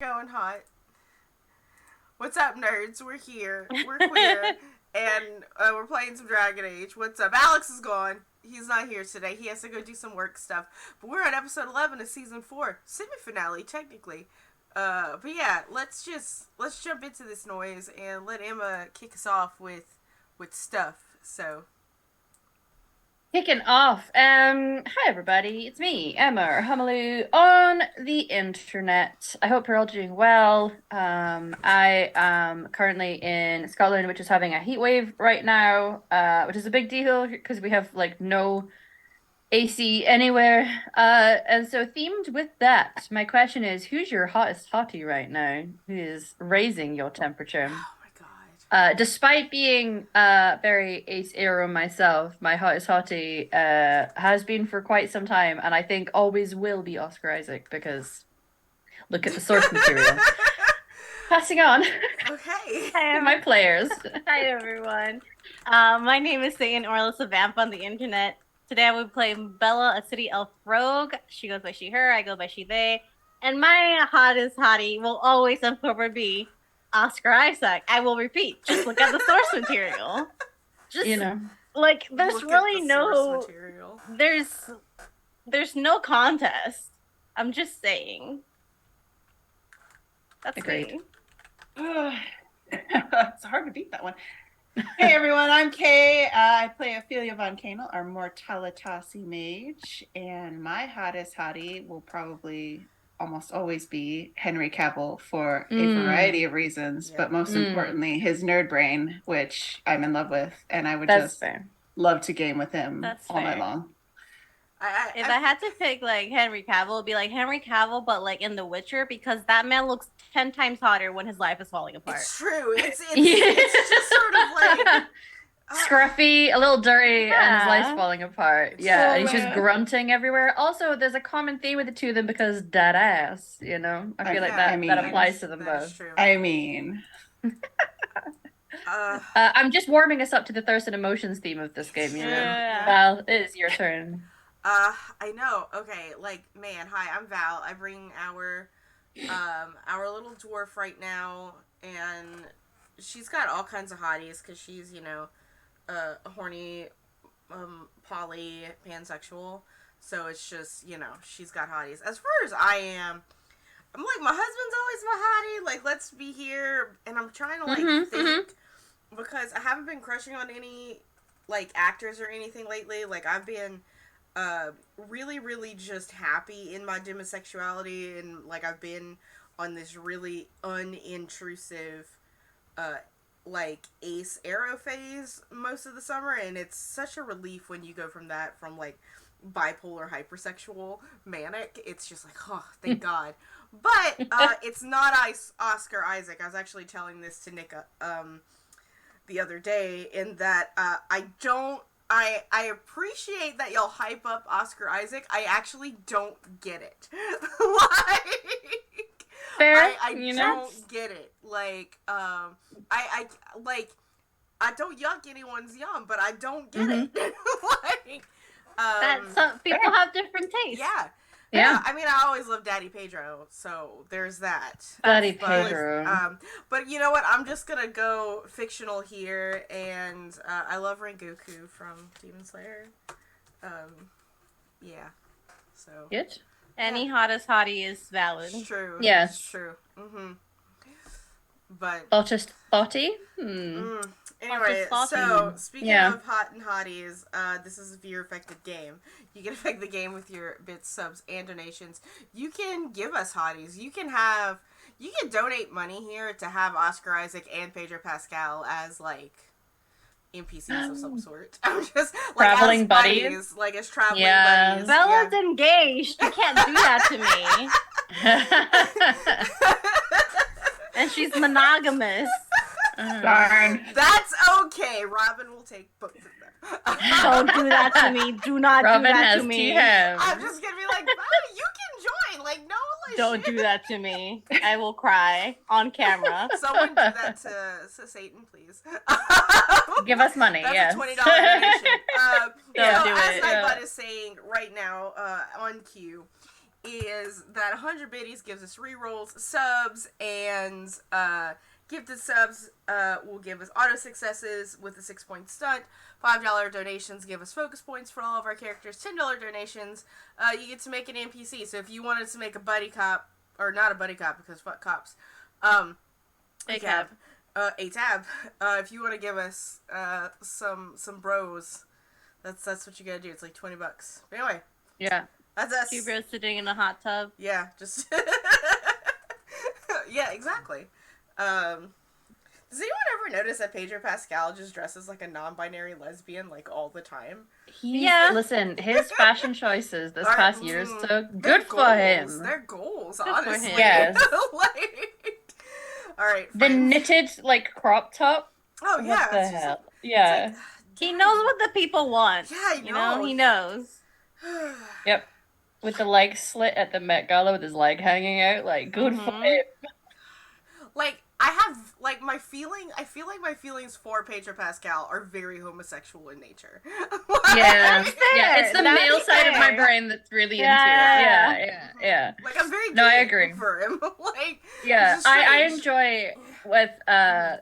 Going hot. What's up, nerds? We're here. We're queer. And we're playing some Dragon Age. What's up? Alex is gone. He's not here today. He has to go do some work stuff. But we're on episode 11 of season 4. Semi-finale, technically. But yeah, let's jump into this noise and let Emma kick us off with stuff. So... Kicking off. Hi everybody, it's me, Emma, or Hummalou, on the internet. I hope you're all doing well. I am currently in Scotland, which is having a heat wave right now, which is a big deal because we have like no AC anywhere. And so themed with that, my question is, who's your hottest hottie right now? Who is raising your temperature? Oh my god. Despite being very ace arrow myself, my hottest hottie has been for quite some time, and I think always will be Oscar Isaac because look at the source material. Passing on. Okay. Hi, my players. Hi everyone. My name is Satan Orlis of Vamp on the internet. Today I will play Bella, a city elf rogue. She goes by she, her. I go by she, they. And my hottest hottie will always and forever be Oscar Isaac. I will repeat. Just look at the source material. Just like there's Look really at the no source material. there's no contest. I'm just saying. That's Agreed. me. It's hard to beat that one. Hey everyone, I'm Kay. I play Ophelia Von Canel, our Mortalitasi mage, and my hottest hottie will probably almost always be Henry Cavill for a variety of reasons, but most importantly, his nerd brain, which I'm in love with, and I would love to game with him all night long. If I had to pick like Henry Cavill, it'd be like Henry Cavill, but like in The Witcher, because that man looks 10 times hotter when his life is falling apart. It's true. It's just sort of like scruffy, a little dirty, and his life's falling apart. Yeah, and he's just bad. grunting everywhere. Also, there's a common theme with the two of them because dead ass, I feel like that applies to them both. True. I mean... I'm just warming us up to the thirst and emotions theme of this game, Val, it is your turn. I know. Okay, like, man, hi, I'm Val. I bring our little dwarf right now, and she's got all kinds of hotties, because she's, a horny, poly, pansexual, so it's just, she's got hotties. As far as I am, I'm like, my husband's always my hottie, like, let's be here, and I'm trying to, think, because I haven't been crushing on any, like, actors or anything lately. Like, I've been really, really just happy in my demisexuality, and like I've been on this really unintrusive like ace arrow phase most of the summer, and it's such a relief when you go from like bipolar hypersexual manic. It's just like, oh, thank God. But it's not Oscar Isaac. I was actually telling this to Nick the other day, in that I appreciate that y'all hype up Oscar Isaac. I actually don't get it. Like, fair, I don't get it. Like, I don't yuck anyone's yum, but I don't get it. Like, some people have different tastes. Yeah, I mean, I always loved Daddy Pedro, so there's that. Daddy Pedro. But you know what? I'm just gonna go fictional here, and I love Rengoku from Demon Slayer. Yeah. So. Good. Any hottest hottie is valid. It's true. Yes. It's true. But. Hottest hottie? Anyway, so speaking of hot and hotties, this is a viewer-affected game. You can affect the game with your bits, subs, and donations. You can give us hotties. You can donate money here to have Oscar Isaac and Pedro Pascal as, like, NPCs of some sort. I'm just, like, traveling as buddies. Like, as traveling buddies. Bella's engaged. You can't do that to me. And she's monogamous. Darn. That's okay. Robin will take both of them. Don't do that to me. Do not Robin do that has to me. I'm just gonna be like, oh, you can join. Like, no, like, Don't do that to me. I will cry on camera. Someone do that to Satan, please. Give us money. That's yes. a $20 donation. Don't do as it. Nightbot is saying right now on cue, is that 100 biddies gives us rerolls, subs, and gifted subs will give us auto successes with a 6-point stunt. $5 donations give us focus points for all of our characters. $10 donations, you get to make an NPC. So if you wanted to make a buddy cop, or not a buddy cop because fuck cops, a tab. If you want to give us some bros, that's what you gotta do. It's like $20. But anyway, Yeah. that's us. 2 bros sitting in a hot tub. Yeah, just yeah, exactly. Does anyone ever notice that Pedro Pascal just dresses like a non-binary lesbian like all the time? Listen, his fashion choices this past year is so good for him. They're goals, Good for honestly. him. Yes. Like, all right. The fine. knitted like crop top. Oh yeah. What the it's just hell? Yeah. He knows what the people want. Yeah, You know, he knows. Yep. With the leg slit at the Met Gala with his leg hanging out, like good for Mhm. him. Like I have like I feel like my feelings for Pedro Pascal are very homosexual in nature. Yeah. That's Yeah, fair. it's the That's male side of my fair. brain that's really Yeah. into it. Yeah. Like I'm very No, I gay agree. for him. Like Yeah, it's just I strange. enjoy with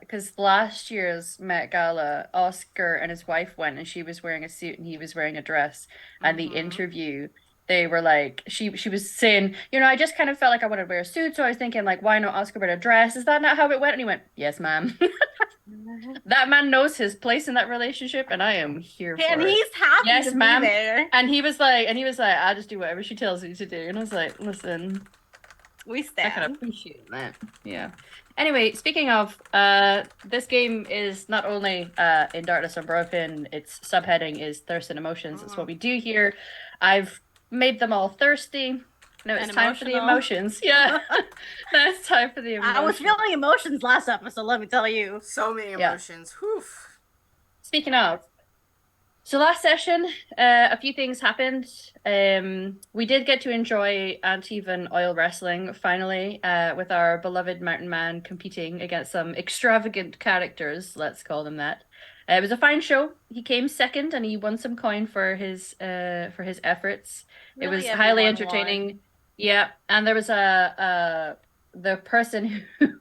because last year's Met Gala, Oscar and his wife went, and she was wearing a suit and he was wearing a dress. And the Mhm. interview, they were like, she was saying, I just kind of felt like I wanted to wear a suit, so I was thinking like, why not Oscar wear a dress? Is that not how it went? And he went, yes, ma'am. That man knows his place in that relationship, and I am here for And it. he's happy Yes, to ma'am. be there. And he was like, I just do whatever she tells me to do. And I was like, listen. We I can stand. appreciate that. Yeah. Anyway, speaking of, this game is not only in Darkness Unbroken, its subheading is Thirst and Emotions. It's what we do here. I've made them all thirsty. Now it's And time for the emotional. emotions. Yeah. Now it's time for the emotions. I was feeling emotions last episode, let me tell you. So many Yeah. emotions. Whew. Speaking of, so last session, a few things happened. We did get to enjoy Antivan oil wrestling finally, with our beloved mountain man competing against some extravagant characters. Let's call them that. It was a fine show. He came second, and he won some coin for his efforts. It Really, was highly everyone entertaining. won. Yeah, and there was the person who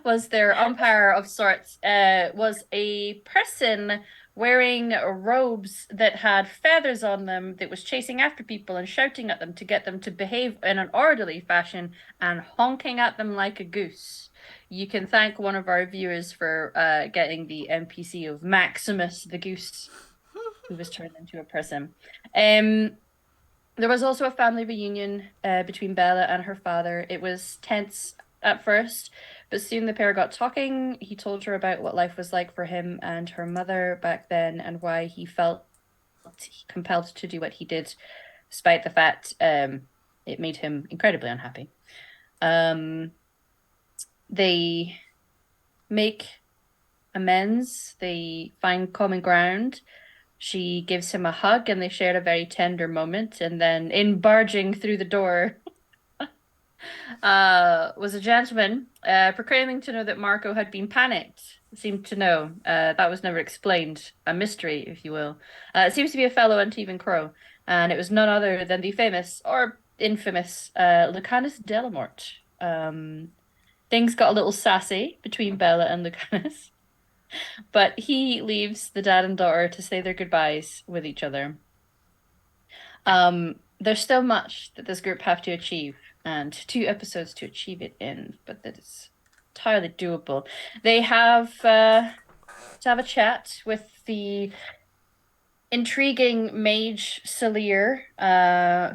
was their umpire of sorts, was a person wearing robes that had feathers on them that was chasing after people and shouting at them to get them to behave in an orderly fashion and honking at them like a goose. You can thank one of our viewers for getting the NPC of Maximus the goose, who was turned into a person. There was also a family reunion between Bella and her father. It was tense at first, but soon the pair got talking. He told her about what life was like for him and her mother back then and why he felt compelled to do what he did, despite the fact it made him incredibly unhappy. They make amends. They find common ground. She gives him a hug and they share a very tender moment. And then in barging through the door was a gentleman proclaiming to know that Marco had been panicked. Seemed to know. That was never explained. A mystery, if you will. It seems to be a fellow Antivan Crow. And it was none other than the famous, or infamous, Lucanus Delamort. Things got a little sassy between Bella and Lucanus. But he leaves the dad and daughter to say their goodbyes with each other. There's still much that this group have to achieve, and 2 episodes to achieve it in, but that is entirely doable. They have to have a chat with the intriguing mage Salir,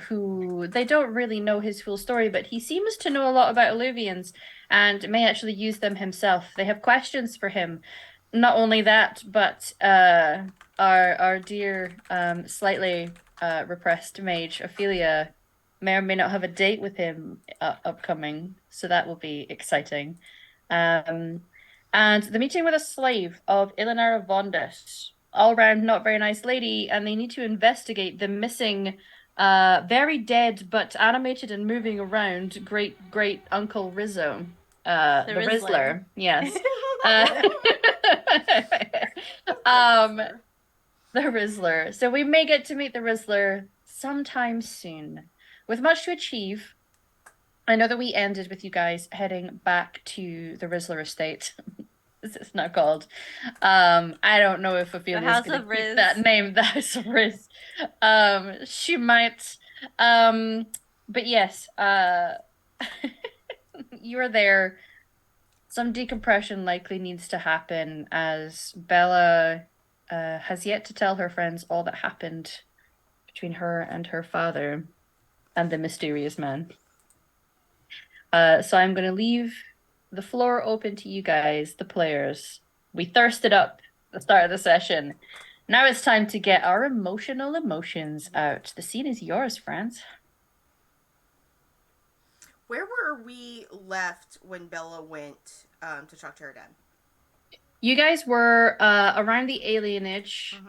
who they don't really know his full story, but he seems to know a lot about Eluvians and may actually use them himself. They have questions for him. Not only that, but our dear, slightly repressed mage Ophelia may or may not have a date with him upcoming, so that will be exciting. And the meeting with a slave of Ilinara Vondas, all round not very nice lady, and they need to investigate the missing, very dead but animated and moving around great Uncle Rizzo, the Rizzler. Yes. The Rizzler. So we may get to meet the Rizzler sometime soon. with much to achieve. I know that we ended with you guys heading back to the Rizzler estate. As it's not called. I don't know if Ophelia's House gonna of keep Riz. that name, the House of Riz. She might. But yes, you are there. Some decompression likely needs to happen as Bella has yet to tell her friends all that happened between her and her father and the mysterious man. So I'm going to leave the floor open to you guys, the players. We thirsted up at the start of the session. Now it's time to get our emotional emotions out. The scene is yours, friends. Where were we left when Bella went to talk to her dad? You guys were around the alienage.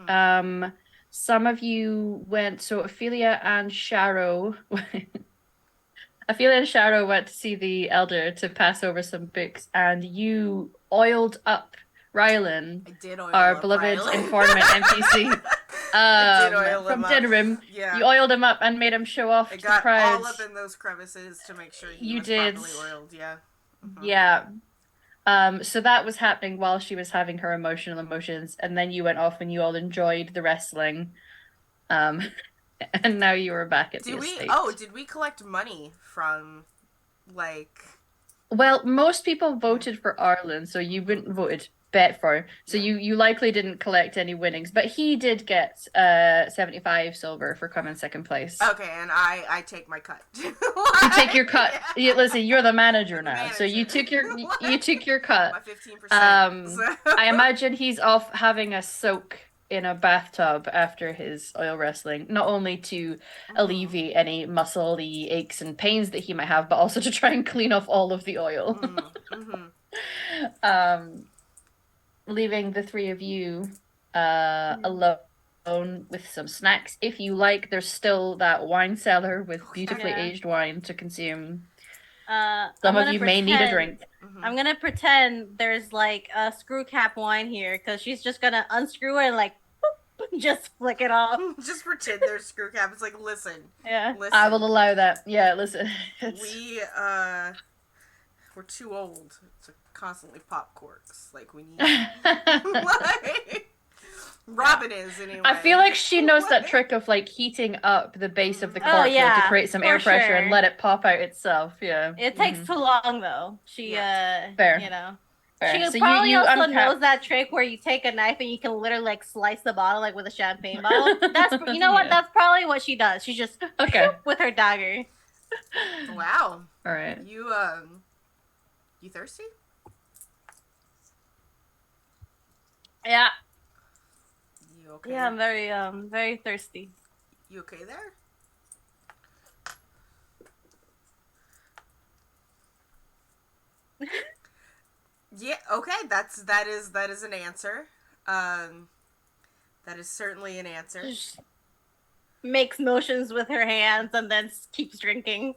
Some of you went, so Ophelia and Sharo. Ophelia and Sharo went to see the elder to pass over some books, and you oiled up Rylan, I did oil our up beloved Rylan. informant NPC. I did oil From him up. Dinnerim. Yeah. You oiled him up and made him show off I to got the crowd. all up in those crevices to make sure he You was did. properly oiled. Yeah. Yeah. So that was happening while she was having her emotional emotions, and then you went off and you all enjoyed the wrestling. And now you are back at the estate. Did we collect money from, like... Well, most people voted for Arlen, so you wouldn't voted bet for. So you likely didn't collect any winnings, but he did get 75 silver for coming second place. Okay, and I take my cut. You take your cut. Yeah. Listen, you're the manager now, manager. so you took your cut. My 15%. I imagine he's off having a soak in a bathtub after his oil wrestling, not only to alleviate any muscle-y aches and pains that he might have, but also to try and clean off all of the oil. Leaving the three of you alone with some snacks. If you like, there's still that wine cellar with beautifully aged wine to consume. Some of you may need a drink. I'm gonna pretend there's like a screw cap wine here because she's just gonna unscrew it and like boop, just flick it off. Just pretend there's screw cap. It's like, listen. Listen. I will allow that. Yeah, listen. We're too old to constantly pop corks. Like, we need... like, Robin is, anyway. I feel like she knows that trick of, like, heating up the base of the cork to create some air pressure and let it pop out itself. Yeah. It takes too long, though. Fair. You know. Fair. She probably also knows that trick where you take a knife and you can literally, like, slice the bottle, like, with a champagne bottle. You know what? That's probably what she does. She just... with her dagger. Wow. All right. You thirsty? Yeah. You okay? Yeah, I'm very thirsty. You okay there? Yeah, okay, that is an answer. That is certainly an answer. Just makes motions with her hands and then keeps drinking.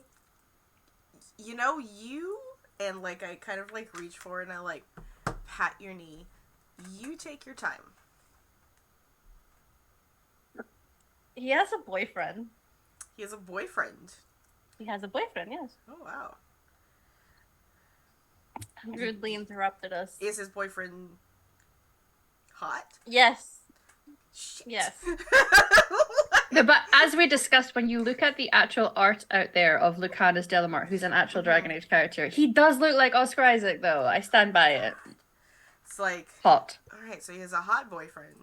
You know, and like I kind of like reach forward and I like pat your knee. You take your time. He has a boyfriend. He has a boyfriend. He has a boyfriend, yes. Oh, wow. Rudely interrupted us. Is his boyfriend hot? Yes. Shit. Yes. No, but as we discussed, when you look at the actual art out there of Lucanus Delamar, who's an actual Dragon Age character, he does look like Oscar Isaac, though. I stand by it. It's like... Hot. Alright, so he has a hot boyfriend.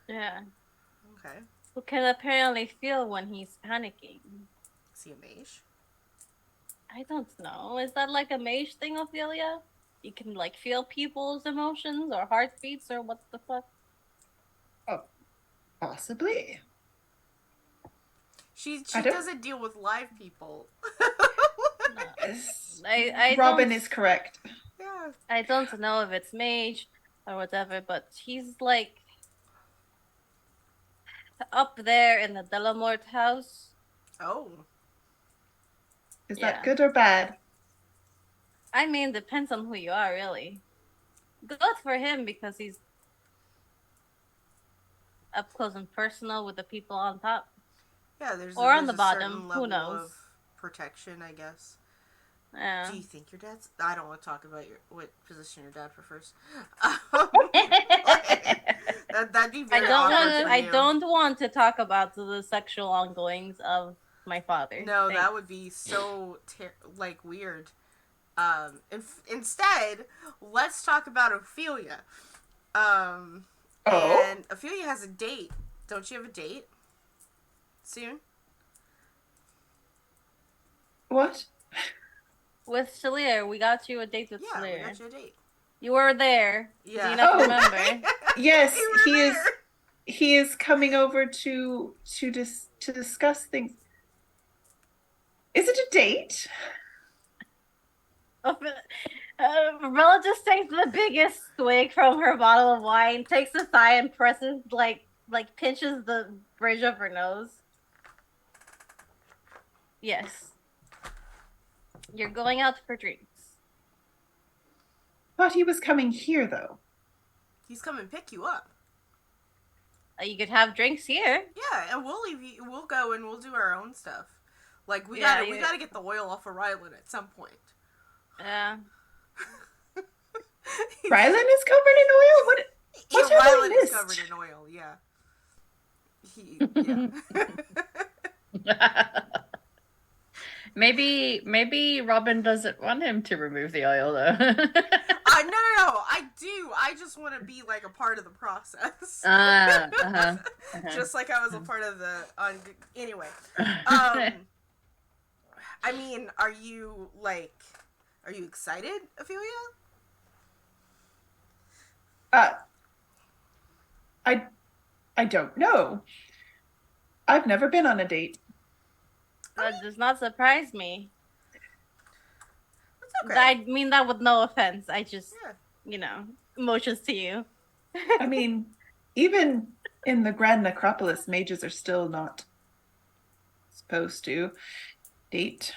Yeah. Okay. Who can apparently feel when he's panicking. Is he a mage? I don't know. Is that like a mage thing, Ophelia? You can like feel people's emotions or heartbeats or what the fuck? Oh, possibly. She doesn't deal with live people. Robin is correct. Yeah. I don't know if it's mage or whatever, but he's like up there in the Delamort house. Oh. Is that good or bad? I mean, depends on who you are, really. Good for him because he's up close and personal with the people on top. Yeah, there's Or on there's the a bottom. certain Who level knows? of protection, I guess. Yeah. Do you think your dad's? I don't want to talk about what position your dad prefers. That'd be very awkward for I you. don't want to talk about the sexual ongoings of my father. No, Thanks. that would be so weird. Instead, let's talk about Ophelia. And Ophelia has a date. Don't you have a date? Soon? What? With Shalir, we got you a date with Yeah, Shalir. we got you a date. You were there. Yeah. Do you not Oh. remember? Yes, You were he is. there. He is coming over to discuss things. Is it a date? Bella just takes the biggest swig from her bottle of wine, takes a sigh, and presses pinches the bridge of her nose. Yes. You're going out for drinks. Thought he was coming here though. He's coming to pick you up. You could have drinks here. Yeah, and we'll leave you. We'll go and we'll do our own stuff. Like we Yeah, gotta get the oil off of Rylan at some point. Yeah. Rylan is covered in oil. What have I Rylan is missed? covered in oil. Yeah. Maybe Robin doesn't want him to remove the oil though. No. I do. I just want to be like a part of the process. Just like I was a part of the. Anyway. I mean, are you excited, Ophelia? I don't know. I've never been on a date. That does not surprise me. That's okay. I mean that with no offense. I just, Yeah. emotions to you. I mean, even in the Grand Necropolis, mages are still not supposed to date.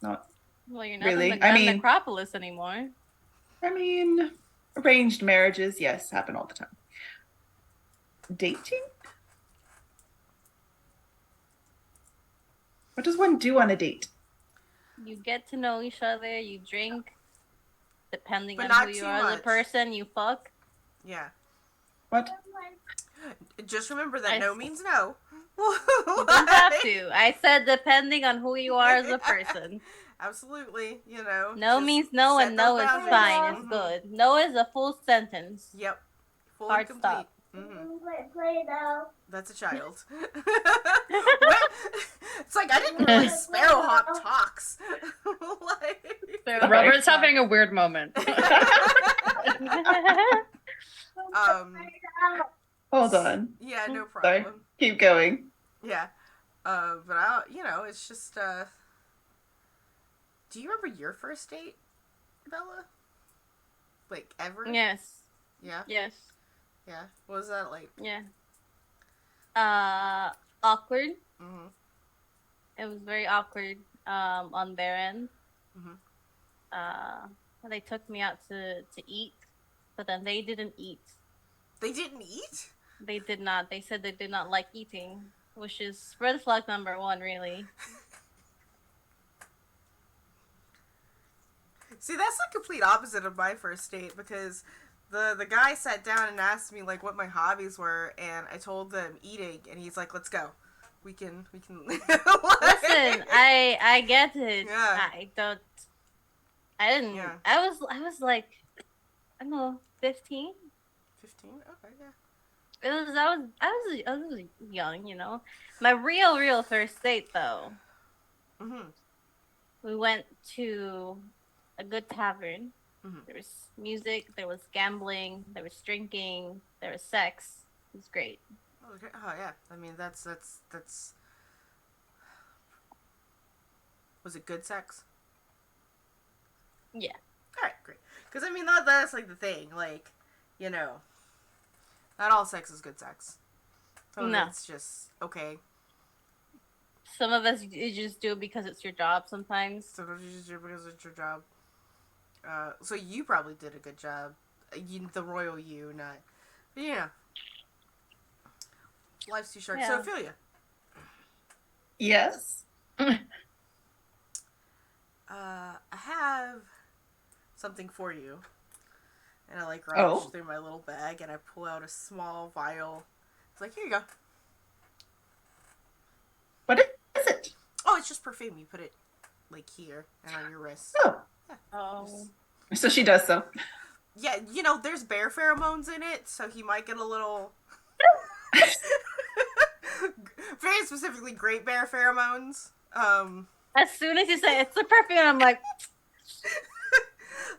Not Well, you're not really. in the Grand Necropolis anymore. I mean, arranged marriages, yes, happen all the time. Dating? What does one do on a date? You get to know each other, you drink. Depending But on not who you too are as a much. person, you fuck. Yeah. What? Just remember that no means no. You don't have to. I said depending on who you are as a person. Absolutely, No just means no set and no those is boundaries. fine. It's Mhm. good. No is a full sentence. Yep. Fully Hard complete. stop. Mm-hmm. That's a child. What? It's like I didn't realize Sparrowhawk talks. Robert's having a weird moment. Hold on. Yeah, no Sorry. problem. Keep going. Yeah. But it's just do you remember your first date, Bella? Like ever? Yes. Yeah. Yes. Yeah. What was that like? Yeah. Awkward. Mhm. It was very awkward. On their end. Mhm. They took me out to eat, but then they didn't eat. They didn't eat? They did not. They said they did not like eating, which is red flag number one, really. See, that's the complete opposite of my first date because the guy sat down and asked me like what my hobbies were, and I told them eating, and he's like, "Let's go. We can." Listen, I get it. Yeah. I didn't. Yeah. I was like, I don't know, 15. 15? Okay, yeah. I was young, My real first date though. Mhm. We went to a good tavern. Mhm. There was music, there was gambling, there was drinking, there was sex. It was great. Okay. Oh yeah. I mean, that's. Was it good sex? Yeah. All right, great. Because I mean, that's like the thing, like, not all sex is good sex. No. It's just okay. Some of us you just do it because it's your job sometimes. Sometimes you just do it because it's your job. So you probably did a good job. The royal you, not. But yeah. Life's too short. Yeah. So, Ophelia. Yes. I have something for you. And I like rummage Oh. through my little bag and I pull out a small vial. It's like, here you go. What is it? Oh, it's just perfume. You put it like here and on your wrist. Oh. Oh. So she does so. Yeah, there's bear pheromones in it, so he might get a little very specifically great bear pheromones. As soon as you say it's a perfume, I'm like,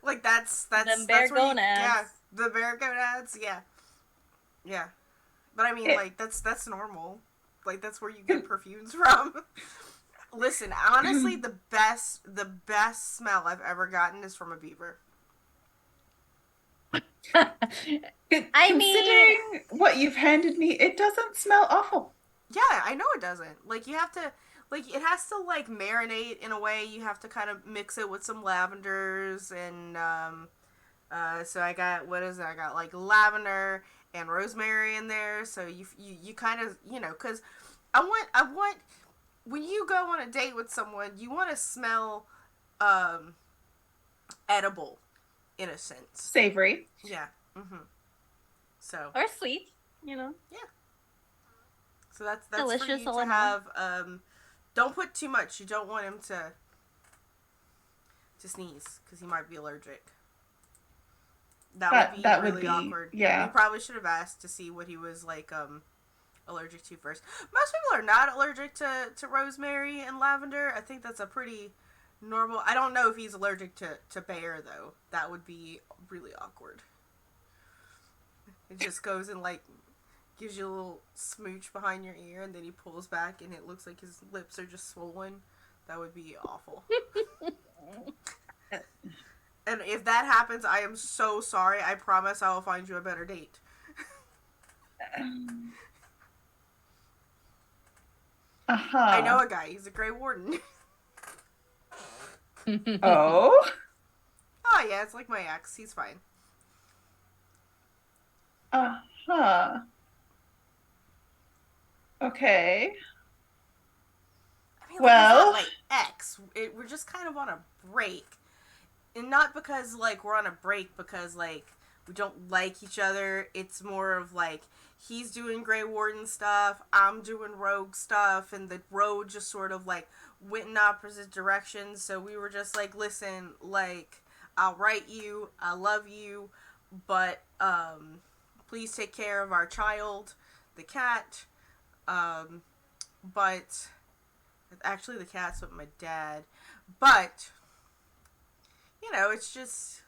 like that's Them that's bear where gonads. yeah, the bear gonads, yeah. But I mean, Yeah. like that's normal. Like that's where you get perfumes from. Listen, honestly, the best smell I've ever gotten is from a beaver. Considering what you've handed me, it doesn't smell awful. Yeah, I know it doesn't. Like you have to, like it has to like marinate in a way. You have to kind of mix it with some lavenders and so I got I got like lavender and rosemary in there. So you kind of because I want when you go on a date with someone, you want to smell edible in a sense. Savory. Yeah. So. or sweet, you know. So that's Delicious for you all to in all. have. Don't put too much. You don't want him to sneeze because he might be allergic. That would be really awkward. yeah. You probably should have asked to see what he was like allergic to first. Most people are not allergic to rosemary and lavender. I think that's a pretty normal. I don't know if he's allergic to bear though. That would be really awkward. It just goes and like gives you a little smooch behind your ear and then he pulls back and it looks like his lips are just swollen. That would be awful. And if that happens, I am so sorry. I promise I will find you a better date. Uh-huh. I know a guy. He's a Grey Warden. Oh? Oh, yeah, it's like my ex. He's fine. Uh-huh. Okay. I mean, like, Well- he's not my ex. We're just kind of on a break. And not because, like, we're on a break because, like, we don't like each other. It's more of, like, he's doing Grey Warden stuff, I'm doing rogue stuff, and the road just sort of, like, went in opposite directions. So we were just like, listen, like, I'll write you, I love you, but, please take care of our child, the cat, but, actually the cat's with my dad, but, it's just,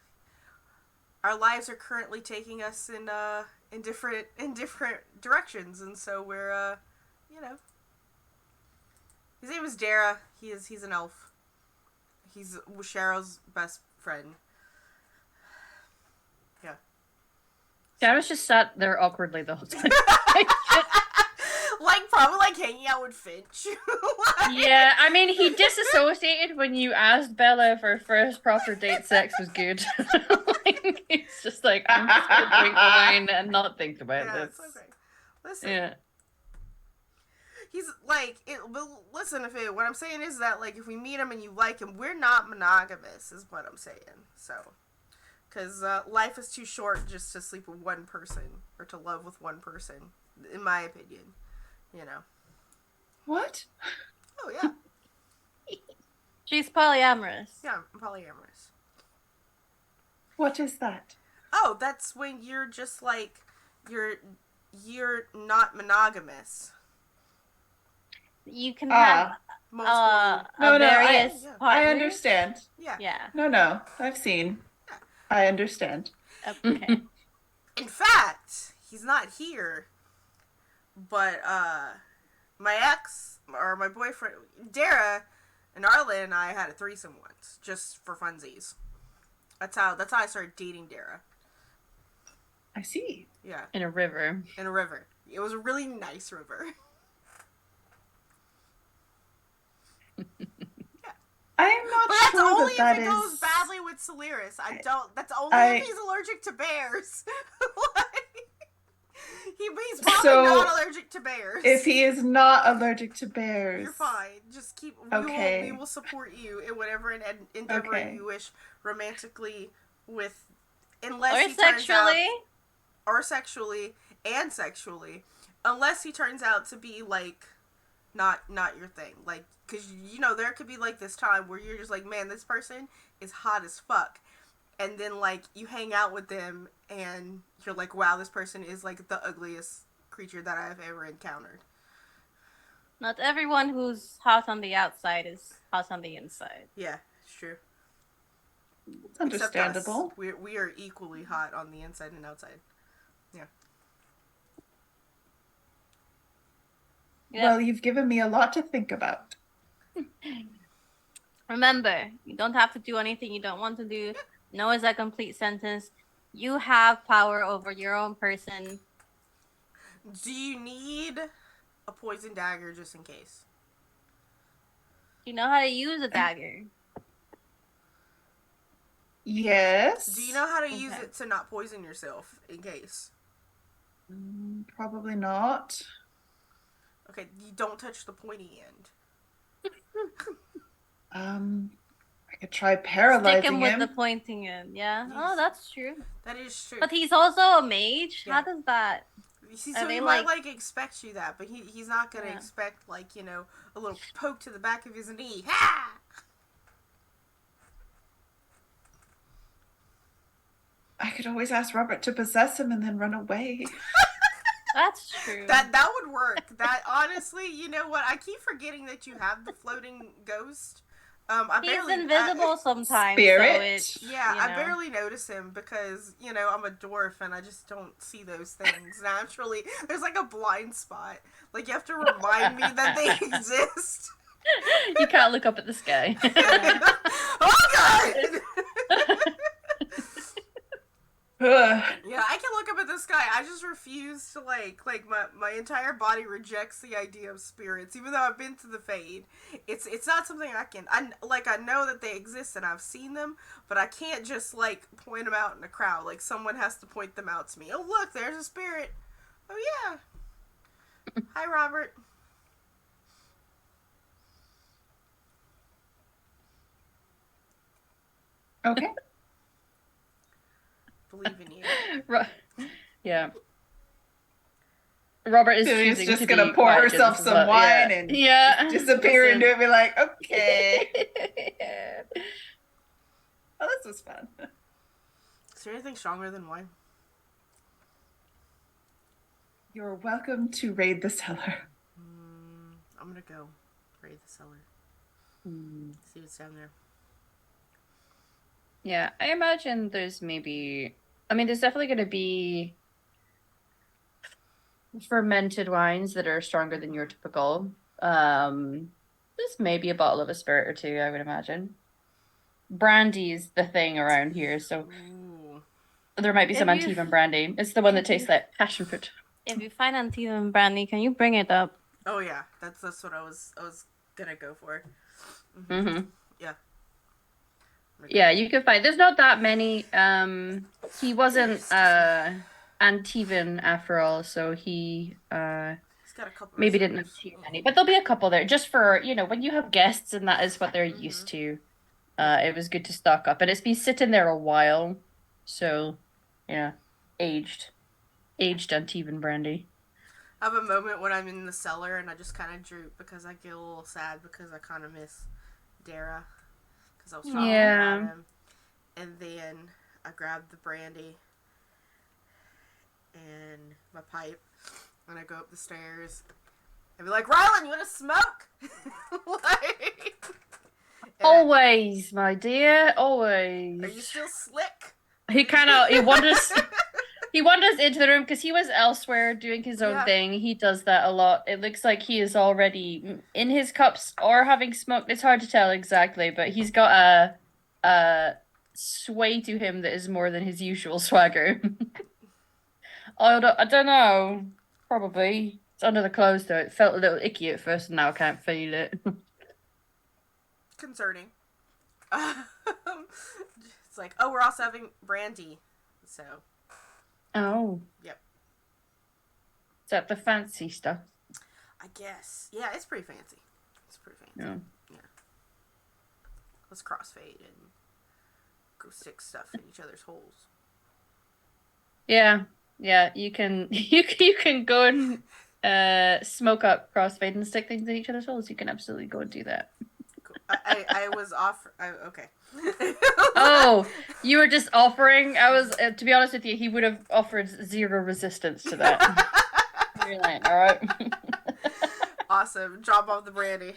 our lives are currently taking us in different directions, and so we're, his name is Dara, he's an elf, he's Cheryl's best friend. Yeah, I was just sat there awkwardly the whole time. Like, probably, like, hanging out with Finch. Yeah, I mean, he disassociated when you asked Bella if her first proper date sex was good. Like, he's just like, I'm just gonna drink wine and not think about Yeah, this. it's okay. Listen, Yeah. he's, like, but listen, what I'm saying is that, like, if we meet him and you like him, we're not monogamous, is what I'm saying, so. Because life is too short just to sleep with one person, or to love with one person, in my opinion, What? Oh, yeah. She's polyamorous. Yeah, I'm polyamorous. What is that? Oh, that's when you're just, like, you're not monogamous. You can have Multiple. No, various I partners. I understand. Yeah. Yeah. No, I've seen. I understand. Okay. In fact, he's not here, but, my ex, or my boyfriend, Dara, and Arlen and I had a threesome once, just for funsies. That's how I started dating Dara. I see. Yeah, In a river. in a river. It was a really nice river. I am not But that's sure only that if it that goes is... badly with Solaris. That's only if he's allergic to bears. Like, He's probably So, not allergic to bears. If he is not allergic to bears, you're fine. Just keep. Okay. We will support you in whatever endeavor Okay. you wish romantically with, unless Or he turns out, sexually. or sexually and sexually, unless he turns out to be like not your thing. Like, because you know there could be like this time where you're just like, man, this person is hot as fuck. And then, like, you hang out with them, and you're like, wow, this person is, like, the ugliest creature that I've ever encountered. Not everyone who's hot on the outside is hot on the inside. Yeah, it's true. it's understandable. Except us. We are equally hot on the inside and outside. Yeah. Yep. Well, you've given me a lot to think about. Remember, you don't have to do anything you don't want to do. No is a complete sentence. You have power over your own person. Do you need a poison dagger just in case? You know how to use a dagger. Yes. Do you know how to use Okay. it to not poison yourself in case? Probably not. Okay, you don't touch the pointy end. I could try paralyzing Stick him with him. the pointing end, yeah? Yes. Oh, that's true. That is true. But he's also a mage. Yeah. How does that... See, Are so they, he might like expect you that, but he's not gonna Yeah. expect like, you know, a little poke to the back of his knee. Ha! I could always ask Robert to possess him and then run away. That's true. That would work. That honestly, you know what? I keep forgetting that you have the floating ghost. He's invisible sometimes. Spirit? So Yeah, you I know. barely notice him because, you know, I'm a dwarf and I just don't see those things naturally. There's like a blind spot. Like, you have to remind me that they exist. You can't look up at the sky. Oh, God! Ugh. Yeah, I can look up at the sky. I just refuse to, like my entire body rejects the idea of spirits, even though I've been to the Fade. It's not something I know that they exist and I've seen them, but I can't just, like, point them out in a crowd. Like, someone has to point them out to me. Oh, look, there's a spirit. Oh, yeah. Hi, Robert. Okay. Believe in you. Yeah. Robert is Celia's choosing just to gonna be pour quiet herself as some well. wine Yeah. and Yeah. disappear Listen. into it and be like, okay. Oh, this was fun. Is there anything stronger than wine? You're welcome to raid the cellar. I'm gonna go raid the cellar. See what's down there. Yeah, I imagine there's there's definitely going to be fermented wines that are stronger than your typical. There's maybe a bottle of a spirit or two, I would imagine. Brandy is the thing around here, so Ooh. there might be some If you- Antibon brandy. It's the one that if tastes you- like passion fruit. If you find Antibon brandy, can you bring it up? Oh yeah, that's what I was gonna go for. Mm-hmm. Yeah. Yeah, you can find. There's not that many. He wasn't Antivan after all, so he He's got a couple. maybe didn't have too many, but there'll be a couple there just for when you have guests and that is what they're used to. It was good to stock up, and it's been sitting there a while, so yeah, aged Antivan brandy. I have a moment when I'm in the cellar and I just kind of droop because I get a little sad because I kind of miss Dara because I was talking about him, and then I grab the brandy and my pipe and I go up the stairs and be like, Rylan, you want to smoke? Always, my dear, always. Are you still slick? He wanders. He wanders into the room because he was elsewhere doing his own thing. He does that a lot. It looks like he is already in his cups or having smoked. It's hard to tell exactly, but he's got a sway to him that is more than his usual swagger. I don't know. Probably. It's under the clothes though. It felt a little icky at first and now I can't feel it. Concerning. It's like, oh, we're also having brandy. So. Oh. Yep. Is that the fancy stuff? I guess. Yeah, it's pretty fancy. It's pretty fancy. No. Yeah. Let's crossfade and go stick stuff in each other's holes. Yeah, yeah. You can you can go and smoke up crossfade and stick things in each other's holes. You can absolutely go and do that. Cool. I was off. Okay. Oh, you were just offering. I was, to be honest with you, he would have offered zero resistance to that. You're like, all right. Awesome. Drop off the brandy.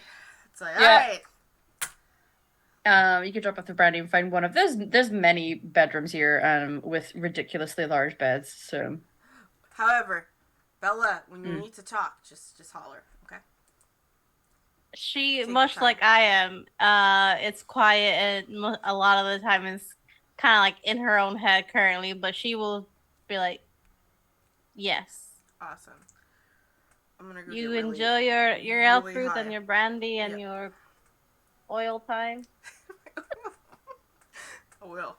It's like, Yeah. all right. You could drop off the brandy and find one of there's many bedrooms here, with ridiculously large beds. So, However, Bella, when you need to talk, just holler. Okay. She, Take your much time. like I am, it's quiet and a lot of the time is kind of like in her own head currently, but she will be like, yes. Awesome. I'm gonna go. You get really, enjoy your elf really fruit high. and your brandy and Yep. your oil time. I will.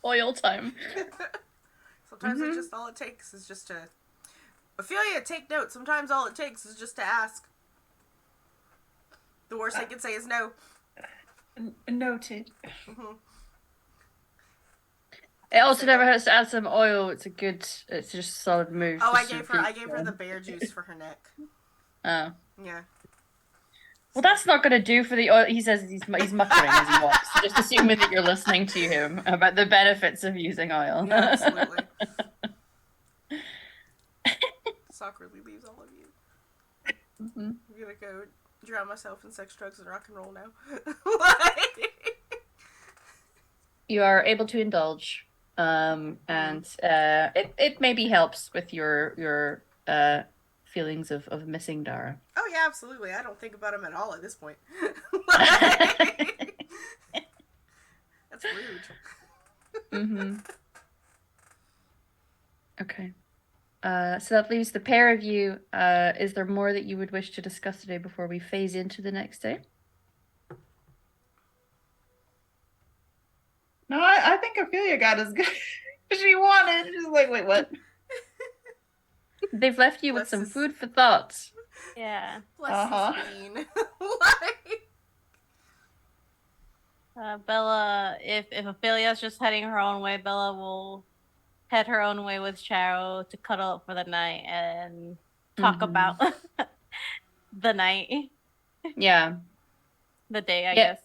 oil time. Sometimes Mhm. it just all it takes is just to. Ophelia, take note. Sometimes all it takes is just to ask. The worst I can say is no. Noted. Mhm. It also never hurts to add some oil. It's just a solid move. Oh, I just to gave her keep- the bear juice for her neck. Oh. Yeah. Well, that's not going to do for the oil. He says he's muttering as he walks, just assuming that you're listening to him about the benefits of using oil. Yeah, absolutely. Sock really leaves all of you. Mm-hmm. I'm gonna go drown myself in sex, drugs, and rock and roll now. Like... You are able to indulge, and it maybe helps with your feelings of missing Dara. Oh yeah, absolutely. I don't think about him at all at this point. Like... That's rude. Mm-hmm. Okay. So that leaves the pair of you. Is there more that you would wish to discuss today before we phase into the next day? No, I think Ophelia got as good as she wanted. She's like, wait, what? They've left you with Bless some his- food for thought. Yeah. Bless his bean. Like... Bella, if Ophelia's just heading her own way, Bella will head her own way with Charo to cuddle up for the night and talk Mhm. about the night, Yeah. the day, I Yeah. guess.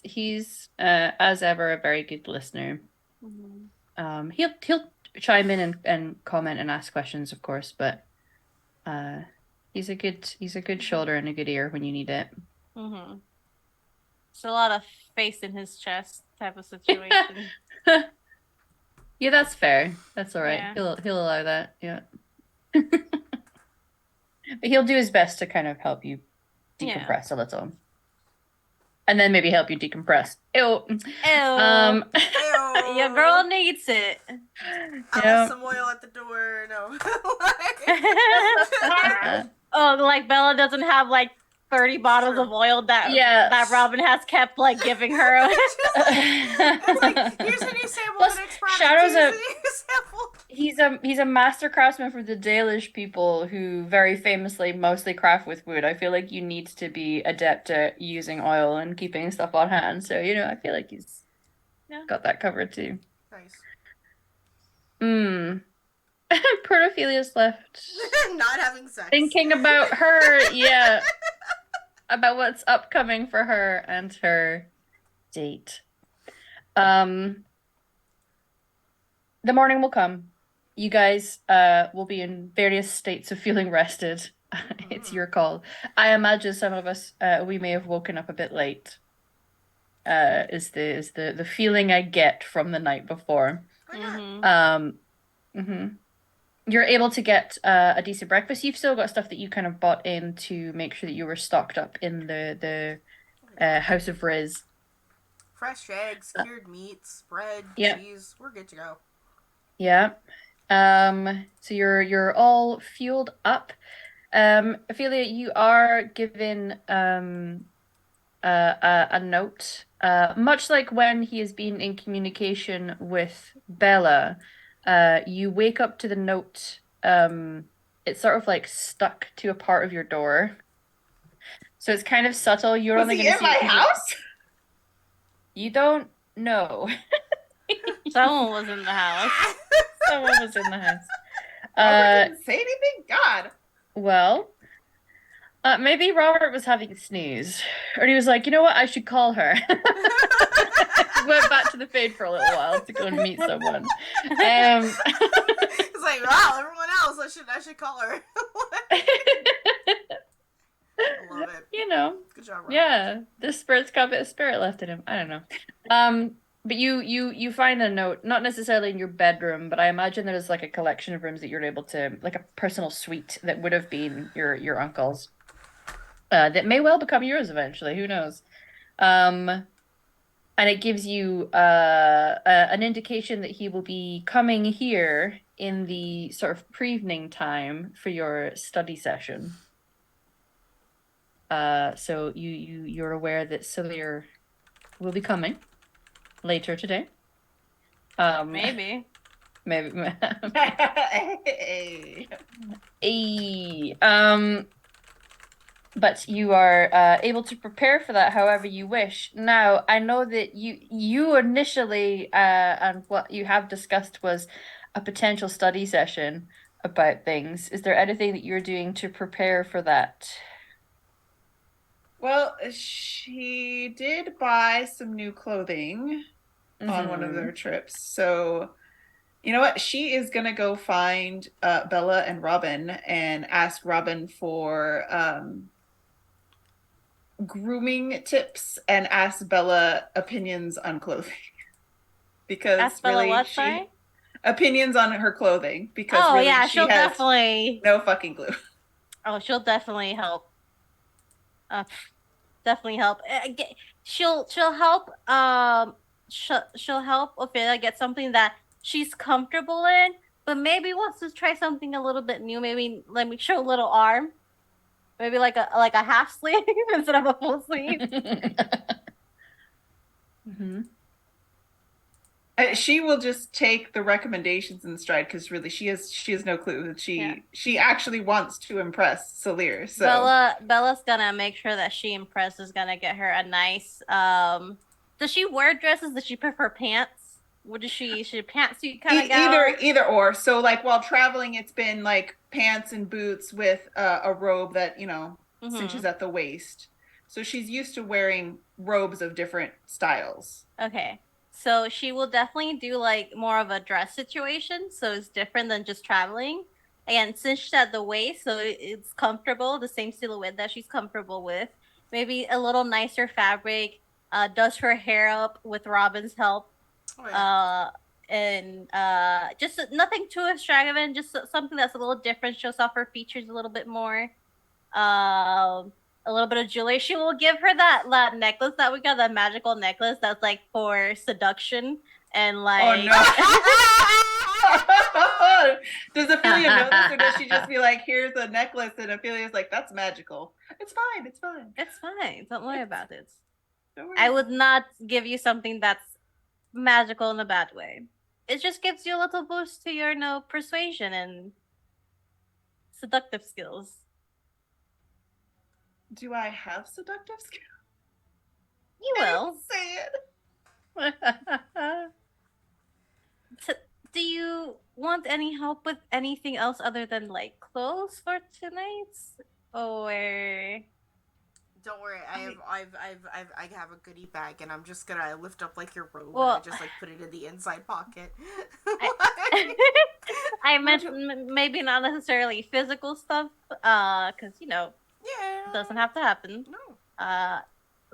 He's as ever a very good listener. Mm-hmm. He'll chime in and comment and ask questions, of course, but he's a good shoulder and a good ear when you need it. Mm-hmm. It's a lot of face in his chest type of situation. Yeah, that's fair. That's all right. Yeah. He'll allow that. Yeah. But he'll do his best to kind of help you decompress a little. And then maybe help you decompress. Ew. Ew. Ayo. Your girl needs it. I Yeah. left some oil at the door. No. Uh, Oh, like Bella doesn't have like 30 bottles of oil that Yes. that Robin has kept like giving her. It's like, here's a new sample Plus, of the next product. Shadow's Here's a new sample. he's a master craftsman for the Dalish people who very famously mostly craft with wood. I feel like you need to be adept at using oil and keeping stuff on hand. So, I feel like he's got that covered too. Nice. Protophilia's left Not having sex. thinking about her, yeah. About what's upcoming for her and her date. The morning will come. You guys will be in various states of feeling rested. It's your call. I imagine some of us we may have woken up a bit late. Is the feeling I get from the night before. Mhm. You're able to get a decent breakfast. You've still got stuff that you kind of bought in to make sure that you were stocked up in the House of Riz. Fresh eggs, cured meats, bread, Yeah. cheese. We're good to go. Yeah. So you're all fueled up. Ophelia, you are given a note. Much like when he has been in communication with Bella, you wake up to the note it's sort of like stuck to a part of your door. So it's kind of subtle. You're Was only he going to in see my it 'cause house? you don't know. Someone was in the house. Someone was in the house. Robert didn't say anything? God. Well, maybe Robert was having a snooze. Or he was like, you know what, I should call her. Went back to the Fade for a little while to go and meet someone. It's like, wow, everyone else, I should call her. I love it. You know, Good job, Robert. yeah, this spirit's got a bit of spirit left in him. I don't know. But you find a note, not necessarily in your bedroom, but I imagine there's like a collection of rooms that you're able to, like a personal suite that would have been your uncle's, that may well become yours eventually. Who knows? And it gives you an indication that he will be coming here in the sort of pre-evening time for your study session. So you're aware that Silier will be coming later today. Maybe. Maybe. Hey. But you are able to prepare for that however you wish. Now, I know that you initially and what you have discussed was a potential study session about things. Is there anything that you're doing to prepare for that? Well, she did buy some new clothing on one of Mhm. their trips. So, you know what? She is gonna go find Bella and Robin and ask Robin for grooming tips and ask Bella opinions on clothing. Because Ask Bella really, what, she sorry? opinions on her clothing because Oh really yeah, she she'll has definitely. no fucking clue. Oh, she'll definitely help. Definitely help. She'll help. She'll help Ophelia get something that she's comfortable in, but maybe wants to try something a little bit new. Maybe let me show a little arm. Maybe like a half sleeve instead of a full sleeve. Mm-hmm. She will just take the recommendations in stride because really she has no clue. She actually wants to impress Salir. So Bella's gonna make sure that she impresses. Gonna get her a nice. Does she wear dresses? Does she prefer pants? What does she a pantsuit kind of gal? either or. So like while traveling, it's been like pants and boots with a robe that cinches at the waist. So she's used to wearing robes of different styles. Okay. So she will definitely do like more of a dress situation. So it's different than just traveling. And cinched at the waist, so it's comfortable, the same silhouette that she's comfortable with. Maybe a little nicer fabric. Does her hair up with Robin's help. Oh, yeah. And just nothing too extravagant, just something that's a little different, shows off her features a little bit more. A little bit of jewelry. She will give her that necklace that we got, that magical necklace that's like for seduction and like. Oh no! Does Ophelia know this, or does she just be like, "Here's a necklace," and Ophelia's like, "That's magical. It's fine. It's fine. It's fine. Don't worry about it. Don't worry." I would not give you something that's magical in a bad way. It just gives you a little boost to your persuasion and seductive skills. Do I have seductive skills? You will. Say it. Do you want any help with anything else other than like clothes for tonight, or? Don't worry, I have a goodie bag, and I'm just gonna lift up like your robe, Well, and I just like put it in the inside pocket. I meant maybe not necessarily physical stuff, because yeah, it doesn't have to happen. No.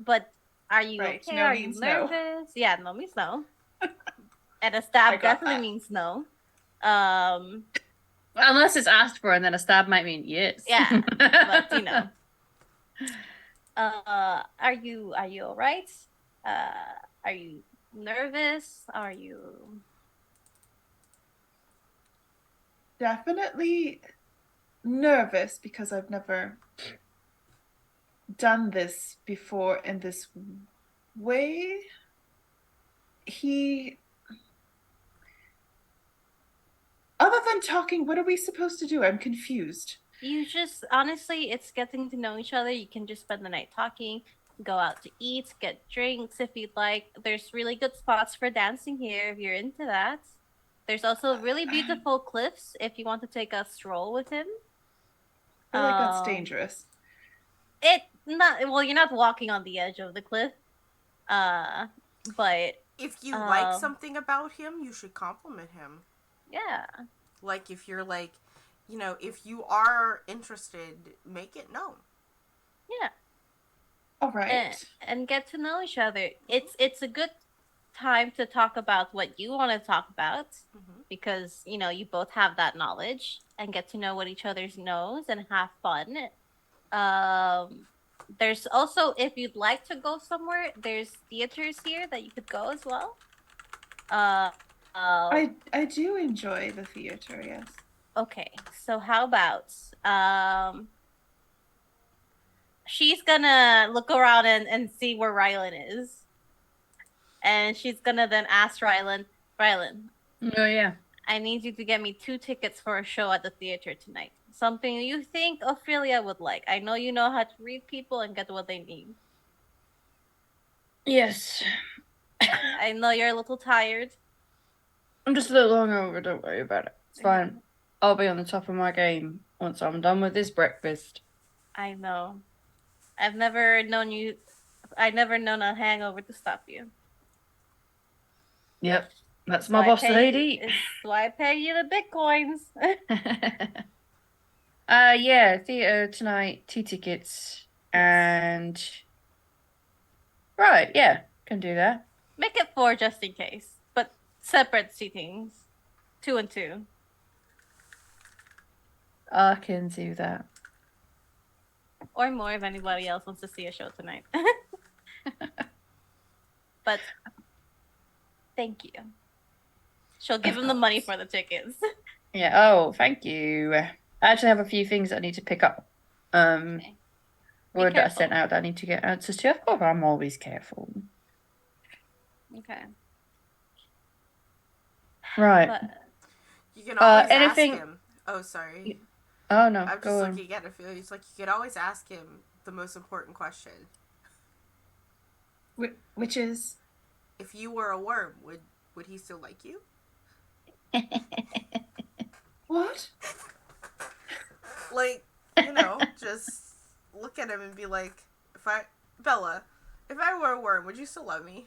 But are you Right, okay? no Are you means nervous? no. Yeah, no means no. And a I stab got definitely that. means no. Unless it's asked for, and then a stab might mean yes. Yeah, but are you all right? Are you nervous? Are you? Definitely nervous because I've never done this before in this way. other than talking, what are we supposed to do? I'm confused. You just, honestly, it's getting to know each other. You can just spend the night talking, go out to eat, get drinks if you'd like. There's really good spots for dancing here if you're into that. There's also really beautiful cliffs if you want to take a stroll with him. I feel like that's dangerous. You're not walking on the edge of the cliff. But if you like something about him, you should compliment him. Yeah. Like, if you're like, if you are interested, make it known. Yeah. All right. And get to know each other. It's a good time to talk about what you want to talk about, because, you both have that knowledge, and get to know what each other's knows and have fun. There's also, if you'd like to go somewhere, there's theaters here that you could go as well. I do enjoy the theater, yes. Okay, so how about she's gonna look around and see where Rylan is. And she's gonna then ask Rylan, Oh, yeah. I need you to get me 2 tickets for a show at the theater tonight. Something you think Ophelia would like. I know you know how to read people and get what they need. Yes. I know you're a little tired. I'm just a little hungover, don't worry about it. It's fine. I'll be on the top of my game once I'm done with this breakfast. I know. I've never known a hangover to stop you. Yep. That's my boss lady. It's why I pay you the bitcoins. Yeah, theater tonight, 2 tickets, and right, yeah, can do that. Make it 4 just in case, but separate seatings, 2 and 2. I can do that. Or more if anybody else wants to see a show tonight. But thank you. She'll give him the money for the tickets. Yeah. Oh, thank you. I actually have a few things that I need to pick up. Okay. Word that I sent out that I need to get answers to. Of course, I'm always careful. Okay. Right. But you can always anything... ask him. Oh, sorry. Oh, no. I'm just looking at it. It's like you could always ask him the most important question. Which is? If you were a worm, would he still like you? What? Like, just look at him and be like, Bella, if I were a worm, would you still love me?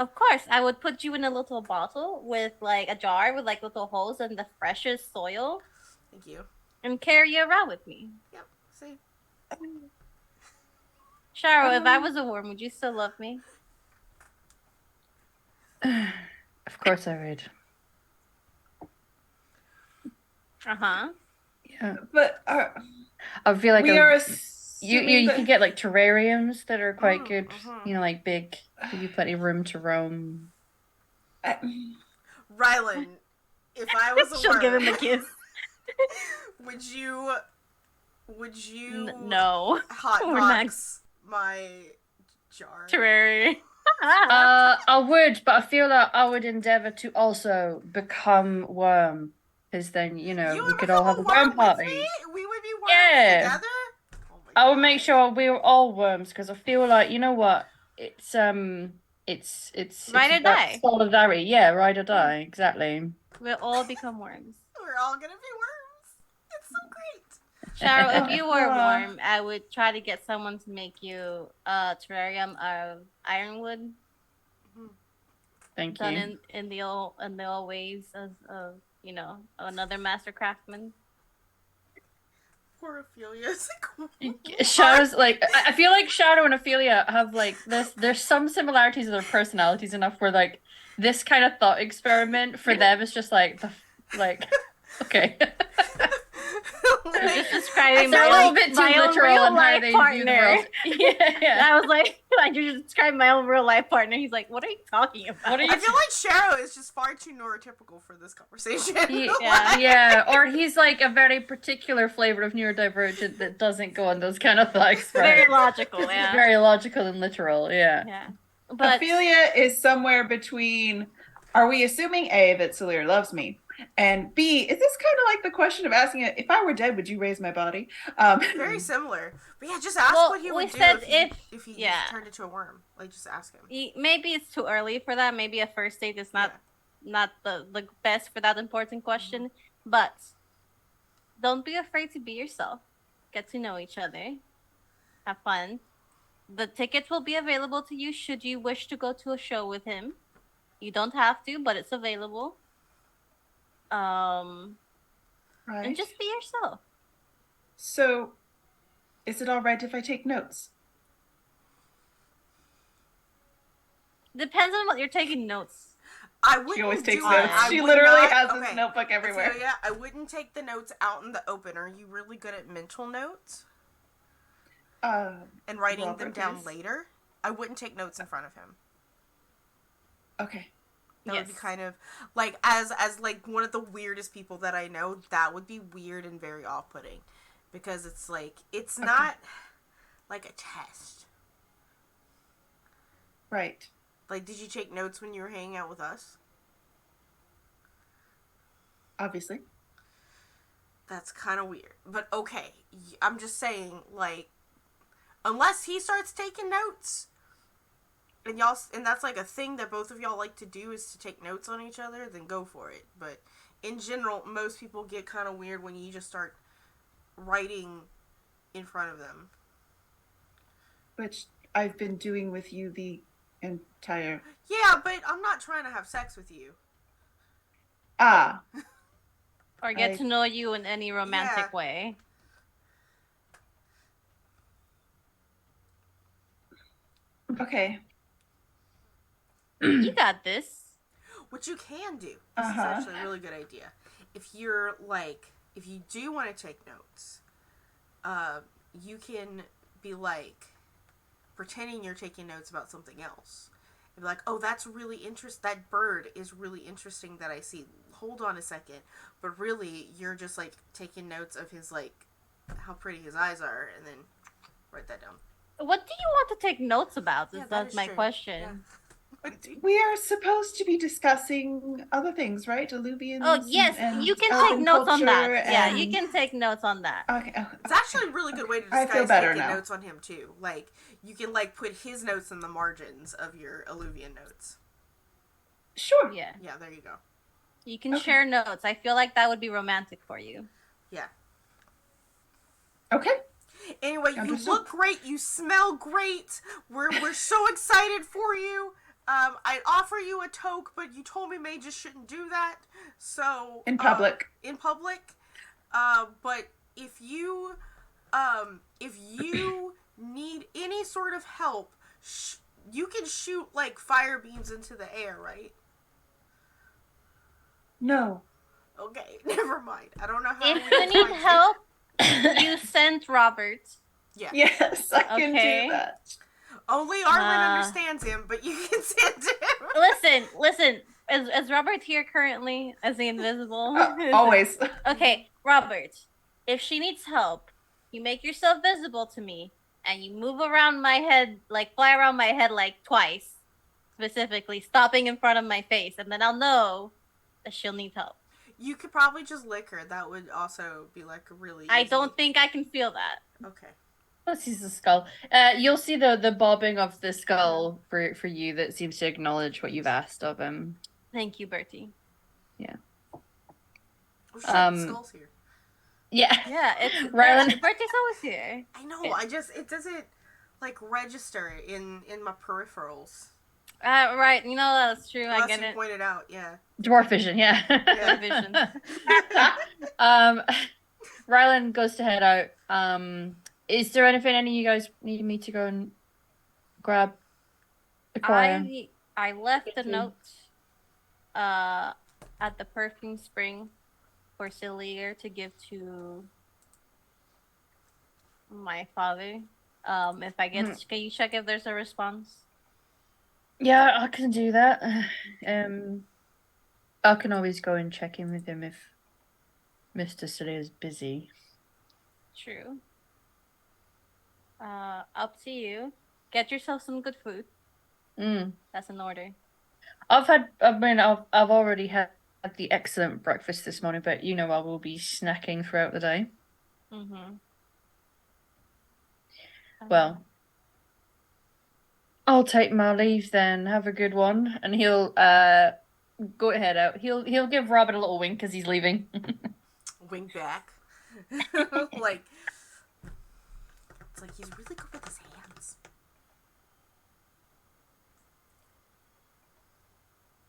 of course, I would put you in a little bottle with like a jar with like little holes and the freshest soil. Thank you. And carry you around with me. Yep. See. Sharo, if I was a worm, would you still love me? Of course I would. Uh-huh. Yeah. But I feel like we are assuming you can get like terrariums that are quite good. uh-huh. Like big, give you plenty of room to roam. Rylan, if I was a She'll worm, give him a kiss. would you No. hotbox my jar? Terrarium. I would, but I feel like I would endeavor to also become worm, because then we could all have a worm party. We would be worms together. Oh my I would God. make sure we were all worms, because I feel like what it's Ride or about die. solidarity. Yeah, ride or die. Exactly. We'll all become worms. We're all gonna be worms. It's so great. Sharo, if you were a worm, I would try to get someone to make you a terrarium of ironwood. Thank you. Done in the old ways of another master craftsman. Poor Ophelia's like, Shadow's like, I feel like Shadow and Ophelia have like this. There's some similarities in their personalities enough where like this kind of thought experiment for them is just like okay. I'm just describing They're a little bit too my own literal real in how life they view the partner. world. Yeah. I was like, I just described my own real life partner. He's like, what are you talking about? I feel like Sharo is just far too neurotypical for this conversation. Yeah, or he's like a very particular flavor of neurodivergent that doesn't go on those kind of thoughts. Very logical, yeah. Very logical and literal, yeah. Yeah. But Ophelia is somewhere between, are we assuming A, that Salir loves me, And B, is this kind of like the question of asking it, if I were dead, would you raise my body? Very similar. But yeah, just ask Well, what he we would do said if he yeah. turned into a worm. Like, just ask him. Maybe it's too early for that. Maybe a first date is not the best for that important question. But don't be afraid to be yourself. Get to know each other. Have fun. The tickets will be available to you should you wish to go to a show with him. You don't have to, but it's available. And Right. just be yourself. So, is it all right if I take notes? Depends on what you're taking notes. I wouldn't She always takes do notes. it. She literally has this notebook everywhere. Yeah, I wouldn't take the notes out in the open. Are you really good at mental notes? And writing them down later? I wouldn't take notes in front of him. Okay. That would be kind of like as like one of the weirdest people that I know. That would be weird and very off-putting, because it's like it's not like a test. Right. Like, did you take notes when you were hanging out with us? Obviously. That's kind of weird, but okay. I'm just saying, like, unless he starts taking notes. And that's like a thing that both of y'all like to do, is to take notes on each other, then go for it. But in general, most people get kind of weird when you just start writing in front of them. Which I've been doing with you the entire... Yeah, but I'm not trying to have sex with you. Or get to know you in any romantic way. Okay. You got this. What you can do, this is actually a really good idea. If you're like, if you do want to take notes, you can be like, pretending you're taking notes about something else. And be like, oh, that's really interesting. That bird is really interesting that I see. Hold on a second. But really, you're just like taking notes of his, like, how pretty his eyes are, and then write that down. What do you want to take notes about? That's my true. question. Yeah. We are supposed to be discussing other things, right? Eluvians. Oh, yes, and you can take notes on that. Yeah, and... you can take notes on that. Okay. It's actually a really good way to disguise taking notes on him, too. Like, you can, like, put his notes in the margins of your Eluvian notes. Sure. Yeah. Yeah, there you go. You can share notes. I feel like that would be romantic for you. Yeah. Okay. Anyway, you look great. You smell great. We're so excited for you. I'd offer you a toke, but you told me mages shouldn't do that. So in public. But if you need any sort of help, you can shoot like fire beams into the air, right? No. Okay, never mind. I don't know how. If you need help, you send Robert. Yeah. Yes, I can do that. Only Arlen understands him, but you can send him. Listen. Is Robert here currently as the invisible? Always. Okay, Robert. If she needs help, you make yourself visible to me, and you move around my head, like fly around my head like twice, specifically, stopping in front of my face, and then I'll know that she'll need help. You could probably just lick her. That would also be like a really I don't think I can feel that. Okay. Let's use the skull. You'll see the bobbing of the skull for you that seems to acknowledge what you've asked of him. Thank you, Bertie. Yeah. Oh, shit, the skull's here. Yeah. Yeah, it's Rylan. Bertie's always here. I know. It doesn't like register in my peripherals. Right. You know that's true. Unless I get you it. pointed out, yeah. Dwarf vision, yeah. Yeah. Vision. Rylan goes to head out. Is there anything any of you guys need me to go and acquire? I left a note at the perfume spring for Cillier to give to my father. If I get can you check if there's a response? Yeah, I can do that. I can always go and check in with him if Mr. Cillier is busy. True. Up to you. Get yourself some good food. That's an order. I've already had had the excellent breakfast this morning, but you know I will be snacking throughout the day. Mm-hmm. Well, I'll take my leave then. Have a good one. And he'll go ahead out. He'll give Robin a little wink as he's leaving. Wink back. Like, it's like he's really good with his hands.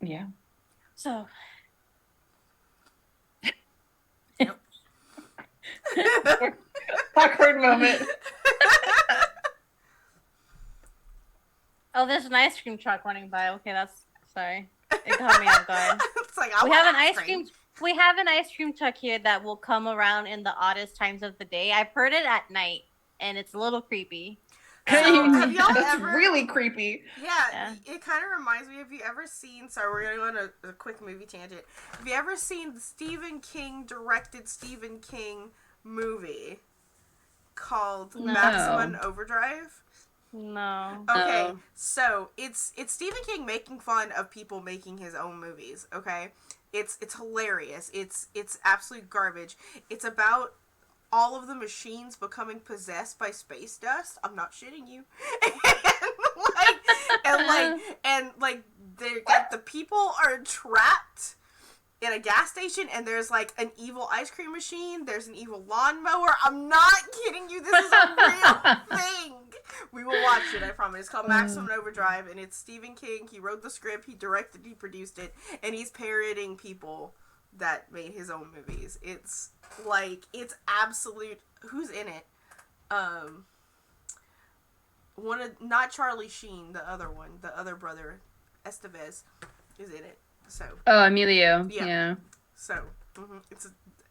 Yeah. So, Yep. Awkward moment. oh, there's an ice cream truck running by. Okay, that's sorry. It caught me off guard. It's like, We have an ice cream. We have an ice cream truck here that will come around in the oddest times of the day. I've heard it at night, and it's a little creepy. So, have y'all That's ever... really creepy. Yeah, it kind of reminds me. Have you ever seen... Sorry, we're going to go on a quick movie tangent. Have you ever seen the Stephen King directed Stephen King movie called No. Maximum Overdrive? No. Okay, No. so it's Stephen King making fun of people making his own movies, okay? It's hilarious. It's absolute garbage. It's about all of the machines becoming possessed by space dust. I'm not shitting you. and the people are trapped in a gas station, and there's like an evil ice cream machine. There's an evil lawnmower. I'm not kidding you. This is a real thing. We will watch it, I promise. It's called Maximum Overdrive, and it's Stephen King. He wrote the script, he directed, he produced it, and he's parodying people that made his own movies. It's like, it's absolute... Who's in it? Not Charlie Sheen, the other one, the other brother, Estevez, is in it. So. Oh, Emilio. Yeah. Yeah. So,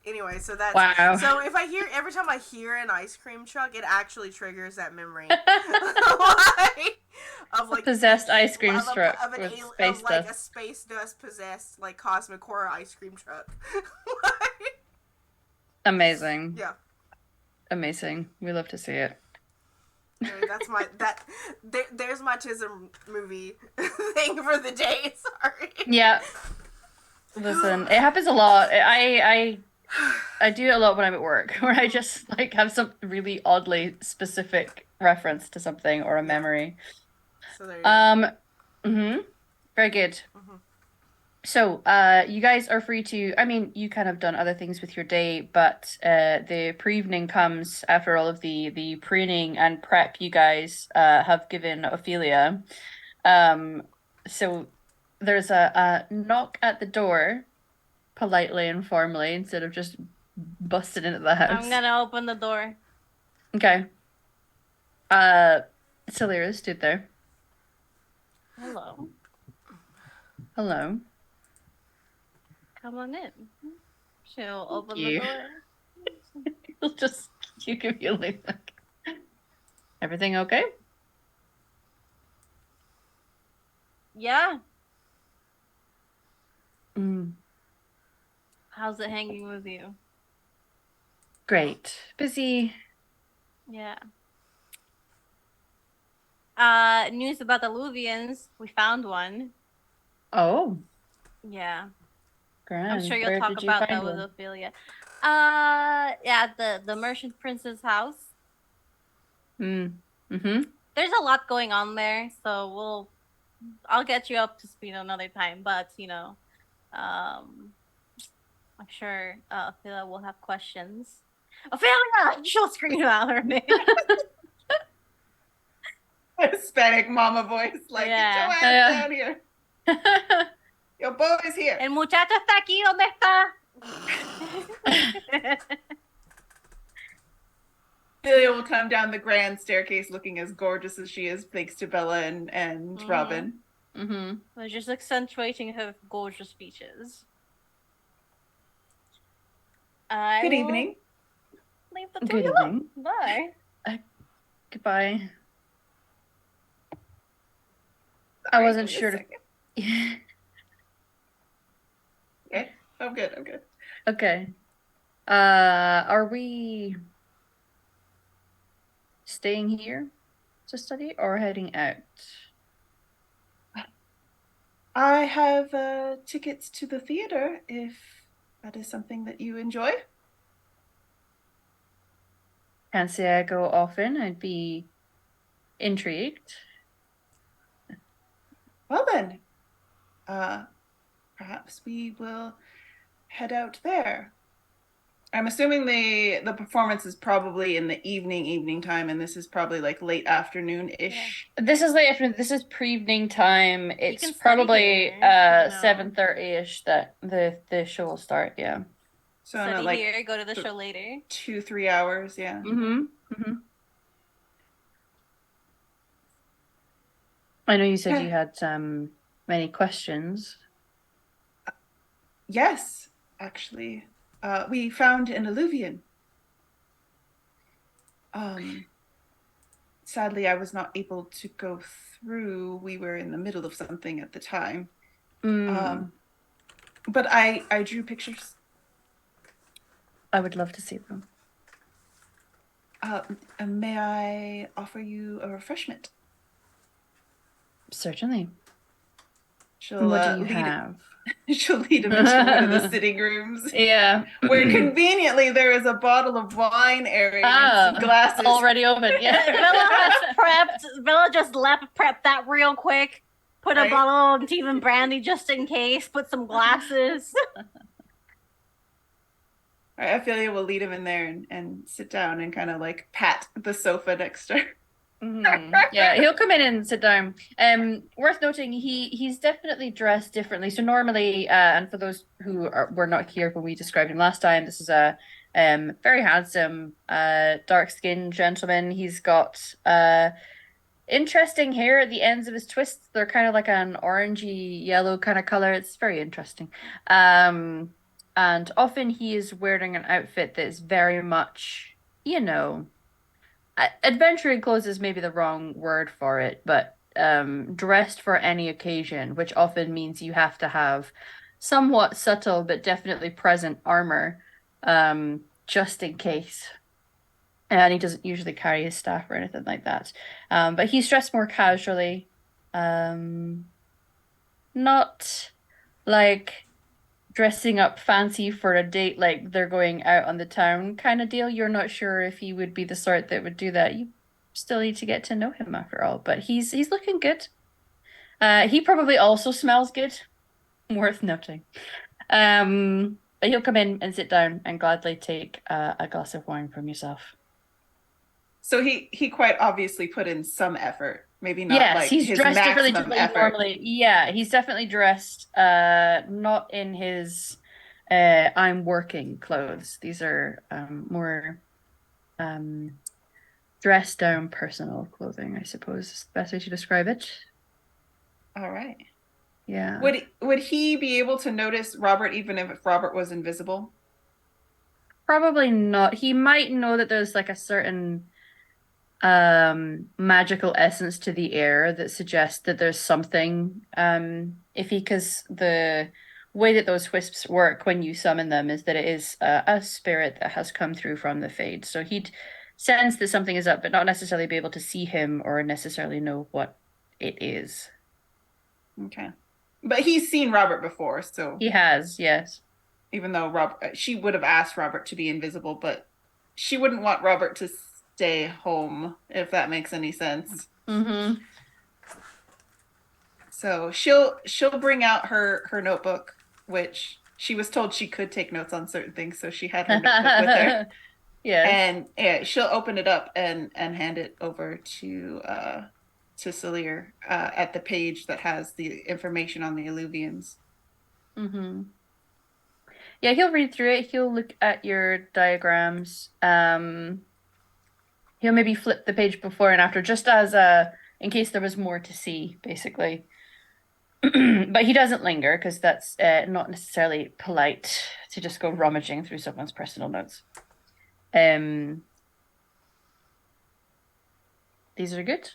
anyway, so that's... Wow. So every time I hear an ice cream truck, it actually triggers that memory. Of possessed ice cream of truck of with space like a dust. space dust possessed like cosmic horror ice cream truck. Amazing. Yeah. Amazing. We love to see it. Anyway, there's my Tism movie thing for the day. Sorry. Yeah. Listen, it happens a lot. I do it a lot when I'm at work, where I just like have some really oddly specific reference to something or a memory. So there you go. Very good. So, you guys are free to, I mean, you kind of done other things with your day, but the pre-evening comes after all of the preening and prep you guys have given Ophelia. So there's a knock at the door, politely and formally, instead of just busting into the house. I'm gonna open the door. Okay. Celira stood there. Hello. Hello. Come on in. She'll open you. the door. He'll just you give you a look. Everything okay? Yeah. Mm, How's it hanging with you? great. Busy. Yeah. News about the Eluvians. We found one. Oh, Yeah. grand. I'm sure you'll Where talk did you about find that with one? Ophelia. Yeah, the merchant prince's house. Mm-hmm. There's a lot going on there, so I'll get you up to speed another time, but I'm sure Ophelia will have questions. Ophelia! She'll scream out her name. Hispanic mama voice, like, Yeah. get your ass down here. Your boy's here. El muchacho está aquí, ¿dónde está? Ophelia will come down the grand staircase looking as gorgeous as she is, thanks to Bella and Robin. Mm-hmm. We're just accentuating her gorgeous features. Good evening. Leave the two Good of you alone. evening. Bye. Goodbye. I wasn't Sorry, sure give to... me a second. Okay, I'm good. Okay. Are we staying here to study or heading out? I have tickets to the theater if that is something that you enjoy. Can't say I go often. I'd be intrigued. Well then, uh, perhaps we will head out there. I'm assuming the performance is probably in the evening time, and this is probably like late afternoon-ish. This is late afternoon. This is pre-evening time. It's can study probably here, 7:30ish that the show will start. Yeah. So in Study like here, go to the show later. 2-3 hours, yeah. Mm-hmm. I know you said you had many questions. Yes, actually. We found an Eluvian. Sadly, I was not able to go through. We were in the middle of something at the time. But I drew pictures. I would love to see them. May I offer you a refreshment? Certainly. She'll What do you lead have? She'll lead him into one of the sitting rooms. Yeah. Where conveniently there is a bottle of wine airing and some glasses. Already open, yeah. Bella has prepped. Bella just prepped that real quick. Put a bottle of tea and brandy just in case. Put some glasses. All right, Ophelia will lead him in there and sit down and kind of like pat the sofa next to her. Yeah, he'll come in and sit down. Worth noting, he's definitely dressed differently. So normally, and for those who were not here when we described him last time, this is a very handsome, dark-skinned gentleman. He's got interesting hair at the ends of his twists. They're kind of like an orangey yellow kind of color. It's very interesting. And often he is wearing an outfit that is very much, adventuring clothes is maybe the wrong word for it, but dressed for any occasion, which often means you have to have somewhat subtle but definitely present armor, just in case. And he doesn't usually carry his staff or anything like that. But he's dressed more casually. Not like dressing up fancy for a date, like they're going out on the town kind of deal. You're not sure if he would be the sort that would do that. You still need to get to know him after all, but he's looking good. He probably also smells good. Worth noting. But he'll come in and sit down and gladly take a glass of wine from yourself. So he quite obviously put in some effort. Maybe not Yes, like he's his dressed differently to maximum what he effort. normally. Yeah, he's definitely dressed not in his I'm working clothes. These are more dressed down personal clothing, I suppose is the best way to describe it. All right. Yeah. Would he be able to notice Robert even if Robert was invisible? Probably not. He might know that there's like a certain magical essence to the air that suggests that there's something iffy, because the way that those wisps work when you summon them is that it is a spirit that has come through from the fade. So he'd sense that something is up, but not necessarily be able to see him or necessarily know what it is. Okay. But he's seen Robert before, so He has, yes. even though she would have asked Robert to be invisible, but she wouldn't want Robert to stay home, if that makes any sense. So she'll bring out her notebook, which she was told she could take notes on certain things, so she had her notebook with her. Yeah. And she'll open it up and hand it over to Celir at the page that has the information on the Eluvians. Yeah, he'll read through it. He'll look at your diagrams. He'll maybe flip the page before and after, just as in case there was more to see, basically. But he doesn't linger, because that's not necessarily polite to just go rummaging through someone's personal notes. These are good,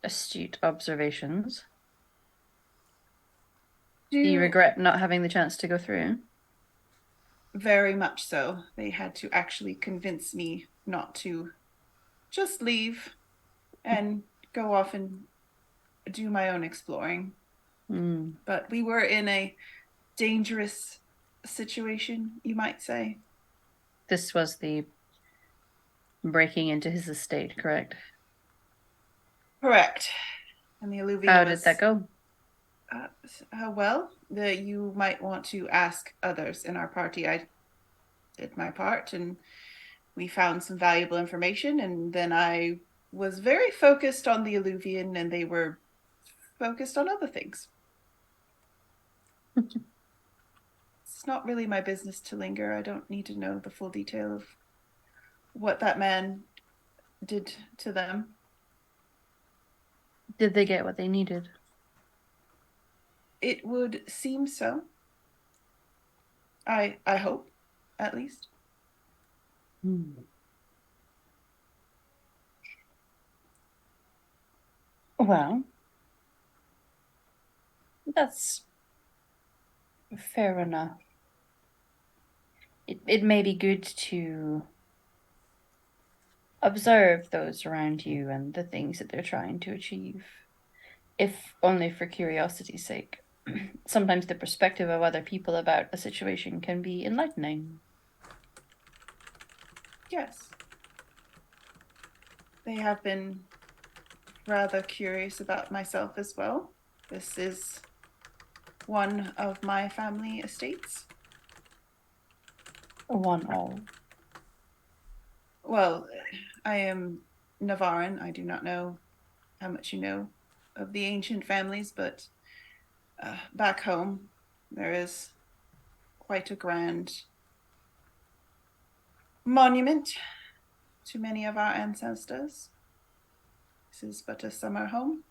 astute observations. Do you regret not having the chance to go through? Very much so. They had to actually convince me not to just leave and go off and do my own exploring. Hmm. But we were in a dangerous situation, you might say. This was the breaking into his estate, correct? Correct. And the Eluvian How was, did that go? well, you might want to ask others in our party. I did my part, and we found some valuable information, and then I was very focused on the Eluvian, and they were focused on other things. It's not really my business to linger. I don't need to know the full detail of what that man did to them. Did they get what they needed? It would seem so. I hope, at least. Hmm. Well, that's fair enough. It may be good to observe those around you and the things that they're trying to achieve, if only for curiosity's sake. Sometimes the perspective of other people about a situation can be enlightening. Yes. They have been rather curious about myself as well. This is one of my family estates. One all. Well, I am Navaran. I do not know how much you know of the ancient families, but back home, there is quite a grand monument to many of our ancestors. This is but a summer home.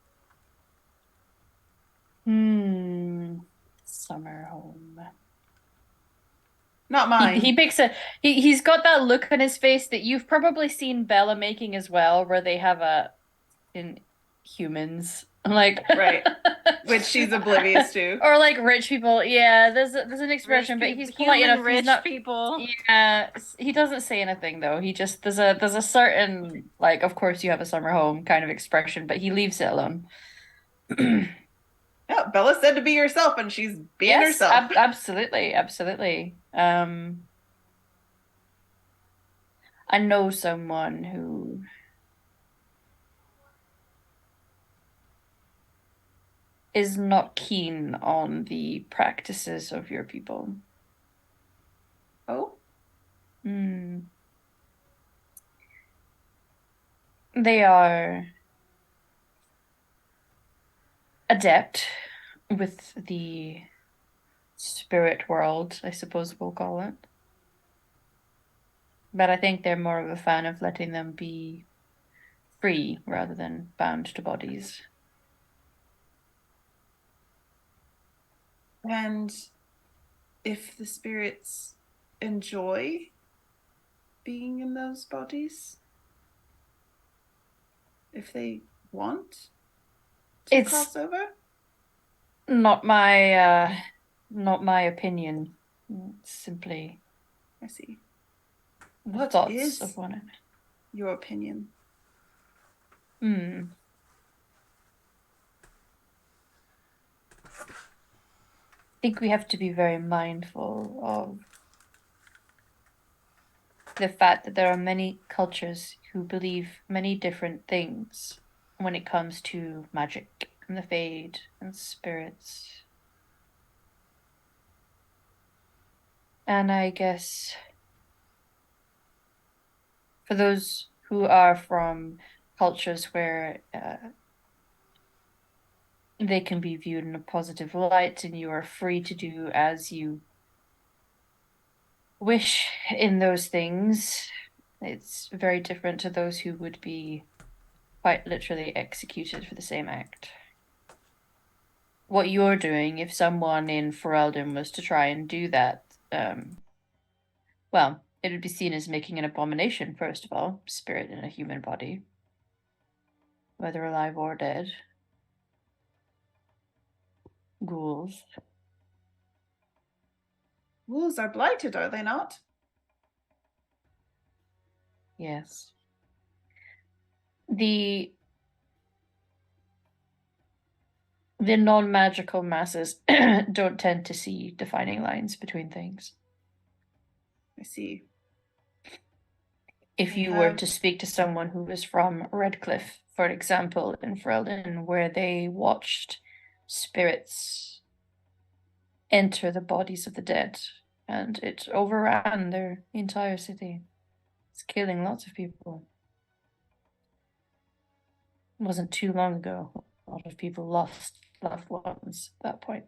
Summer home. Not mine. He makes he's got that look on his face that you've probably seen Bella making as well, where they have in humans like Right. Which she's oblivious to. or like rich people. Yeah, there's an expression, but he's polite enough. Rich He's not. people. Yeah, he doesn't say anything though. He just there's a certain like, of course you have a summer home kind of expression, but he leaves it alone. Yeah, Bella said to be herself, and she's being Yes, herself. absolutely, absolutely. I know someone who is not keen on the practices of your people. Oh? They are adept with the spirit world, I suppose we'll call it. But I think they're more of a fan of letting them be free rather than bound to bodies. And if the spirits enjoy being in those bodies, if they want to cross over? Not my opinion. Simply I see. the What thoughts is of one. your opinion? I think we have to be very mindful of the fact that there are many cultures who believe many different things when it comes to magic and the Fade and spirits. And I guess for those who are from cultures where they can be viewed in a positive light and you are free to do as you wish in those things, it's very different to those who would be quite literally executed for the same act. What you're doing, if someone in Ferelden was to try and do that, well, it would be seen as making an abomination, first of all, spirit in a human body, whether alive or dead. Ghouls. Ghouls are blighted, are they not? Yes. The The non-magical masses don't tend to see defining lines between things. I see. If They you were have- to speak to someone who was from Redcliffe, for example, in Ferelden, where they watched spirits enter the bodies of the dead, and it overran their entire city. It's killing lots of people. It wasn't too long ago. A lot of people lost loved ones at that point.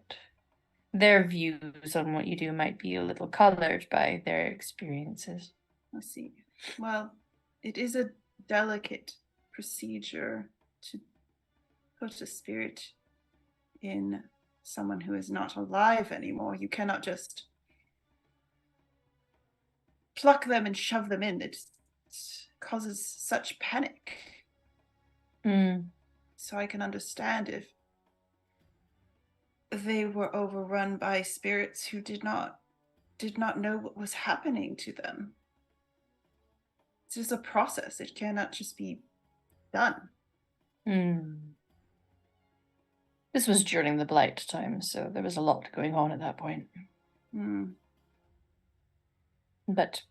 Their views on what you do might be a little colored by their experiences. I see. Well, it is a delicate procedure to put a spirit in someone who is not alive anymore. You cannot just pluck them and shove them in. It causes such panic. So I can understand if they were overrun by spirits who did not know what was happening to them. It's just a process. It cannot just be done. This was during the Blight time, so there was a lot going on at that point. But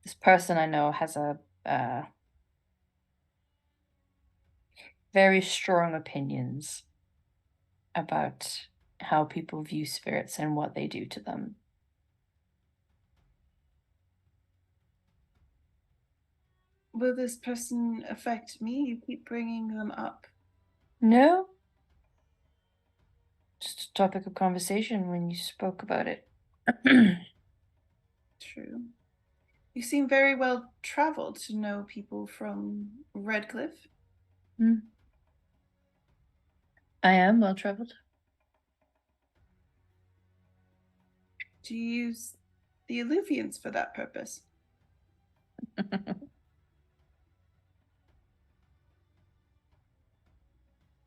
this person I know has a very strong opinions about how people view spirits and what they do to them. Will this person affect me? You keep bringing them up. No? Just a topic of conversation when you spoke about it. True. You seem very well traveled to know people from Redcliffe. I am well traveled. Do you use the Eluvians for that purpose?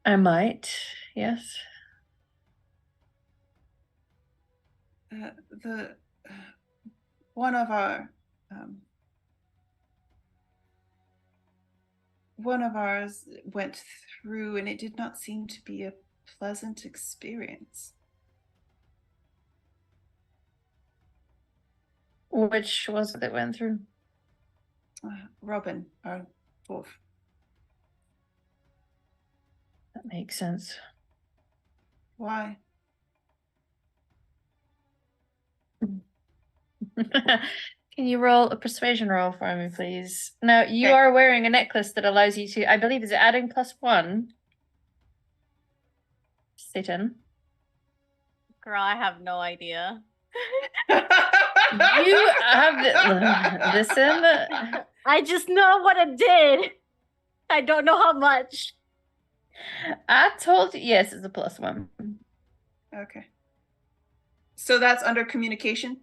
I might, yes. One of ours went through, and it did not seem to be a pleasant experience. Which was it that went through? Robin, our dwarf. That makes sense. Why? Can you roll a persuasion roll for me, please? Now, you Okay. are wearing a necklace that allows you to, I believe, is it adding +1? Satan. Girl, I have no idea. You have listen. I just know what it did. I don't know how much. I told you, yes, it's a +1. Okay. So that's under communication?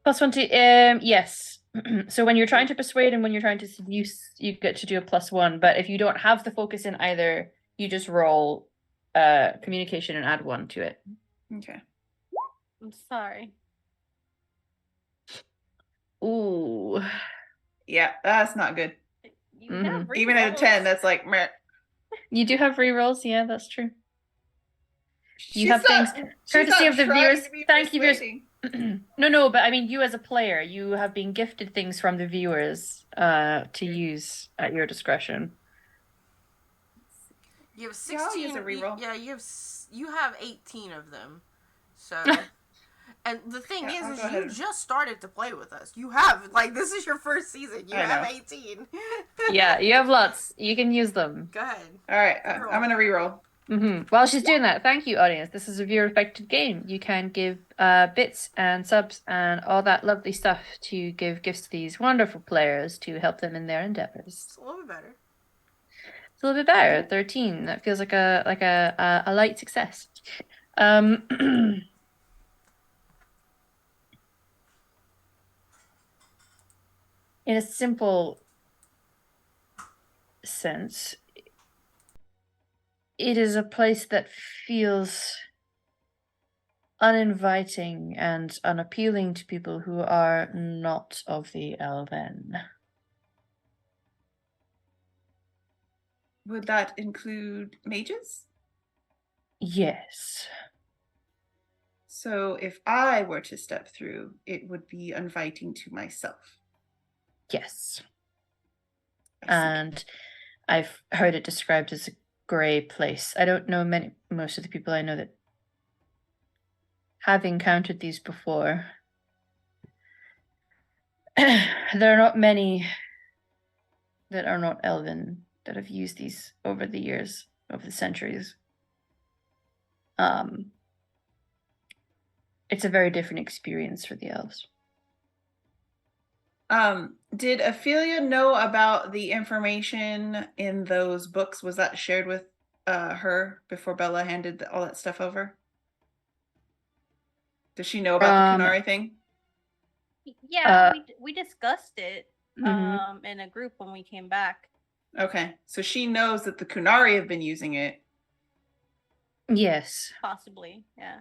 +1 to yes. So when you're trying to persuade and when you're trying to seduce, you get to do a +1. But if you don't have the focus in either, you just roll communication and add 1 to it. Okay. I'm sorry. Ooh. Yeah, that's not good. You have Even at a 10, that's like meh. You do have rerolls, yeah, that's true. She's have not- things she's courtesy not of the trying viewers. to be Thank you, viewers. persuading. No, but I mean, you as a player, you have been gifted things from the viewers to use at your discretion. You have Yeah, I'll 16. use a reroll. You have 18 of them. So, and the thing Yeah, I'll is go you ahead. just started to play with us. You have this is your first season. You I have know. 18. Yeah, you have lots. You can use them. Go ahead. All right, Reroll. I'm gonna reroll. While she's doing that, thank you, audience. This is a viewer-affected game. You can give bits and subs and all that lovely stuff to give gifts to these wonderful players to help them in their endeavors. It's a little bit better. It's a little bit better. 13. That feels like a light success. In a simple sense, it is a place that feels uninviting and unappealing to people who are not of the Elven. Would that include mages? Yes. So if I were to step through, it would be inviting to myself. Yes. I see. And I've heard it described as a grey place. I don't know most of the people I know that have encountered these before. There are not many that are not elven that have used these over the years, over the centuries. It's a very different experience for the elves. Did Ophelia know about the information in those books? Was that shared with her before Bella handed all that stuff over? Does she know about the Kunari thing? Yeah, we discussed it Mhm. in a group when we came back. Okay, so she knows that the Kunari have been using it. Yes. Possibly, yeah.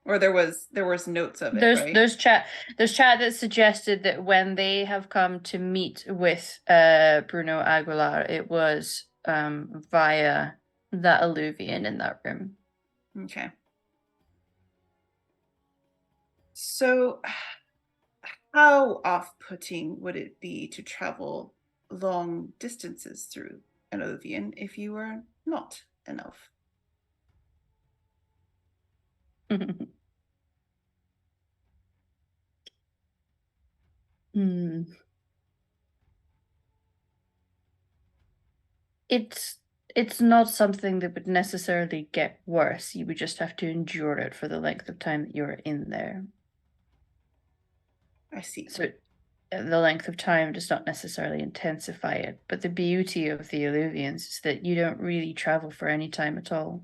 Or there was notes of it, right? There's chat that suggested that when they have come to meet with Bruno Aguilar, it was via that Eluvian in that room. Okay. So how off-putting would it be to travel long distances through an Eluvian if you were not an elf? Hmm. It's not something that would necessarily get worse. You would just have to endure it for the length of time that you're in there. I see. So the length of time does not necessarily intensify it, but the beauty of the Eluvians is that you don't really travel for any time at all.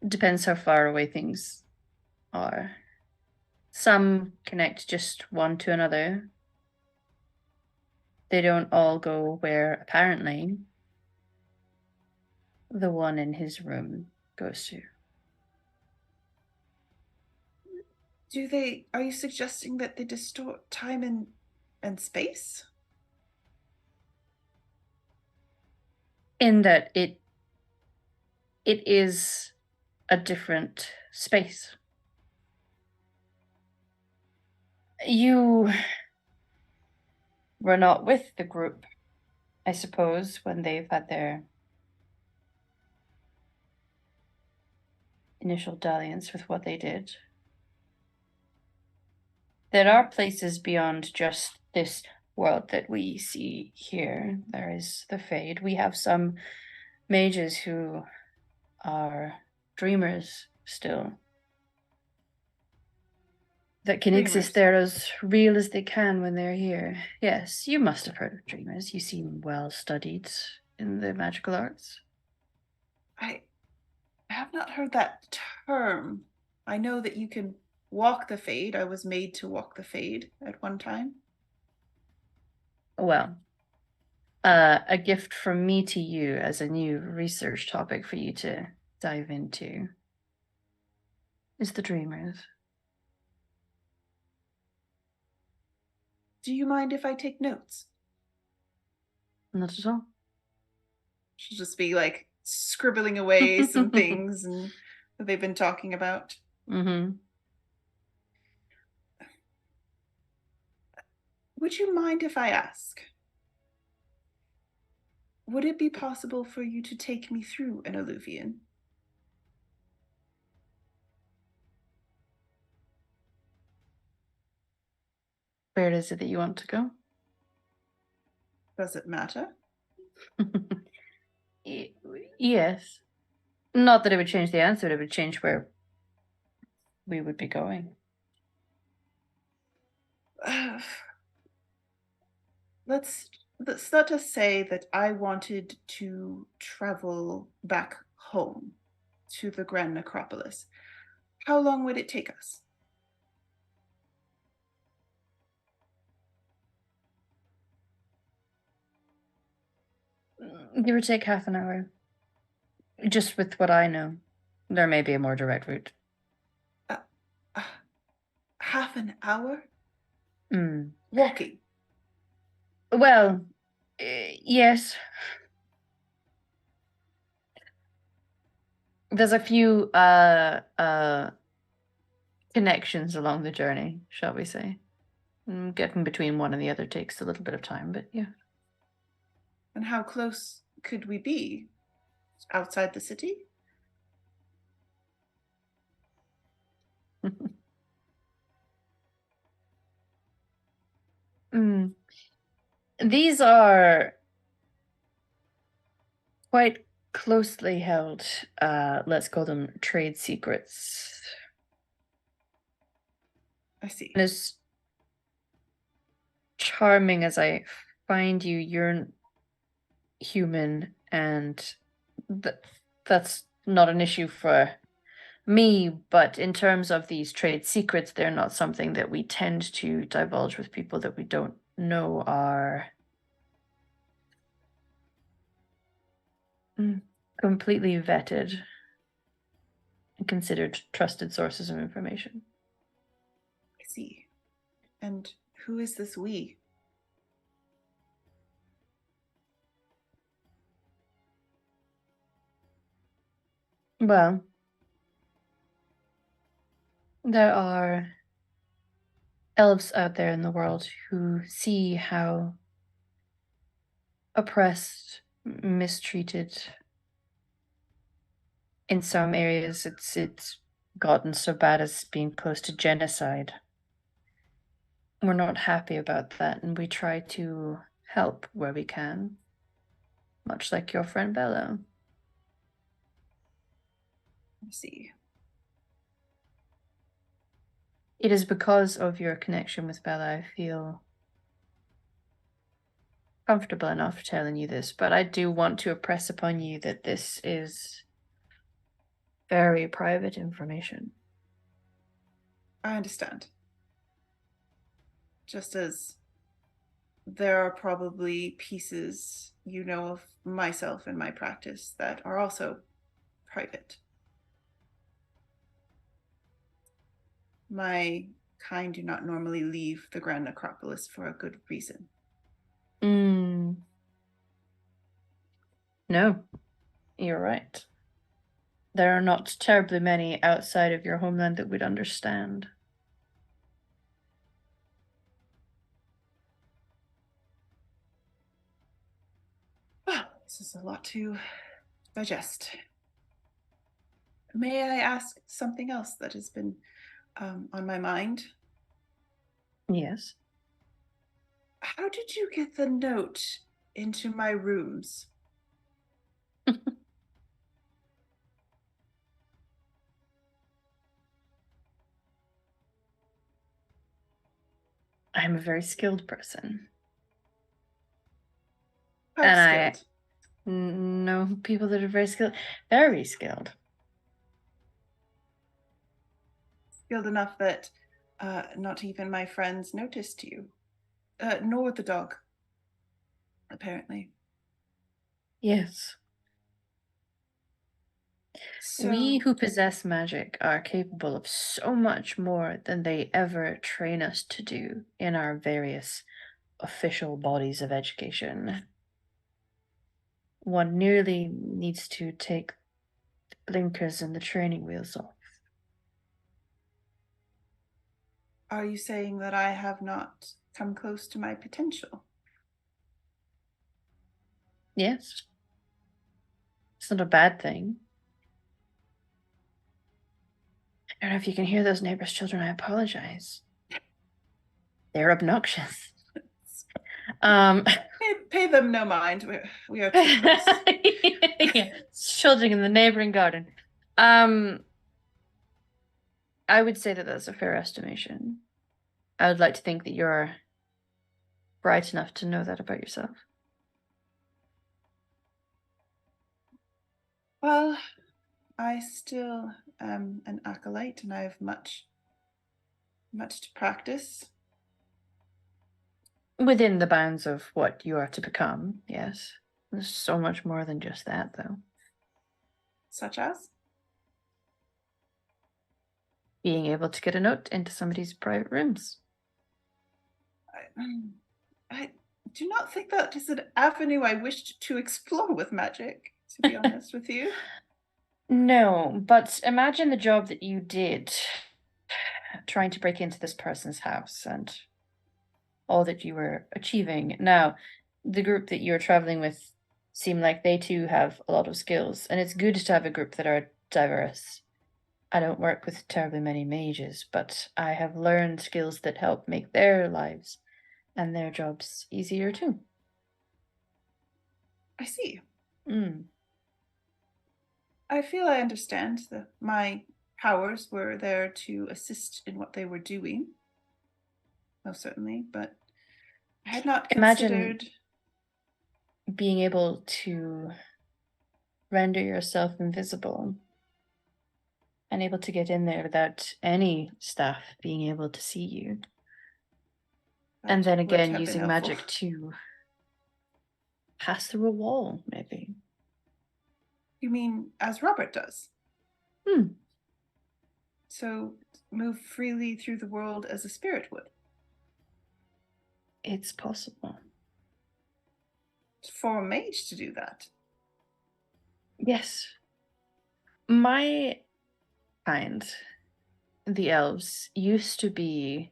It depends how far away things are. Some connect just one to another. They don't all go where apparently the one in his room goes to. Are you suggesting that they distort time and space? In that it is a different space. You were not with the group, I suppose, when they've had their initial dalliance with what they did. There are places beyond just this world that we see here. There is the Fade. We have some mages who are dreamers still, that can exist there as real as they can when they're here. Yes, you must have heard of dreamers. You seem well studied in the magical arts. I have not heard that term. I know that you can walk the Fade. I was made to walk the Fade at one time. Well, a gift from me to you as a new research topic for you to dive into is the dreamers. Do you mind if I take notes? Not at all. She'll just be like scribbling away some things and that they've been talking about. Mm-hmm. Would you mind if I ask? Would it be possible for you to take me through an Eluvian? Where is it that you want to go? Does it matter? Yes. Not that it would change the answer, it would change where we would be going. Let's let us say that I wanted to travel back home to the Grand Necropolis. How long would it take us? Give or take half an hour. Just with what I know. There may be a more direct route. Half an hour? Mm. Walking? Well, Yes. There's a few connections along the journey, shall we say. Getting between one and the other takes a little bit of time, but yeah. And how close could we be? Outside the city? These are quite closely held, let's call them trade secrets. I see. And as charming as I find you, you're human, and that's not an issue for me, but in terms of these trade secrets, they're not something that we tend to divulge with people that we don't know are completely vetted and considered trusted sources of information. I see. And who is this we? Well, there are elves out there in the world who see how oppressed, mistreated, in some areas it's gotten so bad as being close to genocide. We're not happy about that, and we try to help where we can, much like your friend Bella. I see. It is because of your connection with Bella I feel comfortable enough telling you this, but I do want to impress upon you that this is very private information. I understand. Just as there are probably pieces you know of myself and my practice that are also private. My kind do not normally leave the Grand Necropolis for a good reason. No, you're right. There are not terribly many outside of your homeland that would understand. Well, this is a lot to digest. May I ask something else that has been on my mind? Yes. How did you get the note into my rooms? I'm a very skilled person. How And skilled? I know people that are very skilled. Very skilled. Skilled enough that not even my friends noticed you. Nor the dog, apparently. Yes. So, We who possess magic are capable of so much more than they ever train us to do in our various official bodies of education. One nearly needs to take the blinkers and the training wheels off. are you saying that I have not come close to my potential? Yes. It's not a bad thing. I don't know if you can hear those neighbors' children. I apologize. They're obnoxious. Pay them no mind. We are too close. Yeah, children in the neighboring garden. I would say that that's a fair estimation. I would like to think that you're bright enough to know that about yourself. Well, I still am an acolyte and I have much to practice. Within the bounds of what you are to become, yes. There's so much more than just that, though. Such as? Being able to get a note into somebody's private rooms. I do not think that is an avenue I wished to explore with magic, to be honest with you. No, but imagine the job that you did trying to break into this person's house and all that you were achieving. Now, the group that you're traveling with seem like they too have a lot of skills, and it's good to have a group that are diverse. I don't work with terribly many mages, but I have learned skills that help make their lives and their jobs easier too. I see. Mm. I feel I understand that my powers were there to assist in what they were doing. Most certainly, but I had not considered... Imagine being able to render yourself invisible and able to get in there without any staff being able to see you. And then again, using magic to pass through a wall, maybe. You mean as Robert does? Hmm. So move freely through the world as a spirit would? It's possible. For a mage to do that? Yes. My kind, the elves, used to be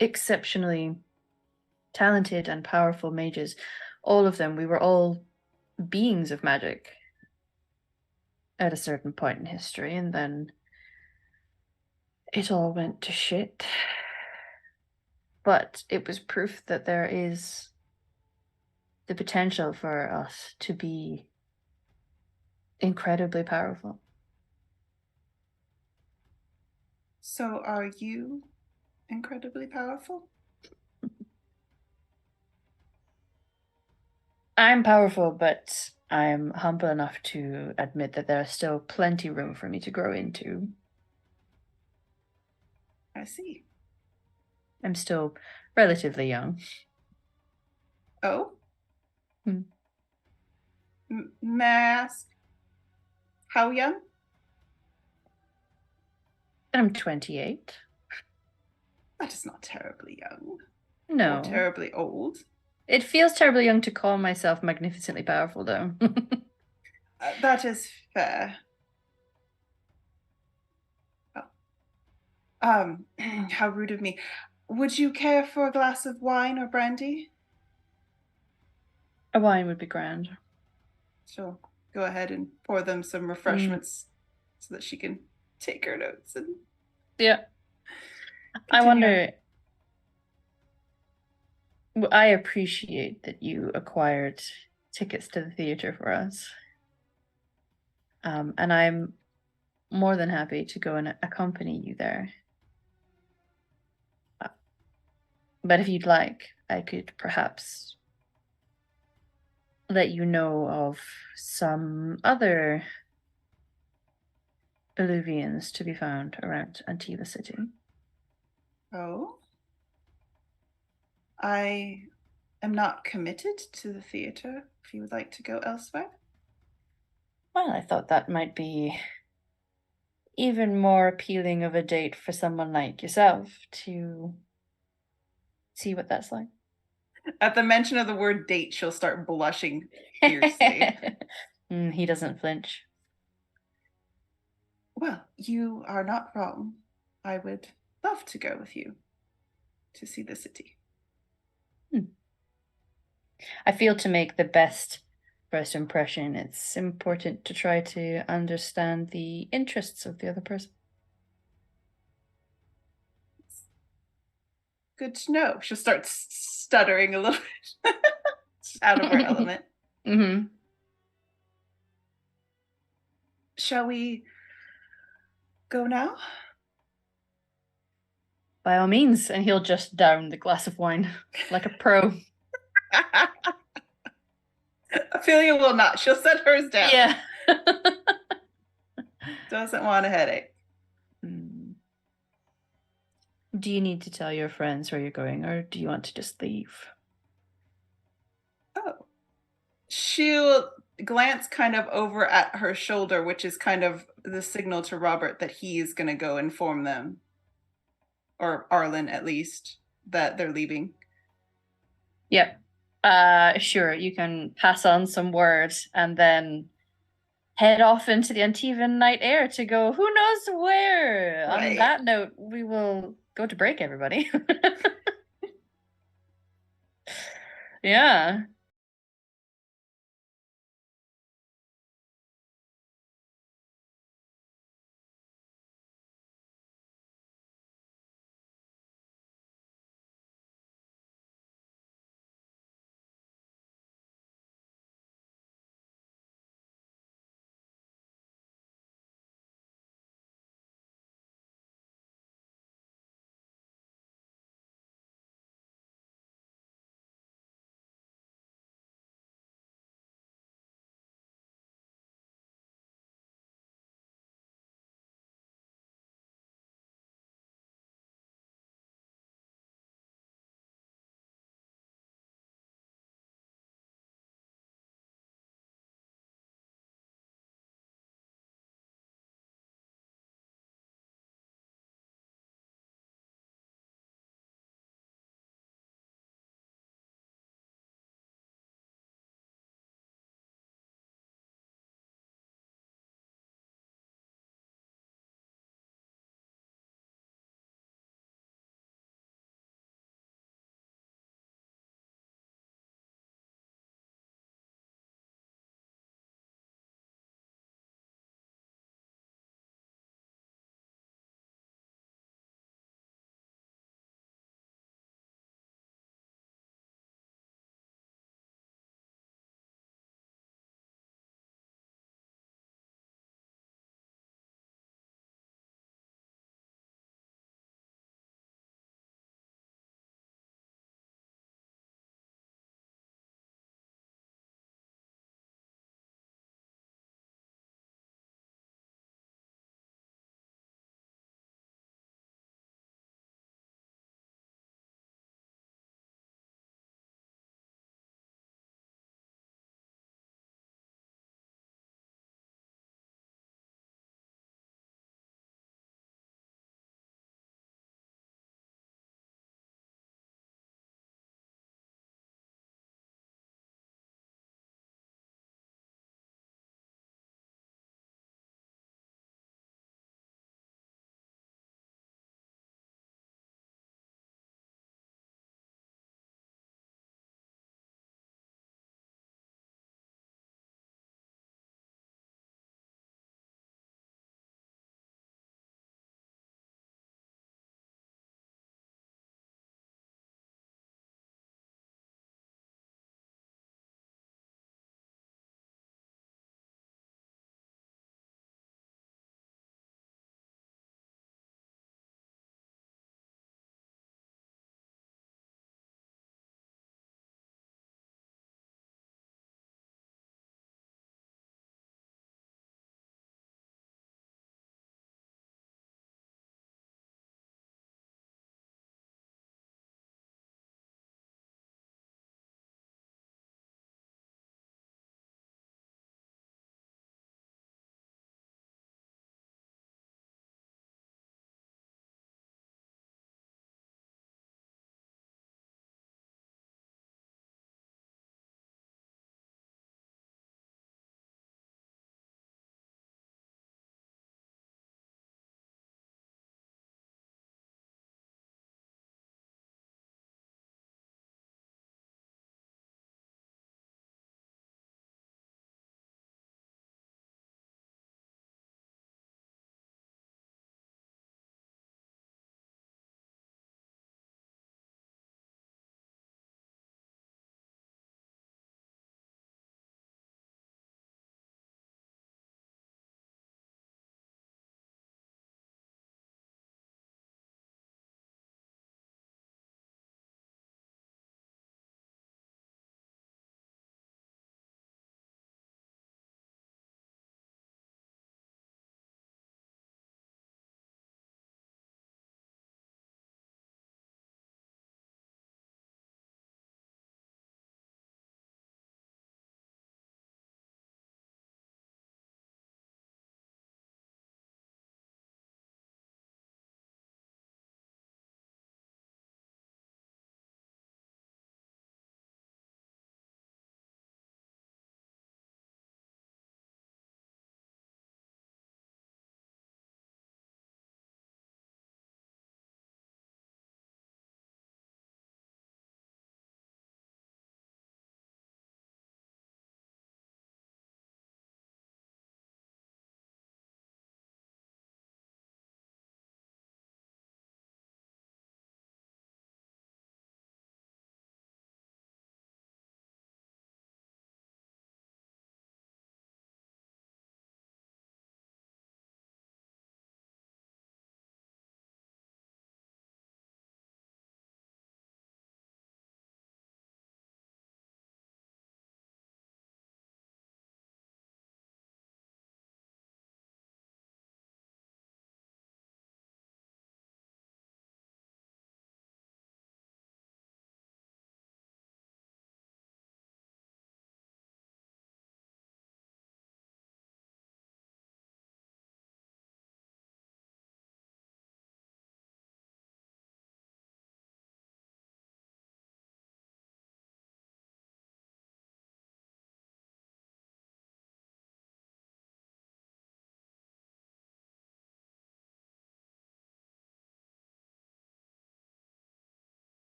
exceptionally talented and powerful mages. All of them. We were all beings of magic at a certain point in history, and then it all went to shit. But it was proof that there is the potential for us to be incredibly powerful. So are you incredibly powerful? I'm powerful, but I'm humble enough to admit that there's still plenty room for me to grow into. I see. I'm still relatively young. Oh? Hmm. May I ask how young? I'm 28. That is not terribly young. No. Or terribly old. It feels terribly young to call myself magnificently powerful, though. That is fair. Oh. How rude of me. Would you care for a glass of wine or brandy? A wine would be grand. She'll go ahead and pour them some refreshments so that she can take her notes and... Yeah. Continue. I wonder... I appreciate that you acquired tickets to the theater for us. And I'm more than happy to go and accompany you there. But if you'd like, I could perhaps let you know of some other Eluvians to be found around Antiva City. Oh? I am not committed to the theater if you would like to go elsewhere. Well, I thought that might be even more appealing of a date for someone like yourself to see what that's like. At the mention of the word date, she'll start blushing fiercely. He doesn't flinch. Well, you are not wrong. I would love to go with you to see the city. I feel to make the best first impression, it's important to try to understand the interests of the other person. Good to know. She'll start stuttering a little bit. Out of her element. Mm-hmm. Shall we go now? By all means, and he'll just down the glass of wine like a pro. Ophelia will not. She'll set hers down. Yeah. Doesn't want a headache. Do you need to tell your friends where you're going, or do you want to just leave? Oh. She'll glance kind of over at her shoulder, which is kind of the signal to Robert that he's going to go inform them, or Arlen at least, that they're leaving. Yep. Sure, you can pass on some words and then head off into the uneven night air to go who knows where. On Right. that note, we will go to break, everybody. Yeah.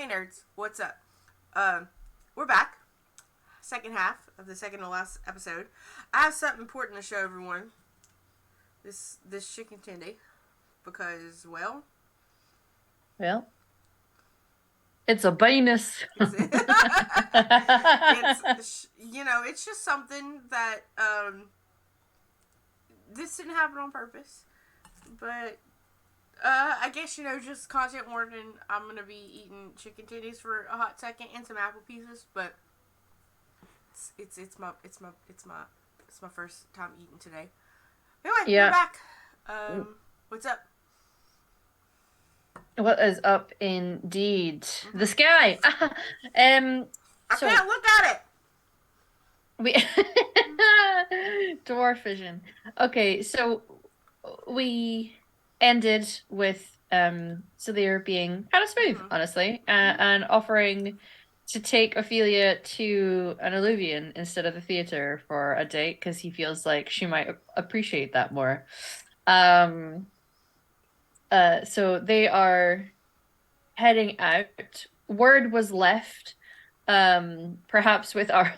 Hey nerds, what's up? We're back. Second half of the second to last episode. I have something important to show everyone. This chicken tendy, because Well, it's a bonus. it's it's just something that this didn't happen on purpose, but I guess just content warning. I'm gonna be eating chicken titties for a hot second and some apple pieces, but it's my first time eating today. Anyway, Yeah. we're back. What's up? What is up, indeed? The sky. I So can't look at it. we dwarf vision. Okay, so we ended with Celia being kind of smooth, honestly, and offering to take Ophelia to an Eluvian instead of the theater for a date because he feels like she might appreciate that more. So they are heading out. Word was left, perhaps with our.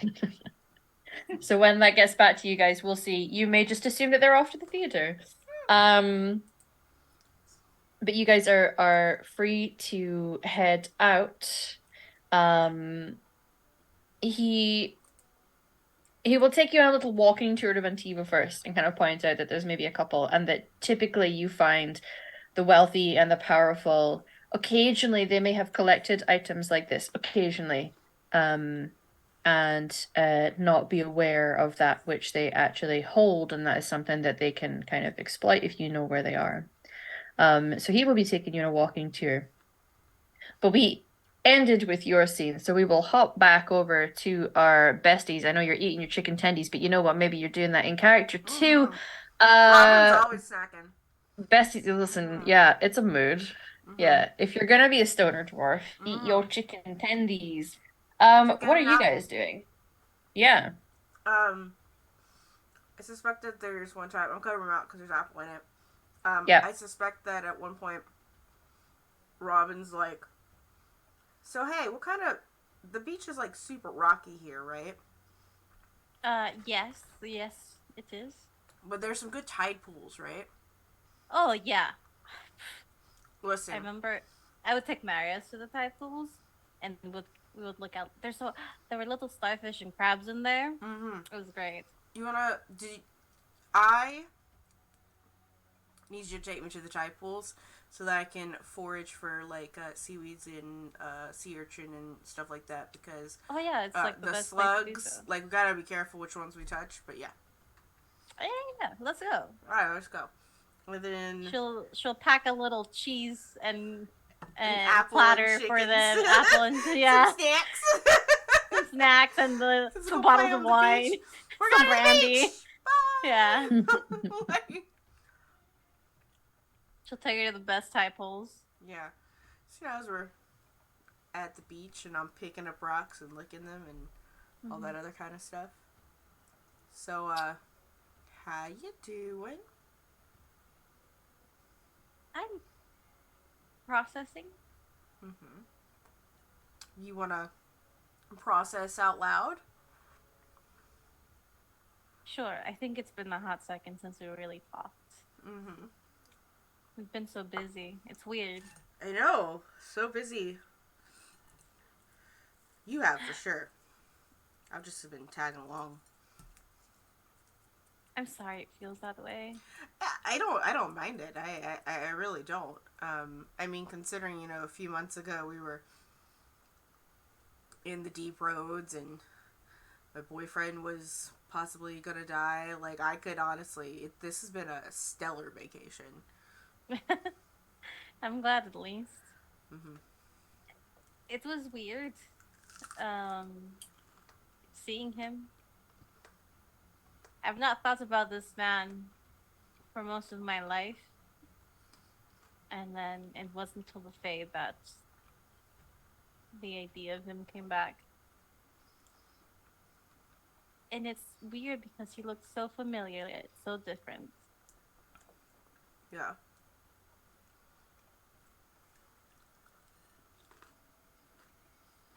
So when that gets back to you guys, we'll see. You may just assume that they're off to the theater. But you guys are free to head out. He will take you on a little walking tour of Antiva first and kind of point out that there's maybe a couple, and that typically you find the wealthy and the powerful. Occasionally they may have collected items like this, occasionally, and not be aware of that which they actually hold, and that is something that they can kind of exploit if you know where they are. So he will be taking you on a walking tour. But we ended with your scene, so we will hop back over to our besties. I know you're eating your chicken tendies, but you know what? Maybe you're doing that in character too. Robin's always snacking. Besties, listen, yeah, it's a mood. Yeah, if you're gonna be a stoner dwarf, eat your chicken tendies. What are you guys doing? Yeah. I suspect that there's one time I'm covering them out because there's apple in it. Yeah. I suspect that at one point, Robin's like, "So hey, what kind of the beach is like super rocky here, right?" Yes, it is. But there's some good tide pools, right? Oh yeah. Listen, I remember I would take Marius to the tide pools, and we would look out. There were little starfish and crabs in there. It was great. I need you to take me to the tide pools so that I can forage for like seaweeds and sea urchin and stuff like that, because oh yeah, it's like the best slugs. place to do so. Like we gotta be careful which ones we touch, but yeah. Yeah, let's go. All right, let's go. And then she'll pack a little cheese and apple platter and for chickens. them, apple and yeah, some snacks, some snacks and Let's some go play bottles on of the wine, beach. We're some going to the brandy. beach. Bye. Yeah. Like, She'll take you to the best tide pools. yeah. So as we're at the beach and I'm picking up rocks and licking them and all that other kind of stuff. So, how you doing? I'm processing. You wanna process out loud? Sure. I think it's been a hot second since we really talked. We've been so busy. It's weird. I know. So busy. You have for sure. I've just been tagging along. I'm sorry it feels that way. I don't mind it. I really don't. I mean, considering, a few months ago we were in the deep roads and my boyfriend was possibly gonna die. Like, I could honestly, this has been a stellar vacation. I'm glad at least. It was weird. Seeing him. I've not thought about this man for most of my life. And then it wasn't until the fade that the idea of him came back. And it's weird because he looks so familiar, yet so different. Yeah.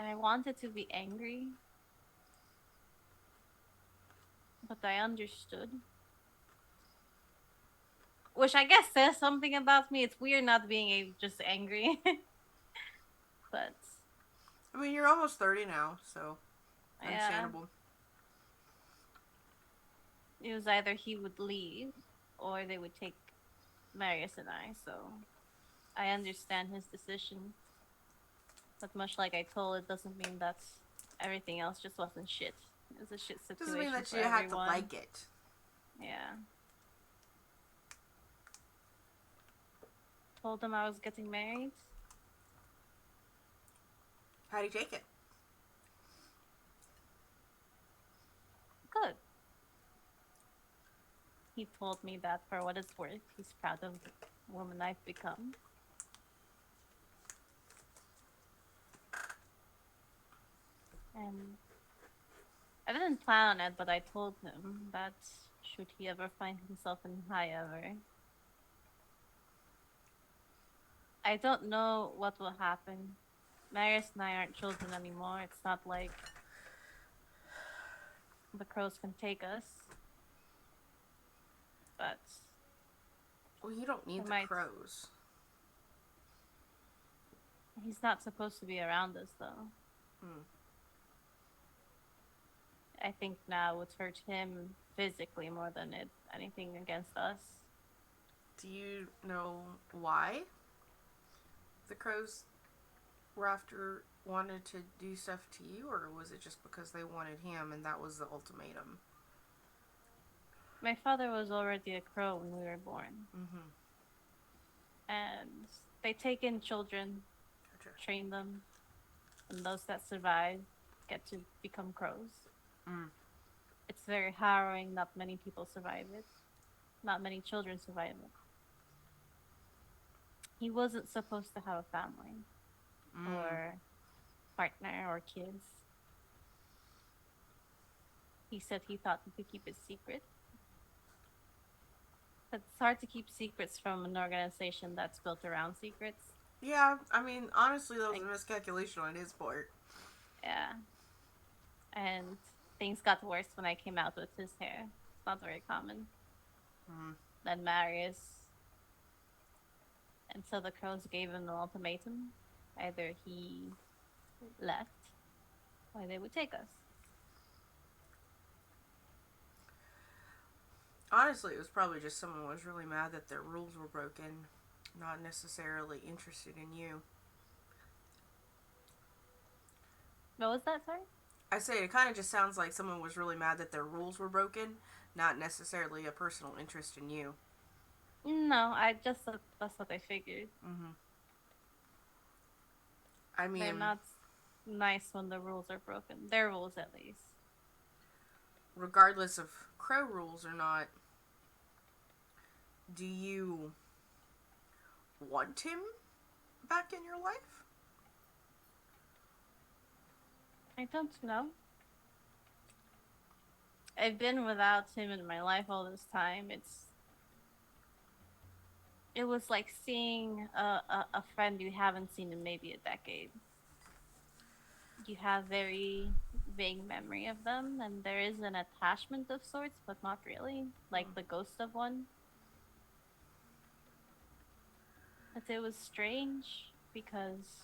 I wanted to be angry, but I understood. Which I guess says something about me. It's weird not being just angry. But I mean, you're almost 30 now, so yeah, understandable. it was either he would leave or they would take Marius and I. So I understand his decision. But much like I told, it doesn't mean that everything else just wasn't shit. It was a shit Doesn't mean situation that for you have to everyone. like it. Yeah. Told him I was getting married. How do you take it? Good. He told me that for what it's worth, he's proud of the woman I've become. And I didn't plan on it, but I told him that should he ever find himself in high ever, I don't know what will happen. Marius and I aren't children anymore. It's not like the crows can take us. But Well, you don't need I the might. crows. He's not supposed to be around us, though. Hmm. I think now would hurt him physically more than anything against us. Do you know why the crows were after wanted to do stuff to you, or was it just because they wanted him and that was the ultimatum? My father was already a crow when we were born. Mm-hmm. And they take in children, Gotcha. train them, and those that survive get to become crows. Mm. It's very harrowing. Not many people survive it. Not many children survive it. He wasn't supposed to have a family or partner or kids. He said he thought he could keep it secret. But it's hard to keep secrets from an organization that's built around secrets. Yeah, I mean, honestly, that was a miscalculation on his part. Yeah. And things got worse when I came out with his hair. It's not very common. Then Marius. And so the crows gave him an ultimatum. Either he left or they would take us. Honestly, it was probably just someone was really mad that their rules were broken, not necessarily interested in you. What was that, sorry? I say it kind of just sounds like someone was really mad that their rules were broken, not necessarily a personal interest in you. No, that's what I figured. Mm-hmm. I mean, They're not nice when the rules are broken. Their rules, at least. regardless of crow rules or not, do you want him back in your life? I don't know. I've been without him in my life all this time. It was like seeing a friend you haven't seen in maybe a decade. You have very vague memory of them, and there is an attachment of sorts, but not really, like the ghost of one. But it was strange because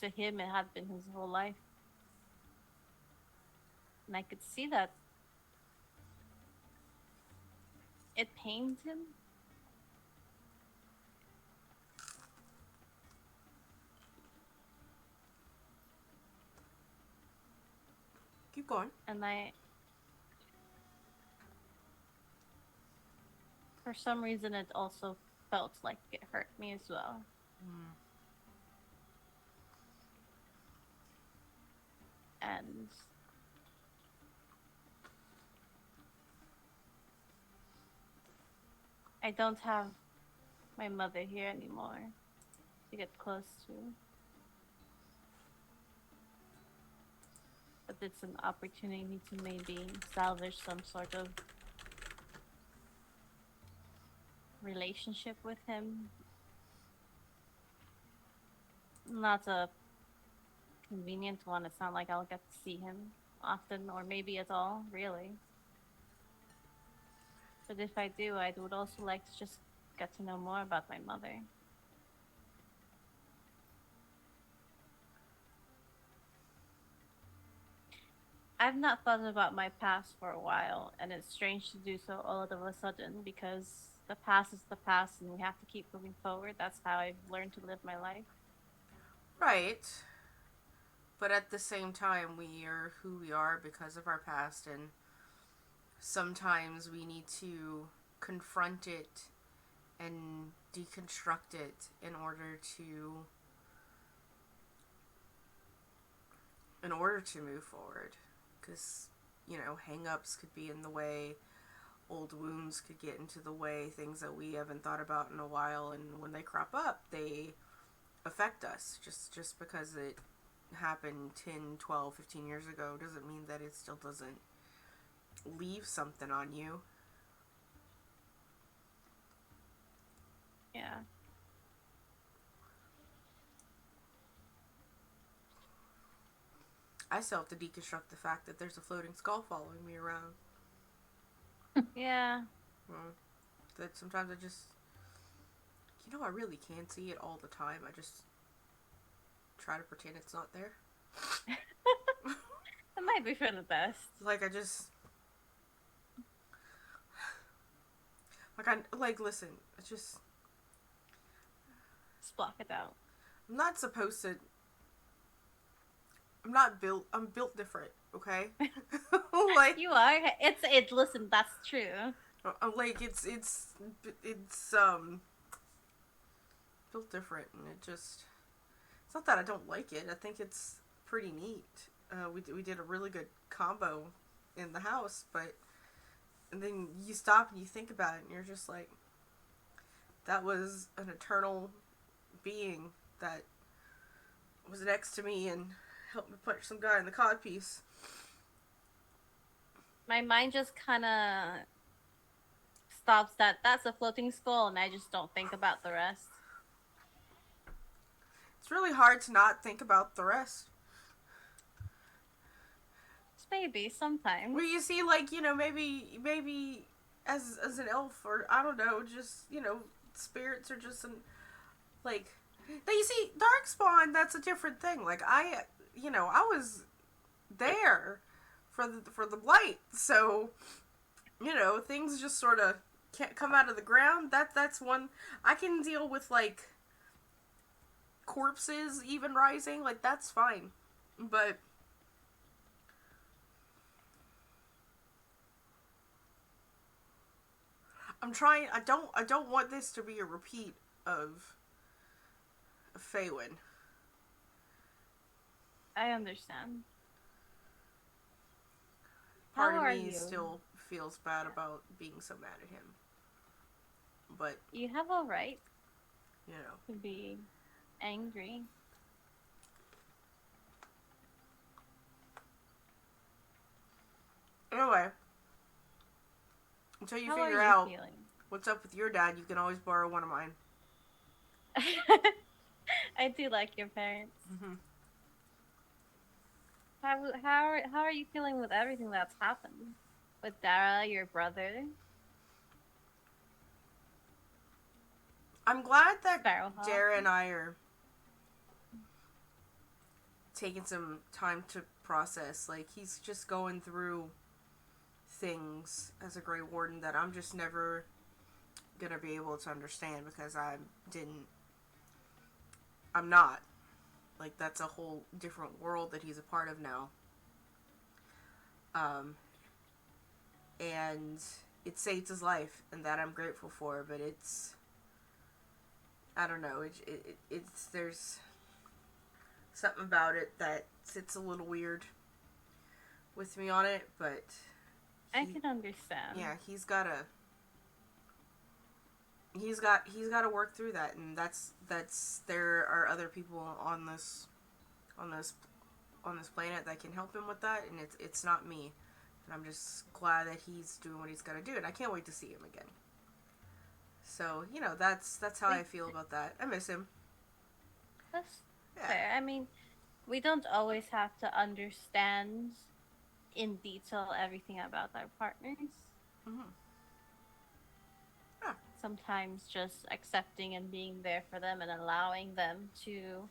to him it had been his whole life. And I could see that it pained him. Keep going. And for some reason, it also felt like it hurt me as well. And I don't have my mother here anymore to get close to. But it's an opportunity to maybe salvage some sort of relationship with him. Not a convenient one. It's not like I'll get to see him often, or maybe at all, really. But if I do, I would also like to just get to know more about my mother. I've not thought about my past for a while, and it's strange to do so all of a sudden because the past is the past and we have to keep moving forward. That's how I've learned to live my life. Right. But at the same time, we are who we are because of our past, and sometimes we need to confront it and deconstruct it in order to move forward, because hang-ups could be in the way, old wounds could get into the way, things that we haven't thought about in a while, and when they crop up, they affect us. Just because it happened 10, 12, 15 years ago doesn't mean that it still doesn't leave something on you. Yeah. I still have to deconstruct the fact that there's a floating skull following me around. Yeah. That sometimes I just, I really can see it all the time. I just try to pretend it's not there. That might be for the best. Like, listen, it's just, block it out. I'm not supposed to, I'm built different, okay? Like, you are. Listen, that's true. Like, it's built different, and it's not that I don't like it. I think it's pretty neat. We did a really good combo in the house, and then you stop and you think about it, and you're just like, that was an eternal being that was next to me and helped me punch some guy in the codpiece. My mind just kind of stops that's a floating skull, and I just don't think about the rest. It's really hard to not think about the rest. Maybe sometimes. Where you see, like, maybe as an elf, or I don't know, just, spirits are just like, now you see Darkspawn, that's a different thing. Like, I was there for the blight, so things just sort of can't come out of the ground. That's one. I can deal with, like, corpses even rising, like, that's fine, but I don't want this to be a repeat of Faywin. I understand. Part of me still feels bad about being so mad at him. But you have a right to be angry. Anyway, until you figure out what's up with your dad, you can always borrow one of mine. I do like your parents. Mm-hmm. How are you feeling with everything that's happened? With Dara, your brother? I'm glad that Dara and I are taking some time to process. Like, he's just going through things as a Grey Warden that I'm just never gonna be able to understand because I'm not. Like, that's a whole different world that he's a part of now. And it saved his life, and that I'm grateful for, but I don't know, it's there's something about it that sits a little weird with me on it, but I can understand. Yeah, he's got to work through that, and that's there are other people on this planet that can help him with that, and it's not me. And I'm just glad that he's doing what he's got to do, and I can't wait to see him again. So, that's how I feel about that. I miss him. That's fair. I mean, We don't always have to understand in detail everything about our partners. Mm-hmm. Yeah. Sometimes just accepting and being there for them and allowing them to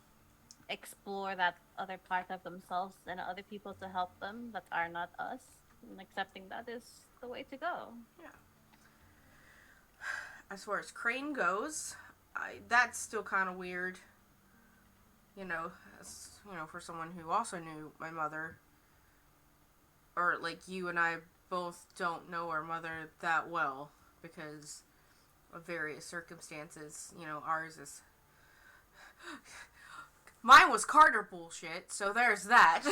explore that other part of themselves and other people to help them that are not us. And accepting that is the way to go. Yeah. As far as Crane goes, that's still kind of weird. For someone who also knew my mother, or like you and I both don't know our mother that well because of various circumstances. Ours is. Mine was Carter bullshit, so there's that.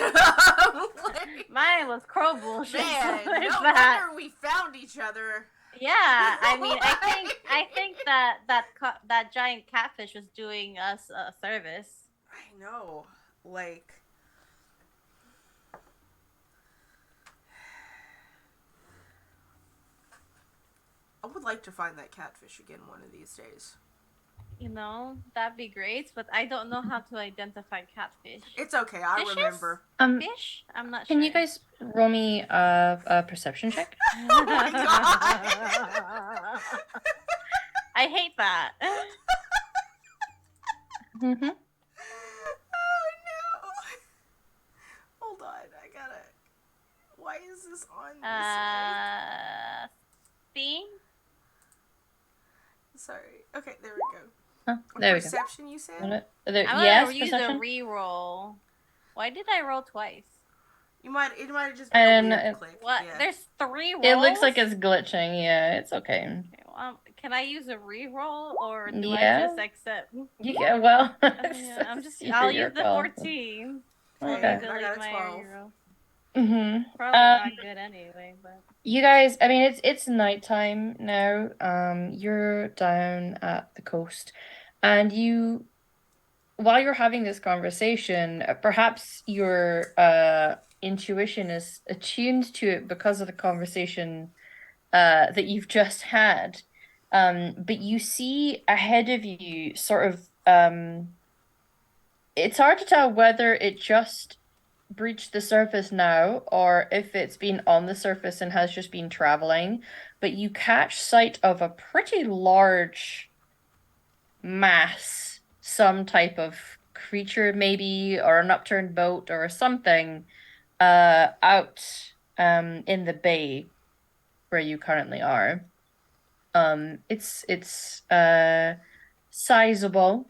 Mine was crow bullshit. Man, so there's no that. wonder we found each other. Yeah, I mean, I think that giant catfish was doing us a service. I know, like. I would like to find that catfish again one of these days. That'd be great, but I don't know how to identify catfish. It's okay, I Fishes? remember. Fish? I'm not Can sure. you guys roll me a perception check? Oh my god! I hate that. Mm-hmm. Oh no! Hold on, I gotta. Why is this on this See? Sorry. Okay, there we go. Oh, there we go. Perception, you said? I'm Yes, gonna use perception. a re-roll. Why did I roll twice? It might have just been a weird And click. What? Yeah. There's 3 rolls? It looks like it's glitching. Yeah, it's okay. Okay, well, can I use a re-roll or do Yeah. I just accept? You get well. Yeah, I'll use the call. 14. Okay. I got a 12. Mm-hmm. Probably not good anyway, but You guys, I mean, it's nighttime now. You're down at the coast, and while you're having this conversation, perhaps your intuition is attuned to it because of the conversation that you've just had. But you see ahead of you, sort of, it's hard to tell whether it just breached the surface now or if it's been on the surface and has just been traveling, but you catch sight of a pretty large mass, some type of creature maybe, or an upturned boat or something, out in the bay where you currently are. It's sizable,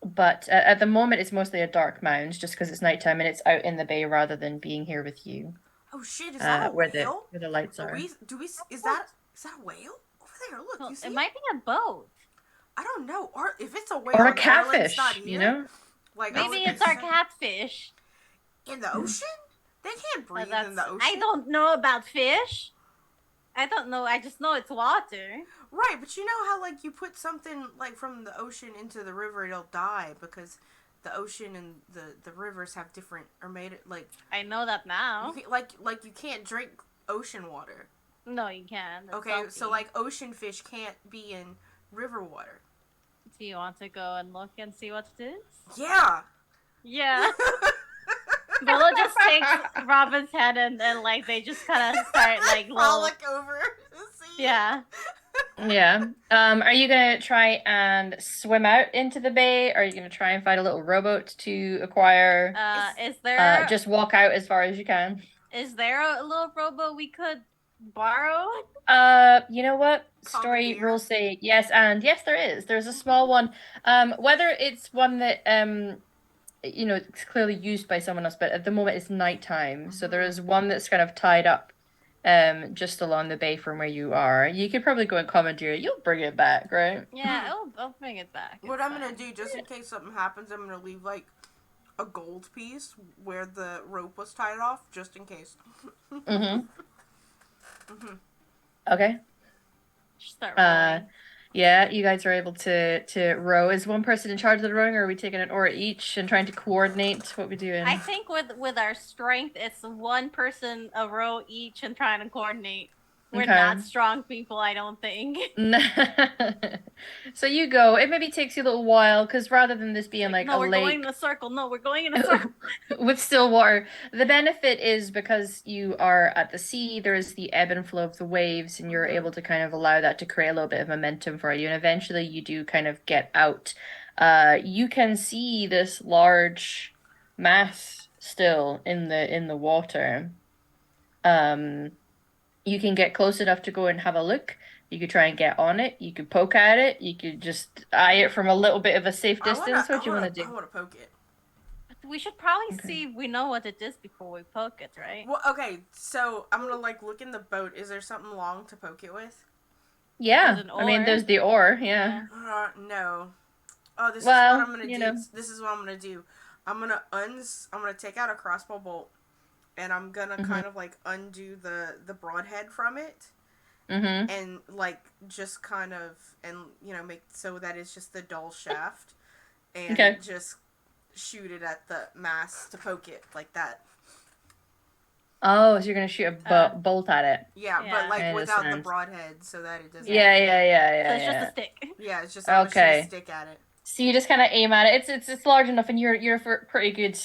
but at the moment it's mostly a dark mound just because it's nighttime and it's out in the bay rather than being here with you. Oh shit! Is that a whale? Where the lights are. Is that a whale over there? Look, well, you see it might be a boat. I don't know. Or if it's a whale Or a on catfish, Ireland, it's not you here. know? Like Maybe it's our catfish. in the ocean. They can't breathe in the ocean. I don't know about fish. I don't know. I just know it's water. Right, but you know how like you put something like from the ocean into the river, it'll die because the ocean and the rivers have different are made like. I know that now. You can, you can't drink ocean water. No, you can't. That's Okay, salty. so like ocean fish can't be in river water. Do you want to go and look and see what it is? Yeah. Yeah. Bella just takes Robin's head and like they just kind of start like I'll look over to see. Yeah. Yeah. Are you gonna try and swim out into the bay? Or are you gonna try and find a little rowboat to acquire? Is there Just walk out as far as you can. Is there a little rowboat we could borrow? You know what? Story Commandeer. rules say yes, and yes, there is. There's a small one. Whether it's one that it's clearly used by someone else, but at the moment it's nighttime, so there is one that's kind of tied up, just along the bay from where you are. You could probably go and commandeer it. You'll bring it back, right? Yeah, I'll bring it back. What I'm gonna do, just in case something happens, I'm gonna leave like a gold piece where the rope was tied off, just in case. Okay. Start rolling. Yeah, you guys are able to row. Is one person in charge of the rowing, or are we taking an oar each and trying to coordinate what we're doing? I think with our strength, it's one person a row each and trying to coordinate. We're Okay. not strong people, I don't think. So you go. It maybe takes you a little while because rather than this being like no, a we're lake going in a circle. No, we're going in a circle. with still water, the benefit is because you are at the sea, there is the ebb and flow of the waves, and you're able to kind of allow that to create a little bit of momentum for you. And eventually you do kind of get out. You can see this large mass still in the water. You can get close enough to go and have a look. You could try and get on it. You could poke at it. You could just eye it from a little bit of a safe distance. What do you want to I do? want to poke it. We should probably Okay. see if we know what it is before we poke it, right? Well, okay, so I'm gonna like look in the boat. Is there something long to poke it with? Yeah, There's an I mean, oar. there's the oar. Yeah. No. Oh, this Well, is what I'm gonna you do. know. This is what I'm gonna do. I'm gonna take out a crossbow bolt, and I'm gonna kind of like undo the broadhead from it, Mm-hmm. and like just kind of make so that it's just the dull shaft, and Okay. just shoot it at the mass to poke it like that. Oh, so you're gonna shoot a bolt at it. Yeah, Yeah. but like I without the understand. broadhead, so that it doesn't. Yeah, So yeah. it's just a stick. Yeah, it's just I'm gonna shoot Okay. a stick at it. So you just kind of aim at it. It's large enough, and you're for pretty good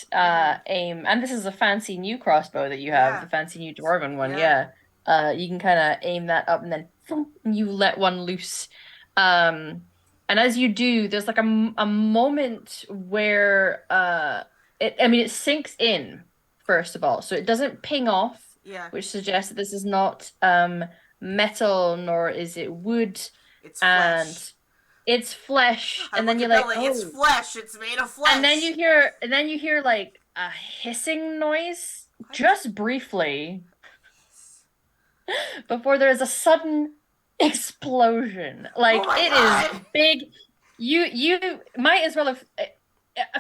aim. And this is a fancy new crossbow that you have, Yeah. the fancy new dwarven one. Yeah. Yeah. You can kind of aim that up, and then thump, you let one loose. And as you do, there's like a moment where it sinks in first of all, so it doesn't ping off, Yeah, which suggests that this is not metal nor is it wood, it's and flesh. it's flesh, I and then look you're at like, Bella, oh, it's flesh. It's made of flesh. and then you hear like a hissing noise What? just briefly before there is a sudden explosion. Like Oh my it God. is big. You might as well have.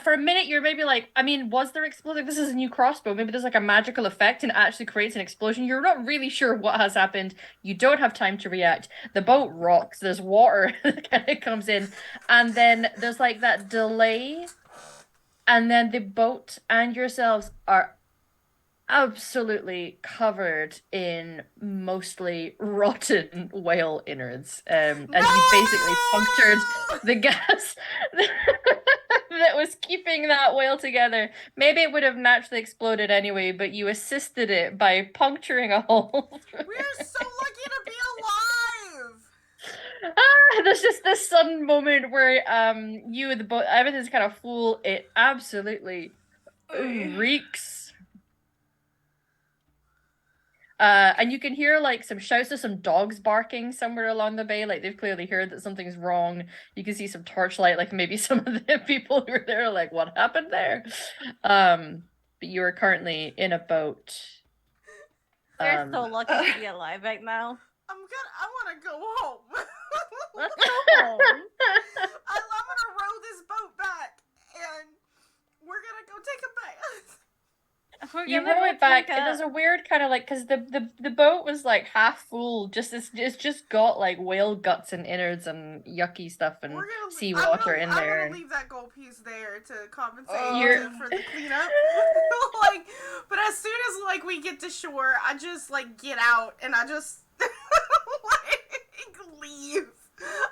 For a minute, you're maybe like, I mean, was there explosion? This is a new crossbow. Maybe there's like a magical effect and it actually creates an explosion. You're not really sure what has happened. You don't have time to react. The boat rocks. There's water that kind of comes in. And then there's like that delay. And then the boat and yourselves are absolutely covered in mostly rotten whale innards. As you basically punctured the gas that was keeping that whale together. Maybe it would have naturally exploded anyway, but you assisted it by puncturing a hole. We're so lucky to be alive. There's just this sudden moment where you and the boat, everything's kind of full. It absolutely reeks. And you can hear like some shouts of some dogs barking somewhere along the bay. Like they've clearly heard that something's wrong. You can see some torchlight, like maybe some of the people who were there are like, what happened there? But you are currently in a boat. We're so lucky to be alive right now. I want to go home. Let's go home. I'm gonna row this boat back, and we're gonna go take a bath. You row it back, and there's a weird kind of like, because the boat was like half full, it's just got like whale guts and innards and yucky stuff and seawater in there. I'm gonna leave that gold piece there to compensate for the cleanup. Like, but as soon as like we get to shore, I just like get out and I just like leave.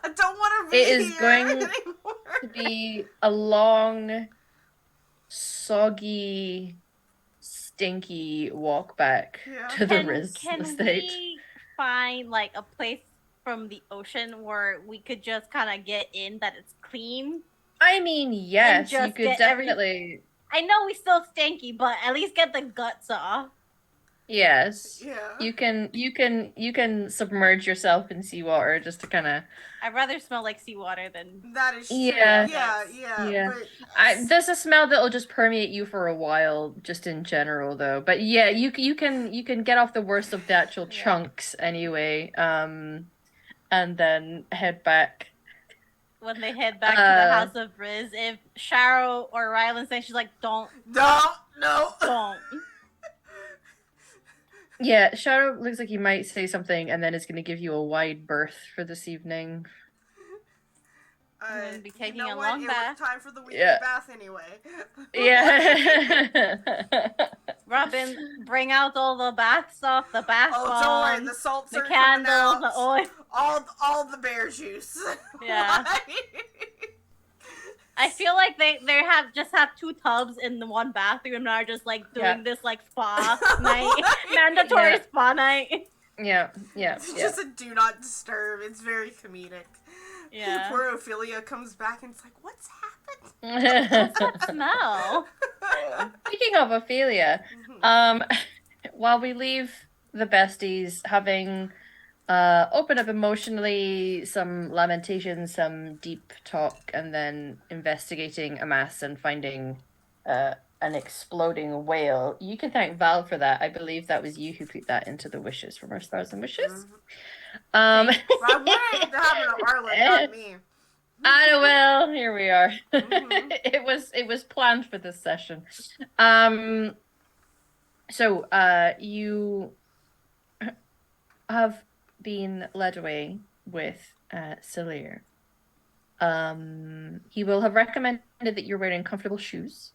I don't want to be here. It is going anymore. to be a long, soggy, stinky walk back to the Riz Can estate. we find like a place from the ocean where we could just kind of get in that it's clean? I mean, yes, you just could get definitely. I know we still stanky, but at least get the guts off. Yes. Yeah. You can submerge yourself in seawater just to kind of. I'd rather smell like seawater than. That is true. Yeah. Yeah. But There's a smell that'll just permeate you for a while, just in general, though. But yeah, you can get off the worst of the actual chunks anyway. And then head back. When they head back to the House of Riz, if Sharo or Rylan say, she's like, don't. Yeah, Shadow looks like he might say something, and then it's going to give you a wide berth for this evening. I'm going to be taking you know a what? long It bath. was time for the weekly bath anyway. Yeah. Robin, bring out all the bath stuff, the bath Oh, bombs, don't worry, the salts the are coming candles, out. the oil. All the bear juice. Yeah. I feel like they have 2 tubs in the one bathroom and are just like doing this like spa night, mandatory spa night. Yeah. It's just a do not disturb. It's very comedic. Yeah. Poor Ophelia comes back and it's like, what's happened? What's that smell? Speaking of Ophelia, while we leave the besties having opened up emotionally, some lamentation, some deep talk, and then investigating a mass and finding an exploding whale. You can thank Val for that. I believe that was you who put that into the wishes from our stars and wishes. Well, I wanted it to happen to Arlen, not me. I know. Well, here we are. It was planned for this session. So you have been led away with Celir. He will have recommended that you're wearing comfortable shoes,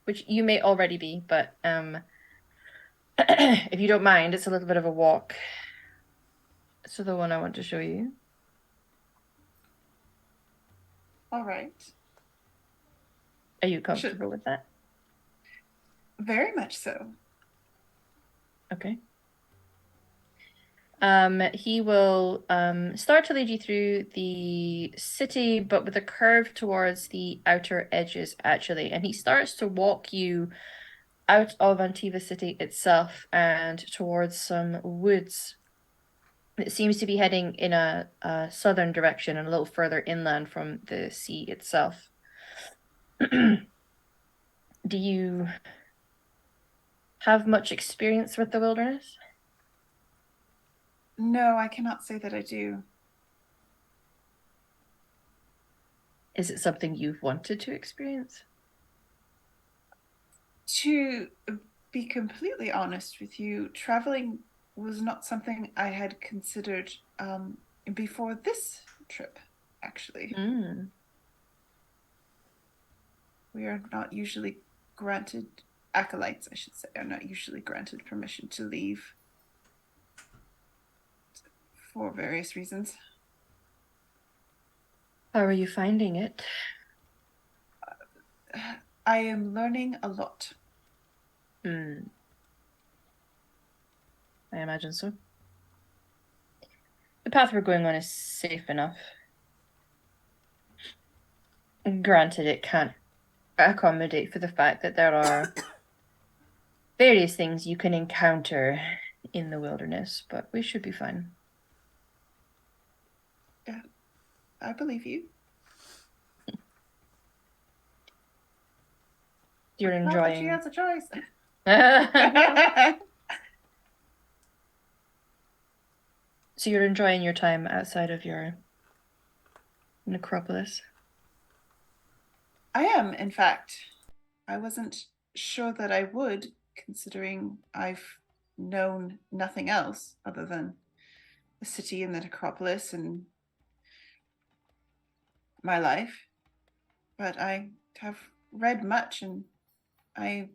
which you may already be, but if you don't mind, it's a little bit of a walk. So the one I want to show you. All right. Are you comfortable with that? Very much so. Okay. He will start to lead you through the city, but with a curve towards the outer edges, actually. And he starts to walk you out of Antiva city itself and towards some woods. It seems to be heading in a southern direction and a little further inland from the sea itself. Do you have much experience with the wilderness? No, I cannot say that I do. Is it something you've wanted to experience? To be completely honest with you, traveling was not something I had considered before this trip, actually. We are not usually granted, acolytes, I should say, are not usually granted permission to leave for various reasons. How are you finding it? I am learning a lot. I imagine so. The path we're going on is safe enough. Granted, it can't accommodate for the fact that there are various things you can encounter in the wilderness, but we should be fine. Yeah, I believe you. You're enjoying. Not that she has a choice. So you're enjoying your time outside of your necropolis? I am, in fact. I wasn't sure that I would, considering I've known nothing else other than the city and the necropolis and my life. But I have read much, and I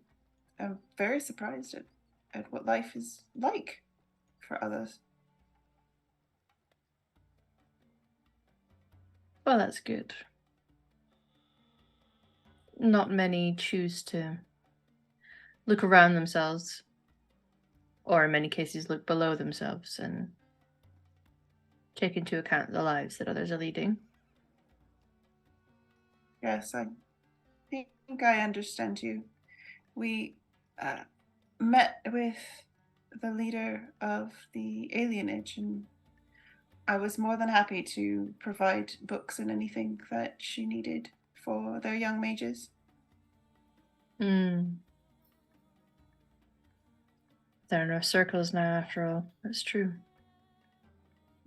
am very surprised at what life is like for others. Well, that's good. Not many choose to look around themselves, or in many cases look below themselves and take into account the lives that others are leading. Yes, I think I understand you. We met with the leader of the alienage, and I was more than happy to provide books and anything that she needed for their young mages. There are enough circles now, after all. That's true.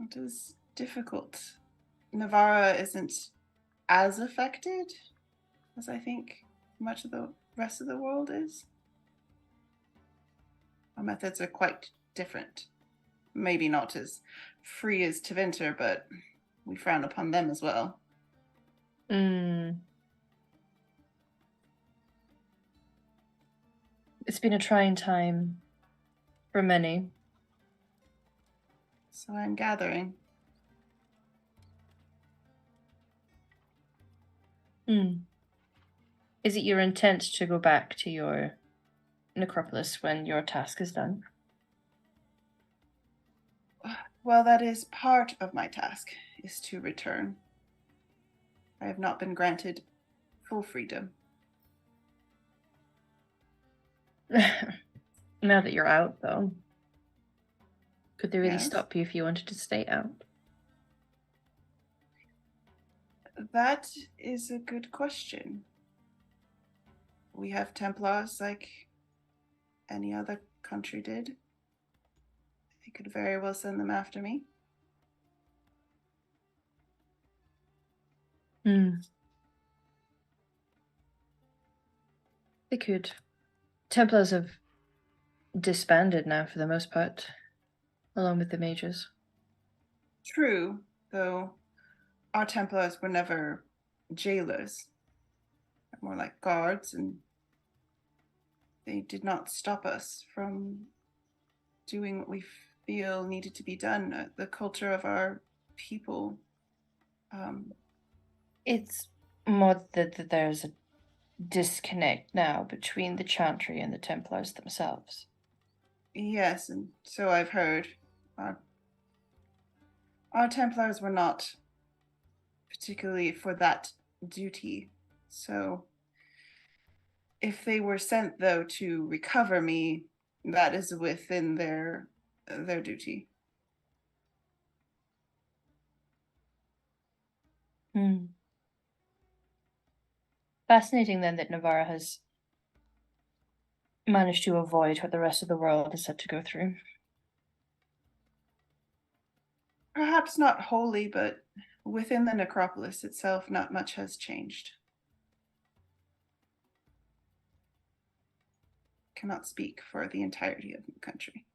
It is difficult. Navarra isn't as affected as I think much of the rest of the world is. Our methods are quite different. Maybe not as free as Tevinter, but we frown upon them as well. It's been a trying time for many. So I'm gathering. Is it your intent to go back to your necropolis when your task is done? Well, that is part of my task, is to return. I have not been granted full freedom. Now that you're out, though, could they really Yes. stop you if you wanted to stay out? That is a good question. We have Templars like any other country did. They could very well send them after me. They could. Templars have disbanded now for the most part, along with the mages. True, though our Templars were never jailers. More like guards, and they did not stop us from doing what we feel needed to be done. The culture of our people. It's more that there's a disconnect now between the Chantry and the Templars themselves. Yes, and so I've heard. Our Templars were not particularly for that duty. So if they were sent, though, to recover me, that is within their duty. Fascinating, then, that Navarra has managed to avoid what the rest of the world has had to go through. Perhaps not wholly, but within the necropolis itself, not much has changed. Cannot speak for the entirety of the country.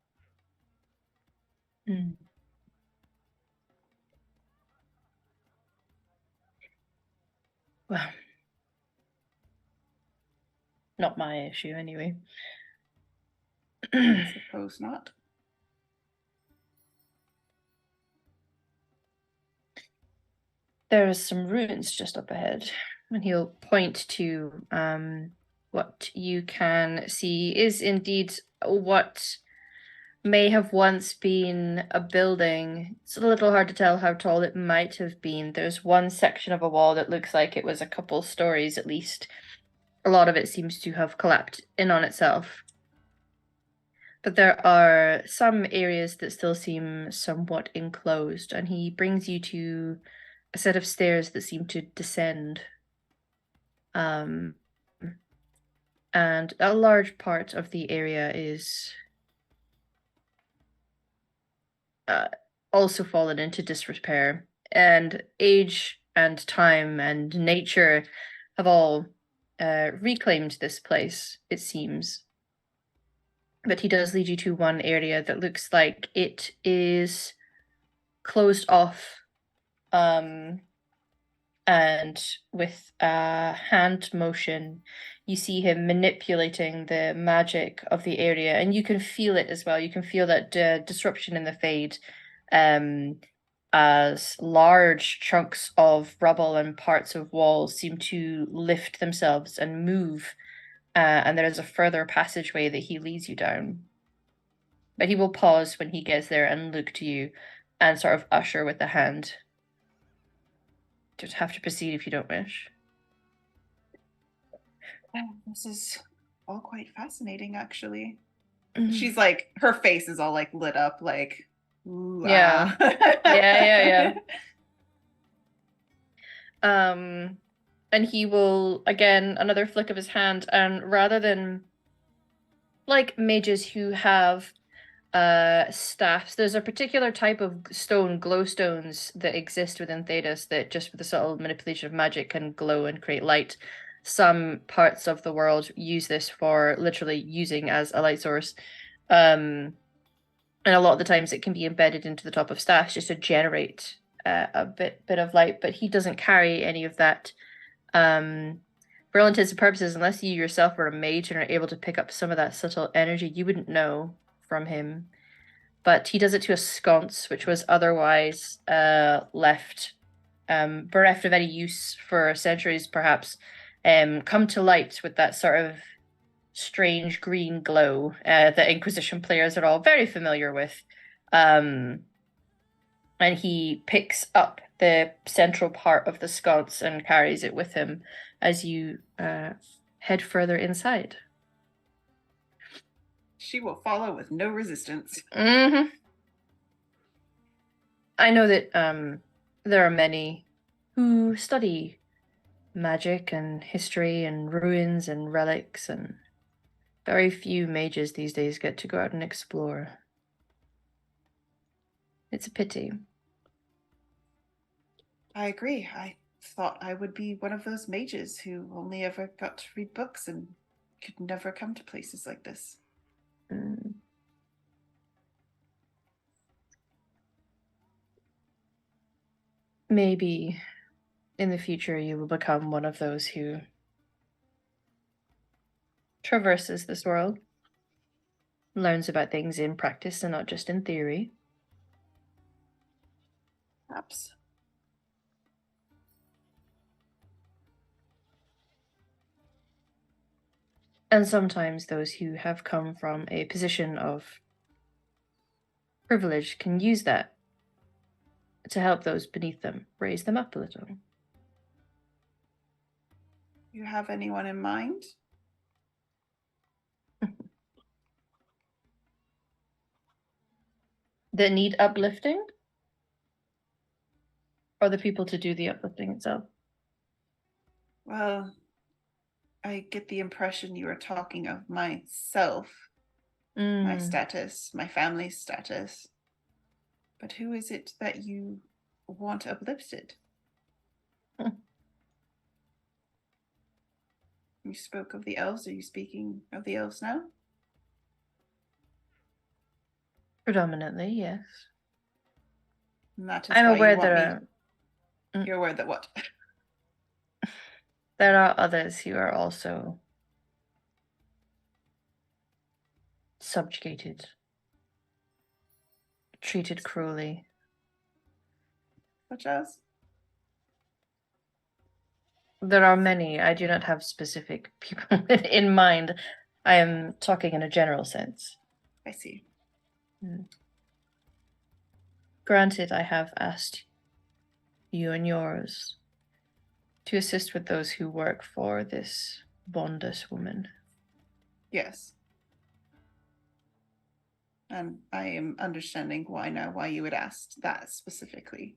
Well, not my issue, anyway. I suppose not. There's some ruins just up ahead, and he'll point to what you can see is indeed what may have once been a building. It's a little hard to tell how tall it might have been. There's one section of a wall that looks like it was a couple stories at least. A lot of it seems to have collapsed in on itself. But there are some areas that still seem somewhat enclosed, and he brings you to a set of stairs that seem to descend. And a large part of the area is also fallen into disrepair, and age and time and nature have all reclaimed this place, it seems. But he does lead you to one area that looks like it is closed off, and with a hand motion, you see him manipulating the magic of the area, and you can feel it as well. You can feel that disruption in the Fade, as large chunks of rubble and parts of walls seem to lift themselves and move, and there is a further passageway that he leads you down. But he will pause when he gets there and look to you and sort of usher with a hand. Just have to proceed if you don't wish. This is all quite fascinating, actually. Mm-hmm. She's like, her face is all like lit up, like, ooh, yeah. Yeah. And he will, again, another flick of his hand, and rather than like mages who have staffs, there's a particular type of stone, glowstones, that exist within Thedas that just with the subtle manipulation of magic can glow and create light. Some parts of the world use this for literally using as a light source. And a lot of the times it can be embedded into the top of staffs just to generate a bit of light, but he doesn't carry any of that For all intents and purposes, unless you yourself were a mage and are able to pick up some of that subtle energy, you wouldn't know from him. But he does it to a sconce, which was otherwise left bereft of any use for centuries, perhaps, come to light with that sort of strange green glow that Inquisition players are all very familiar with. And he picks up the central part of the sconce and carries it with him as you head further inside. She will follow with no resistance. Mm-hmm. I know that there are many who study magic and history and ruins and relics, and very few mages these days get to go out and explore. It's a pity. I agree. I thought I would be one of those mages who only ever got to read books and could never come to places like this. Mm. Maybe in the future you will become one of those who traverses this world, learns about things in practice and not just in theory. Perhaps. And sometimes those who have come from a position of privilege can use that to help those beneath them, raise them up a little. You have anyone in mind? That need uplifting? Or the people to do the uplifting itself? Well, I get the impression you are talking of myself, my status, my family's status. But who is it that you want uplifted? You spoke of the elves. Are you speaking of the elves now? Predominantly, yes. And that is I'm why aware you want that me. You're aware that what? there are others who are also subjugated, treated cruelly. Such as? There are many. I do not have specific people in mind. I am talking in a general sense. I see. Granted, I have asked you and yours to assist with those who work for this bondless woman. Yes. And I am understanding why you would ask that specifically.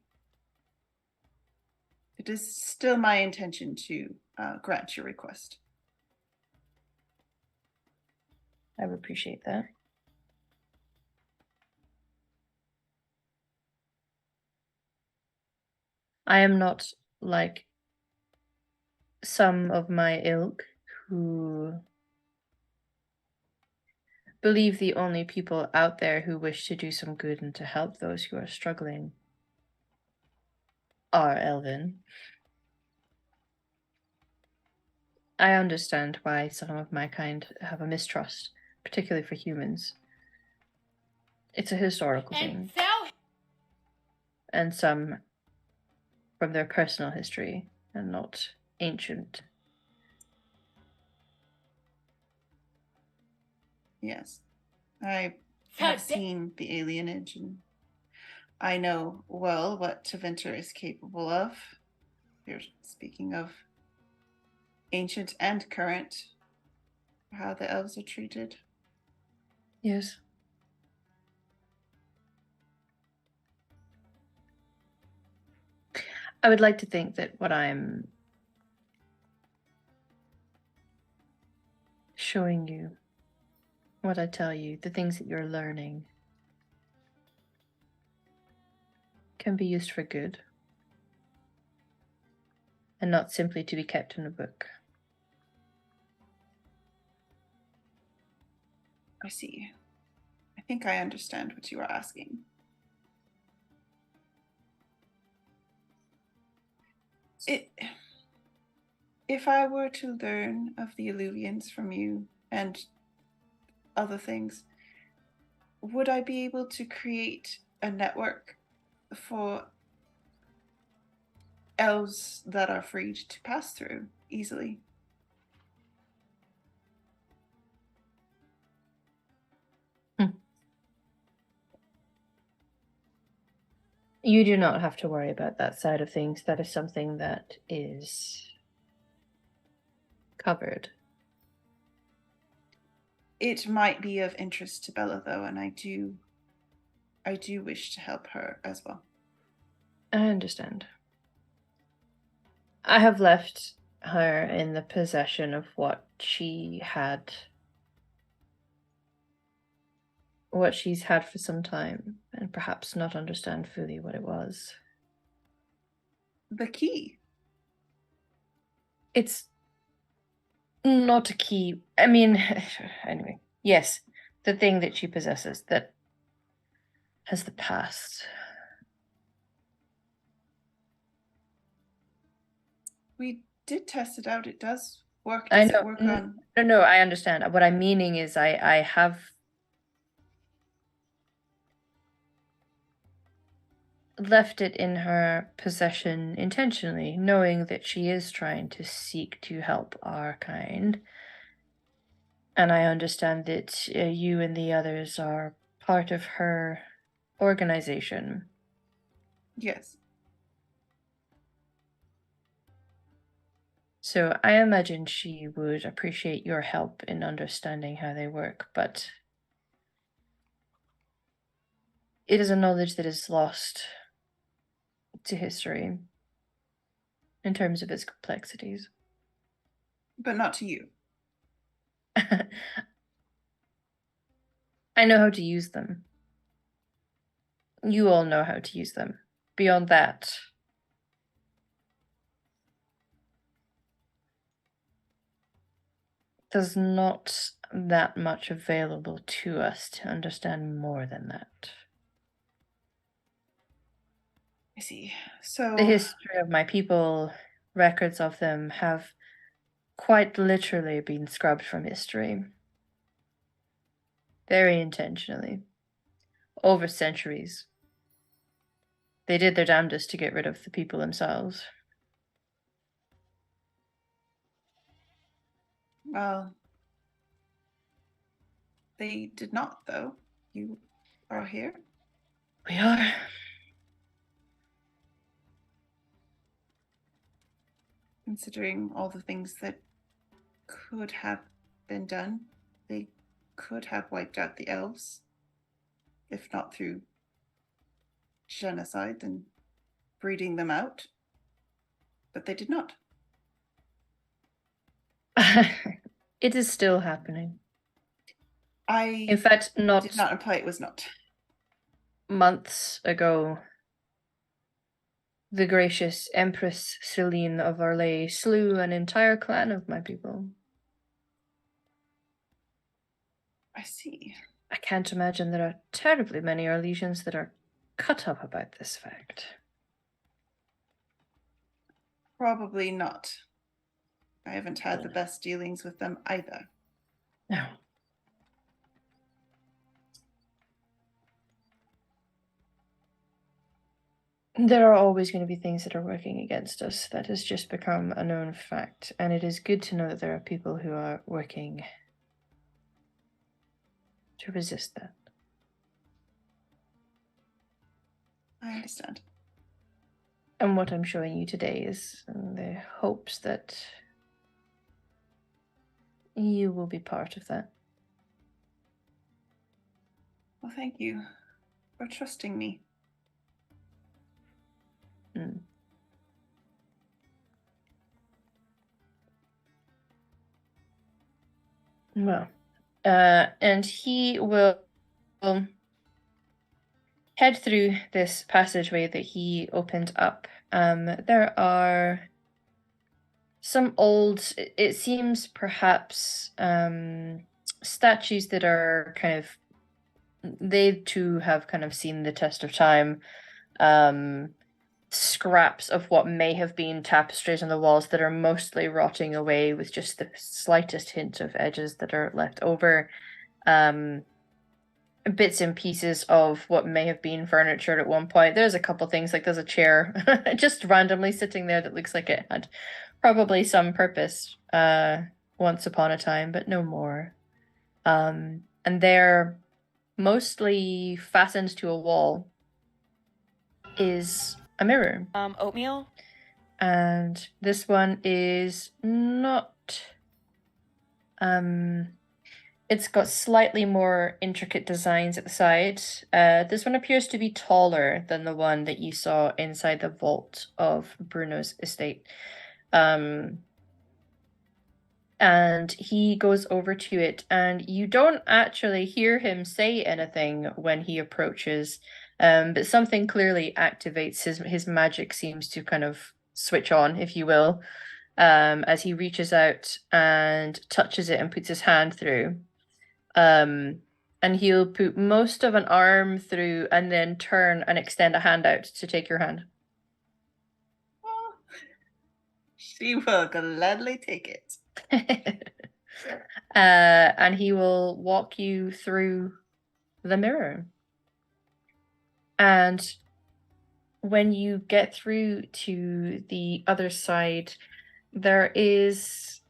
It is still my intention to grant your request. I would appreciate that. I am not like some of my ilk who believe the only people out there who wish to do some good and to help those who are struggling are elven. I understand why some of my kind have a mistrust, particularly for humans. It's a historical thing. And some from their personal history and not ancient. Yes. I have seen the alienage, and I know well what Taventer is capable of. You're speaking of ancient and current, how the elves are treated. Yes. I would like to think that what I'm showing you, what I tell you, the things that you're learning, can be used for good and not simply to be kept in a book. I see. I think I understand what you are asking. If I were to learn of the Eluvians from you and other things, would I be able to create a network for elves that are freed to pass through easily? You do not have to worry about that side of things. That is something that is covered. It might be of interest to Bella, though, and I do wish to help her as well. I understand. I have left her in the possession of what she's had for some time, and perhaps not understand fully what it was. The key. It's not a key. I mean, anyway, yes, the thing that she possesses that has the past. We did test it out. It does work. I Does know. it work on? No, I understand. What I'm meaning is I have left it in her possession intentionally, knowing that she is trying to seek to help our kind. And I understand that you and the others are part of her organization. Yes. So I imagine she would appreciate your help in understanding how they work, but it is a knowledge that is lost to history in terms of its complexities. But not to you. I know how to use them. You all know how to use them. Beyond that, there's not that much available to us to understand more than that. I see. So The history of my people, records of them, have quite literally been scrubbed from history. Very intentionally. Over centuries. They did their damnedest to get rid of the people themselves. well, they did not, though. You are here. We are. Considering all the things that could have been done, they could have wiped out the elves, if not through genocide and breeding them out. But they did not. It is still happening. I In fact, did not imply it was not. months ago, the gracious Empress Celine of Arlay slew an entire clan of my people. I see. I can't imagine there are terribly many Arlesians that are cut up about this fact. Probably not. I haven't had the best dealings with them either. No. There are always going to be things that are working against us. That has just become a known fact. And it is good to know that there are people who are working to resist that. I understand. And what I'm showing you today is in the hopes that you will be part of that. Well, thank you for trusting me. Mm. Well, and he will head through this passageway that he opened up. There are some old, it seems perhaps, statues that are kind of, they too have kind of seen the test of time. scraps of what may have been tapestries on the walls that are mostly rotting away with just the slightest hint of edges that are left over. Bits and pieces of what may have been furniture at one point. There's a couple things, like there's a chair just randomly sitting there that looks like it had probably some purpose once upon a time, but no more. And they're mostly fastened to a wall is a mirror. Oatmeal? And this one is not it's got slightly more intricate designs at the side. This one appears to be taller than the one that you saw inside the vault of Bruno's estate. And he goes over to it, and you don't actually hear him say anything when he approaches, but something clearly activates his magic seems to kind of switch on, if you will, as he reaches out and touches it and puts his hand through. And he'll put most of an arm through and then turn and extend a hand out to take your hand. Oh, she will gladly take it. And he will walk you through the mirror. And when you get through to the other side, there is...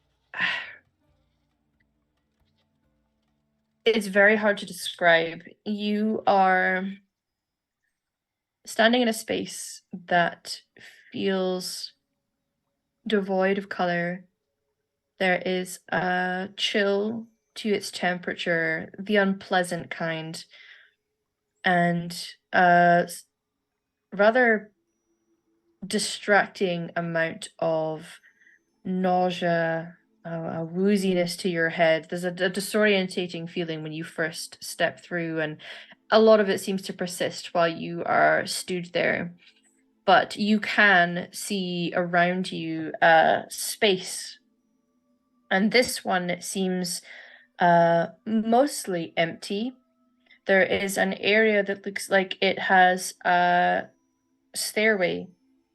It's very hard to describe. You are standing in a space that feels devoid of color. There is a chill to its temperature, the unpleasant kind, and a rather distracting amount of nausea, a wooziness to your head. There's a disorientating feeling when you first step through, and a lot of it seems to persist while you are stood there. But you can see around you space, and this one seems mostly empty. There is an area that looks like it has a stairway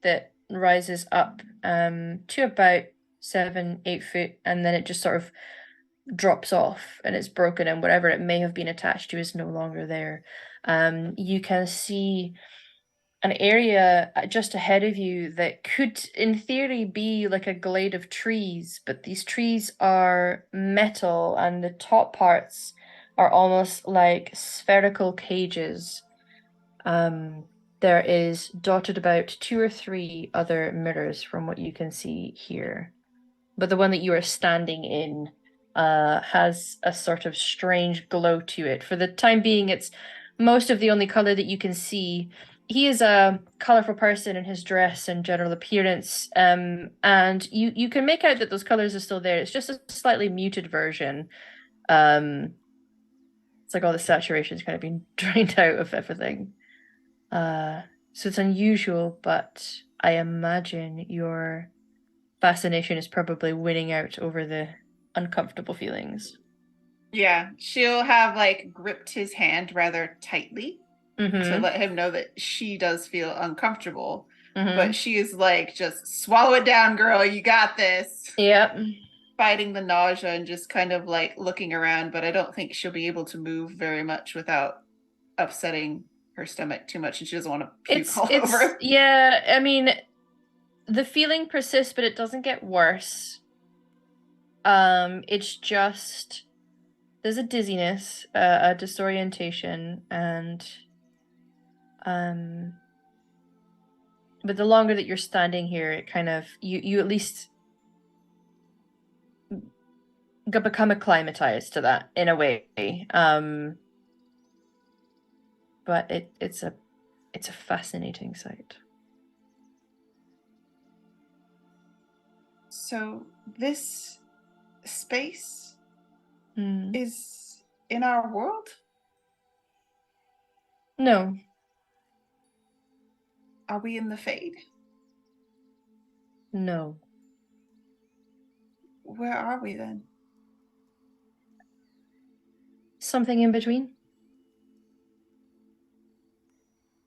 that rises up to about 7-8 foot, and then it just sort of drops off and it's broken, and whatever it may have been attached to is no longer there. You can see an area just ahead of you that could in theory be like a glade of trees, but these trees are metal and the top parts are almost like spherical cages. There is dotted about 2 or 3 other mirrors from what you can see here. But the one that you are standing in has a sort of strange glow to it. For the time being, it's most of the only color that you can see. He is a colorful person in his dress and general appearance, and you can make out that those colors are still there. It's just a slightly muted version. It's like all the saturation's kind of been drained out of everything. So it's unusual, but I imagine your fascination is probably winning out over the uncomfortable feelings. Yeah, she'll have like gripped his hand rather tightly to let him know that she does feel uncomfortable. But she is like, just swallow it down, girl. You got this. Yep. Fighting the nausea and just kind of like looking around, but I don't think she'll be able to move very much without upsetting her stomach too much, and she doesn't want to puke all over. Yeah, I mean, the feeling persists, but it doesn't get worse. It's just there's a dizziness, a disorientation, and but the longer that you're standing here, it kind of you at least become acclimatized to that in a way. But it's a fascinating sight. So this space is in our world? No. Are we in the Fade? No. Where are we then? Something in between.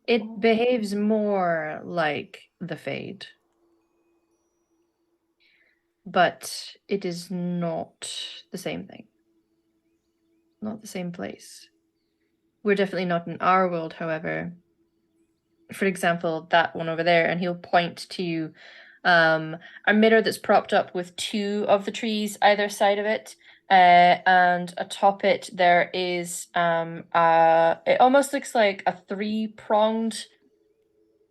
It behaves more like the Fade. But it is not the same thing. Not the same place. We're definitely not in our world, however. For example, that one over there, and he'll point to a mirror that's propped up with two of the trees either side of it. And atop it there is it almost looks like a three-pronged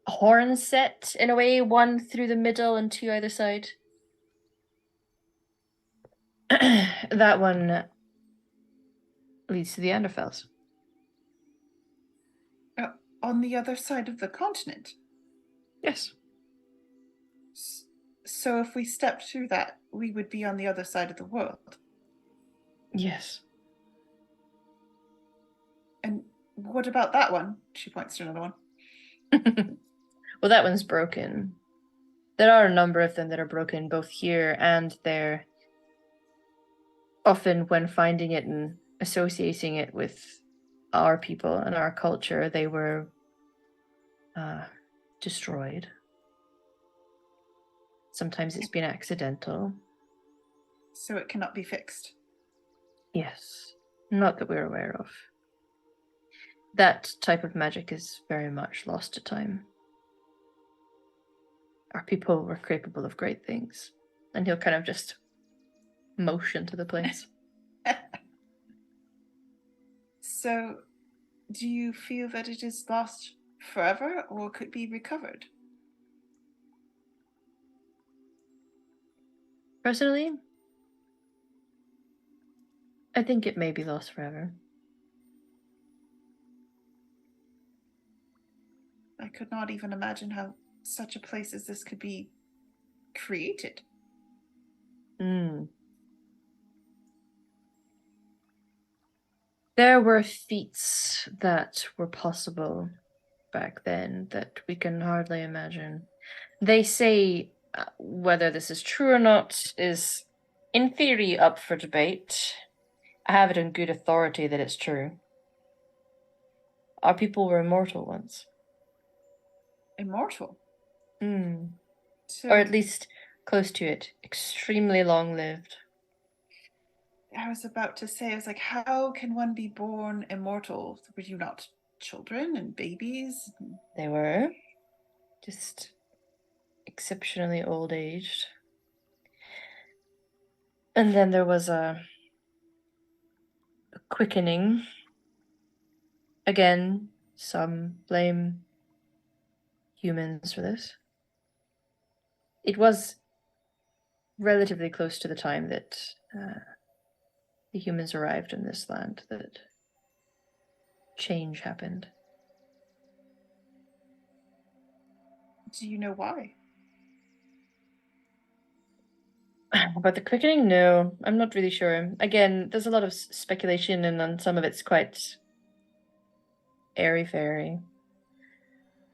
horn set in a way, one through the middle and two either side. That one leads to the Anderfells. On the other side of the continent? Yes. So if we stepped through that, we would be on the other side of the world. Yes. And what about that one? She points to another one. Well, that one's broken. There are a number of them that are broken, both here and there. Often when finding it and associating it with our people and our culture, they were destroyed. Sometimes it's been accidental. So it cannot be fixed? Yes. Not that we're aware of. That type of magic is very much lost to time. Our people were capable of great things. And he'll kind of just motion to the place. So, do you feel that it is lost forever or could be recovered? Personally, I think it may be lost forever. I could not even imagine how such a place as this could be created. There were feats that were possible back then that we can hardly imagine. They say whether this is true or not is, in theory, up for debate. I have it in good authority that it's true. Our people were immortal once. Immortal? So, or at least close to it. Extremely long-lived. I was about to say, I was like, how can one be born immortal? Were you not children and babies? They were. Just exceptionally old-aged. And then there was a quickening. Again, some blame humans for this. It was relatively close to the time that the humans arrived in this land that change happened. Do you know why? About the quickening? No, I'm not really sure. Again, there's a lot of speculation, and then some of it's quite airy-fairy.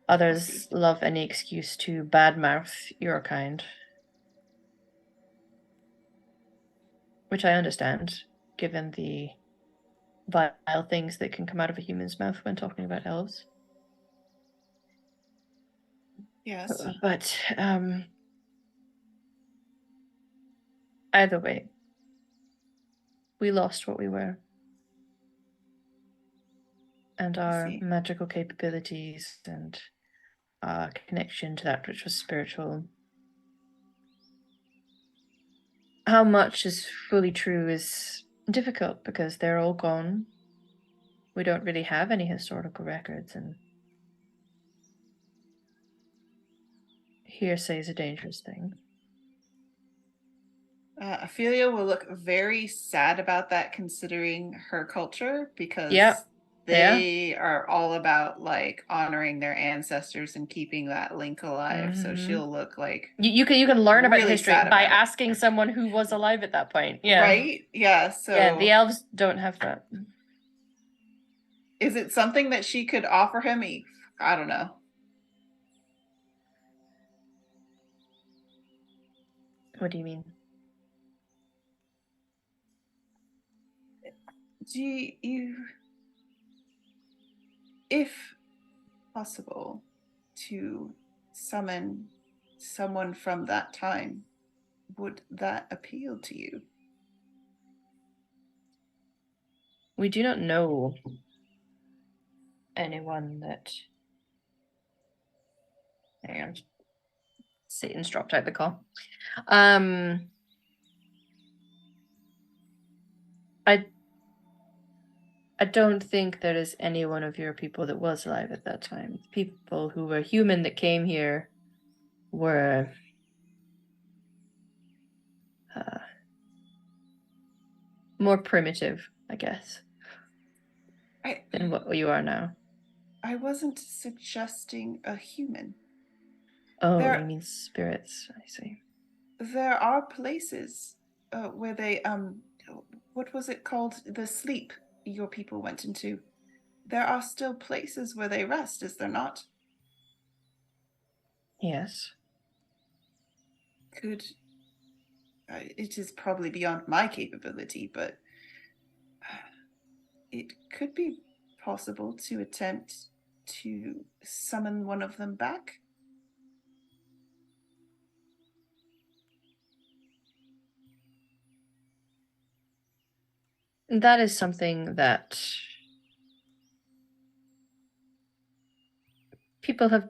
Others love any excuse to badmouth your kind. Which I understand, given the vile things that can come out of a human's mouth when talking about elves. Yes. But either way, we lost what we were. And our magical capabilities and our connection to that which was spiritual. How much is fully true is difficult because they're all gone. We don't really have any historical records, and hearsay is a dangerous thing. Ophelia will look very sad about that considering her culture, because they are all about like honoring their ancestors and keeping that link alive. So she'll look like you can learn about really history by asking someone who was alive at that point. Yeah. Right? Yeah. So yeah, the elves don't have that. Is it something that she could offer him? I don't know. What do you mean? Do you, if possible, to summon someone from that time, would that appeal to you? We do not know anyone that. Hang on. Satan's dropped out the call. I don't think there is any one of your people that was alive at that time. The people who were human that came here were more primitive, I guess, than what you are now. I wasn't suggesting a human. Oh, you mean spirits, I see. There are places where they, what was it called? The sleep your people went into. There are still places where they rest, is there not? Yes. It is probably beyond my capability, but it could be possible to attempt to summon one of them back. That is something that people have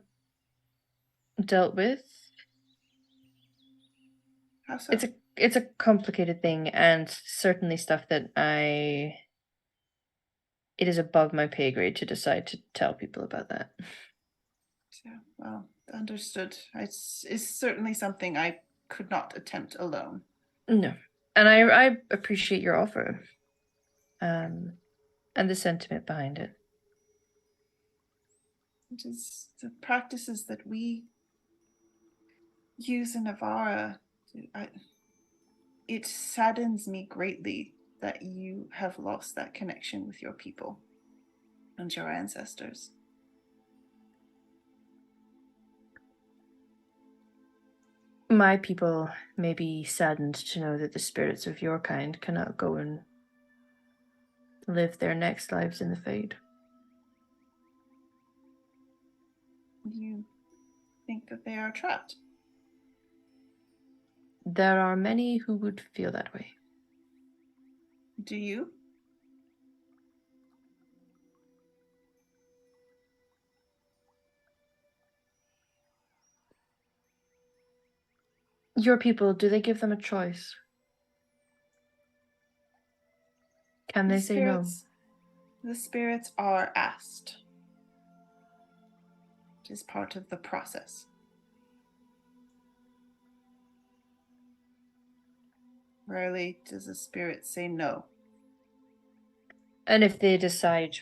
dealt with. How so? It's a complicated thing, and certainly stuff that it is above my pay grade to decide to tell people about that. Yeah, well, understood. It's certainly something I could not attempt alone. No. And I appreciate your offer. And the sentiment behind it. It is the practices that we use in Navara. It saddens me greatly that you have lost that connection with your people and your ancestors. My people may be saddened to know that the spirits of your kind cannot go and live their next lives in the Fade. You think that they are trapped? There are many who would feel that way. Do you? Your people, do they give them a choice? Can they say no? The spirits are asked. It is part of the process. Rarely does a spirit say no. And if they decide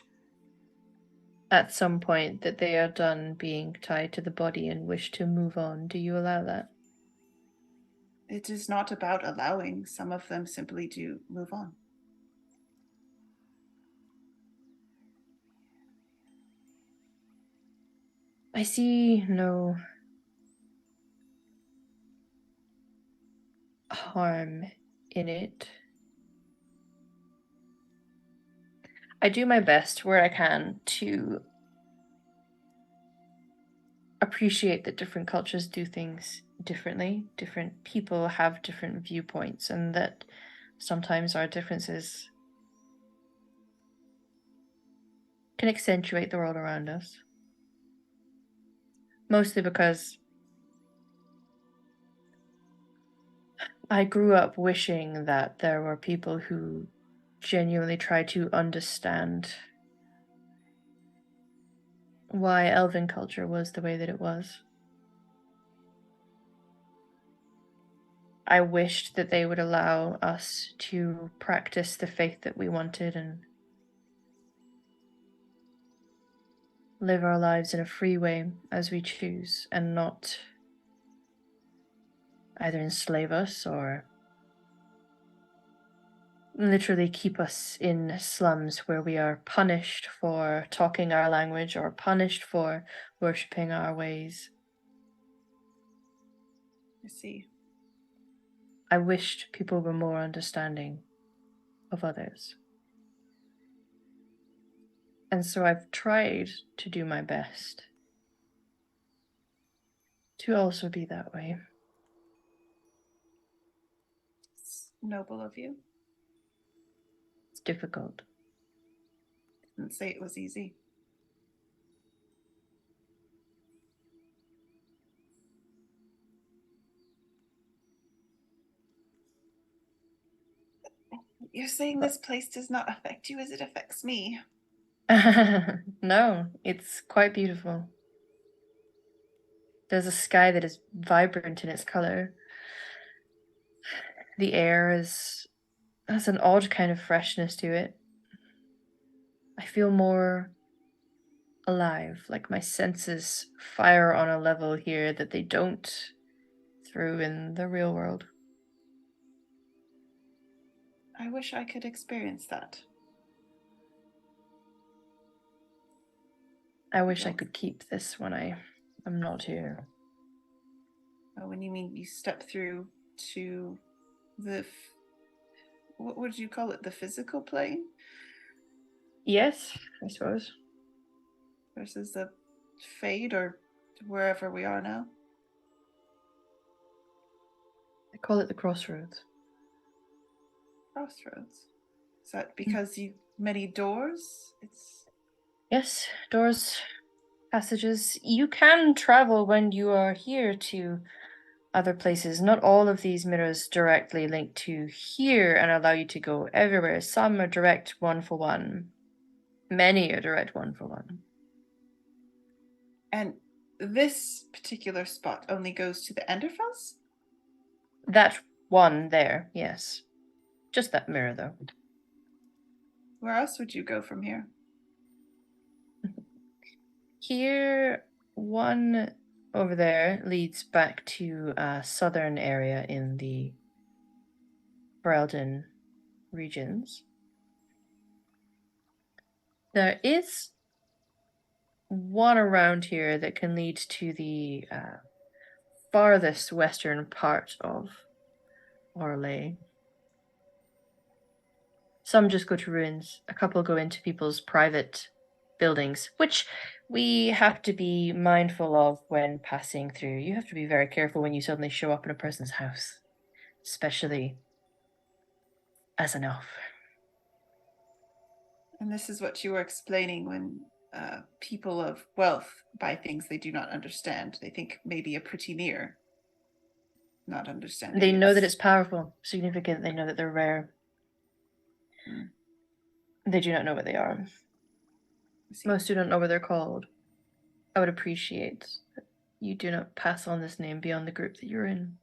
at some point that they are done being tied to the body and wish to move on, do you allow that? It is not about allowing. Some of them simply do move on. I see no harm in it. I do my best where I can to appreciate that different cultures do things differently. Different people have different viewpoints, and that sometimes our differences can accentuate the world around us. Mostly because I grew up wishing that there were people who genuinely tried to understand why elven culture was the way that it was. I wished that they would allow us to practice the faith that we wanted and live our lives in a free way as we choose, and not either enslave us or literally keep us in slums where we are punished for talking our language or punished for worshipping our ways. I see. I wished people were more understanding of others. And so I've tried to do my best. to also be that way. It's noble of you. It's difficult. Didn't say it was easy. You're saying this place does not affect you as it affects me. No, it's quite beautiful. There's a sky that is vibrant in its color. The air has an odd kind of freshness to it. I feel more alive, like my senses fire on a level here that they don't through in the real world. I wish I could experience that. I wish I could keep this when I'm not here. Oh, when you mean you step through to the, what would you call it, the physical plane? Yes, I suppose. Versus the fade or wherever we are now? I call it the crossroads. Crossroads. Is that because you many doors? It's Yes, doors, passages. You can travel when you are here to other places. Not all of these mirrors directly link to here and allow you to go everywhere. Some are direct one for one. Many are direct one for one. and this particular spot only goes to the Enderfels? That one there, yes. Just that mirror, though. Where else would you go from here? Here, one over there leads back to a southern area in the Ferelden regions. There is one around here that can lead to the farthest western part of Orlais. Some just go to ruins. A couple go into people's private buildings, which we have to be mindful of when passing through. You have to be very careful when you suddenly show up in a person's house, especially as an elf. And this is what you were explaining when people of wealth buy things they do not understand. They think maybe a pretty near. Not understanding. They know that it's powerful, significant. They know that they're rare. They do not know what they are. Most do not know what they're called. I would appreciate that you do not pass on this name beyond the group that you're in.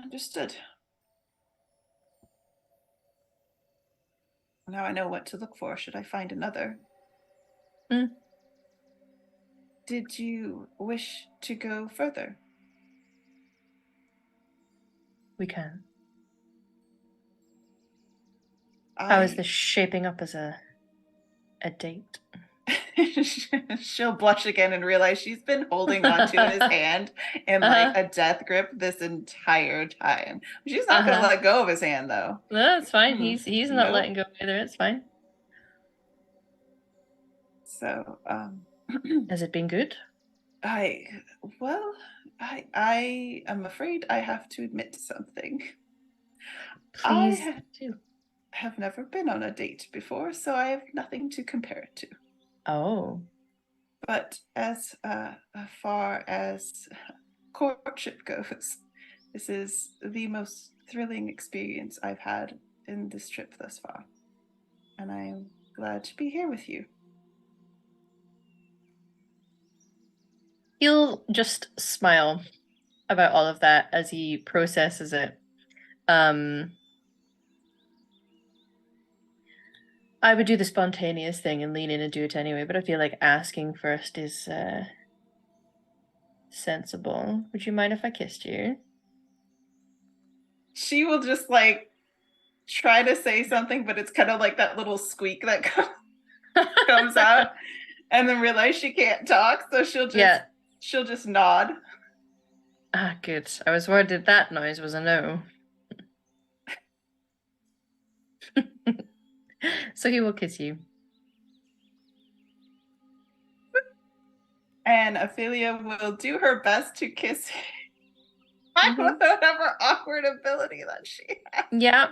Understood. Now I know what to look for should I find another. Did you wish to go further? We can. How is this shaping up as a date? She'll blush again and realize she's been holding onto his hand in like a death grip this entire time. She's not gonna let go of his hand though. No, that's fine. He's not letting go either. It's fine. So, has it been good? I am afraid I have to admit to something. Please do. Have never been on a date before, so I have nothing to compare it to. Oh. But as far as courtship goes, this is the most thrilling experience I've had in this trip thus far. And I am glad to be here with you. He'll just smile about all of that as he processes it. I would do the spontaneous thing and lean in and do it anyway, but I feel like asking first is sensible. Would you mind if I kissed you? She will just like try to say something, but it's kind of like that little squeak that comes out, and then realize she can't talk, so she'll just nod. Ah, good. I was worried that noise was a no. So he will kiss you. And and Ophelia will do her best to kiss him Mhm. with whatever awkward ability that she has. Yeah.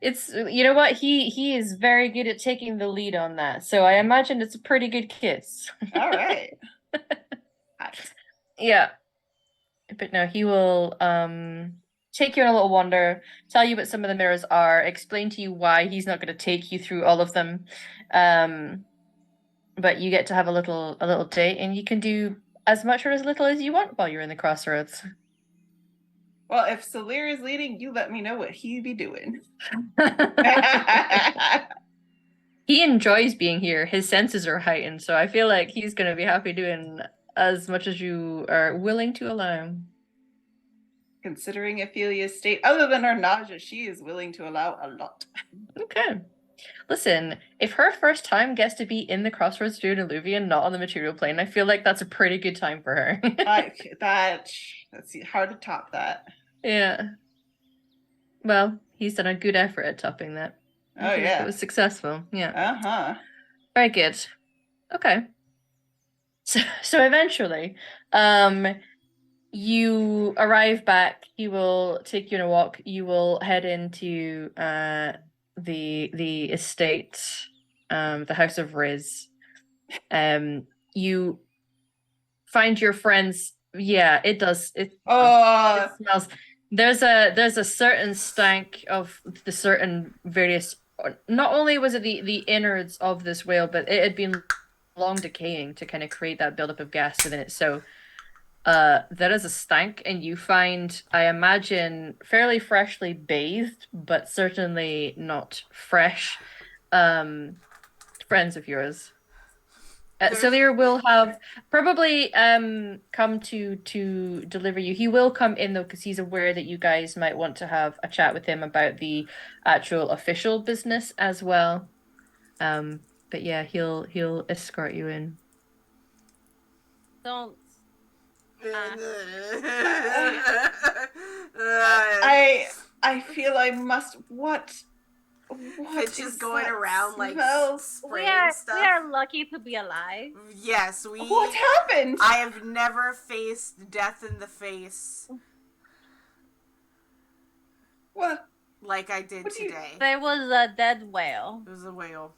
It's, you know what? He is very good at taking the lead on that. So I imagine it's a pretty good kiss. All right. Yeah. But no, he will take you on a little wander, tell you what some of the mirrors are, explain to you why he's not going to take you through all of them. But you get to have a little date, and you can do as much or as little as you want while you're in the crossroads. Well, if Salir is leading, you let me know what he'd be doing. He enjoys being here. His senses are heightened, so I feel like he's going to be happy doing as much as you are willing to allow him. Considering Ophelia's state, other than her nausea, she is willing to allow a lot. Okay. Listen, if her first time gets to be in the crossroads through an Eluvian, not on the material plane, I feel like that's a pretty good time for her. That's hard to top that. Yeah. Well, he's done a good effort at topping that. Oh yeah, it was successful. Yeah. Uh-huh. Very good. Okay. So eventually, you arrive back. He will take you on a walk. You will head into the estate, the House of Riz. You find your friends. Yeah, it does. It smells. There's a certain stank of the certain various. Not only was it the innards of this whale, but it had been long decaying to kind of create that buildup of gas within it. So there is a stank, and you find, I imagine, fairly freshly bathed, but certainly not fresh, friends of yours. Salir will have probably come to deliver you. He will come in though, because he's aware that you guys might want to have a chat with him about the actual official business as well. But yeah, he'll escort you in. Don't. I feel I must. What Fitch is going around like spraying stuff. We are lucky to be alive. Yes, What happened? I have never faced death in the face. What? Like I did today. There was a dead whale. It was a whale.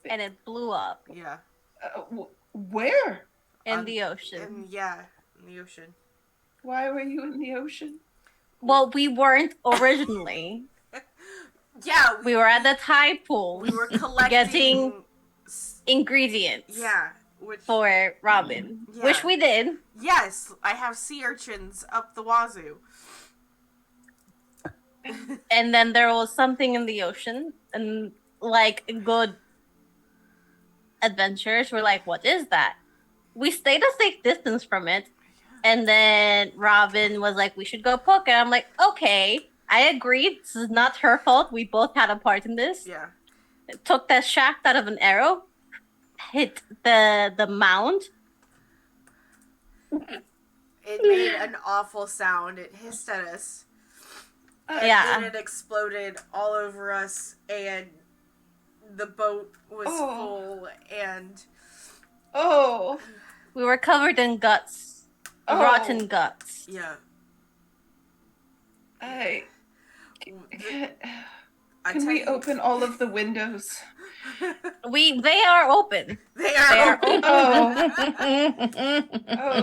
And it blew up. Yeah. Where? In the ocean. In the ocean. Why were you in the ocean? Well, we weren't originally. Yeah. We were at the tide pool. We were collecting... getting ingredients. Yeah. For Robin. Yeah. Which we did. Yes. I have sea urchins up the wazoo. And then there was something in the ocean. And like good adventurers were like, what is that? We stayed a safe distance from it. And then Robin was like, we should go poke. And I'm like, okay, I agreed. This is not her fault. We both had a part in this. Yeah. It took the shaft out of an arrow. Hit the mound. It made an awful sound. It hissed at us. Yeah. And it exploded all over us. And the boat was full. And... We were covered in guts. Rotten guts. Yeah. Can we open all of the windows? They are open. They are open.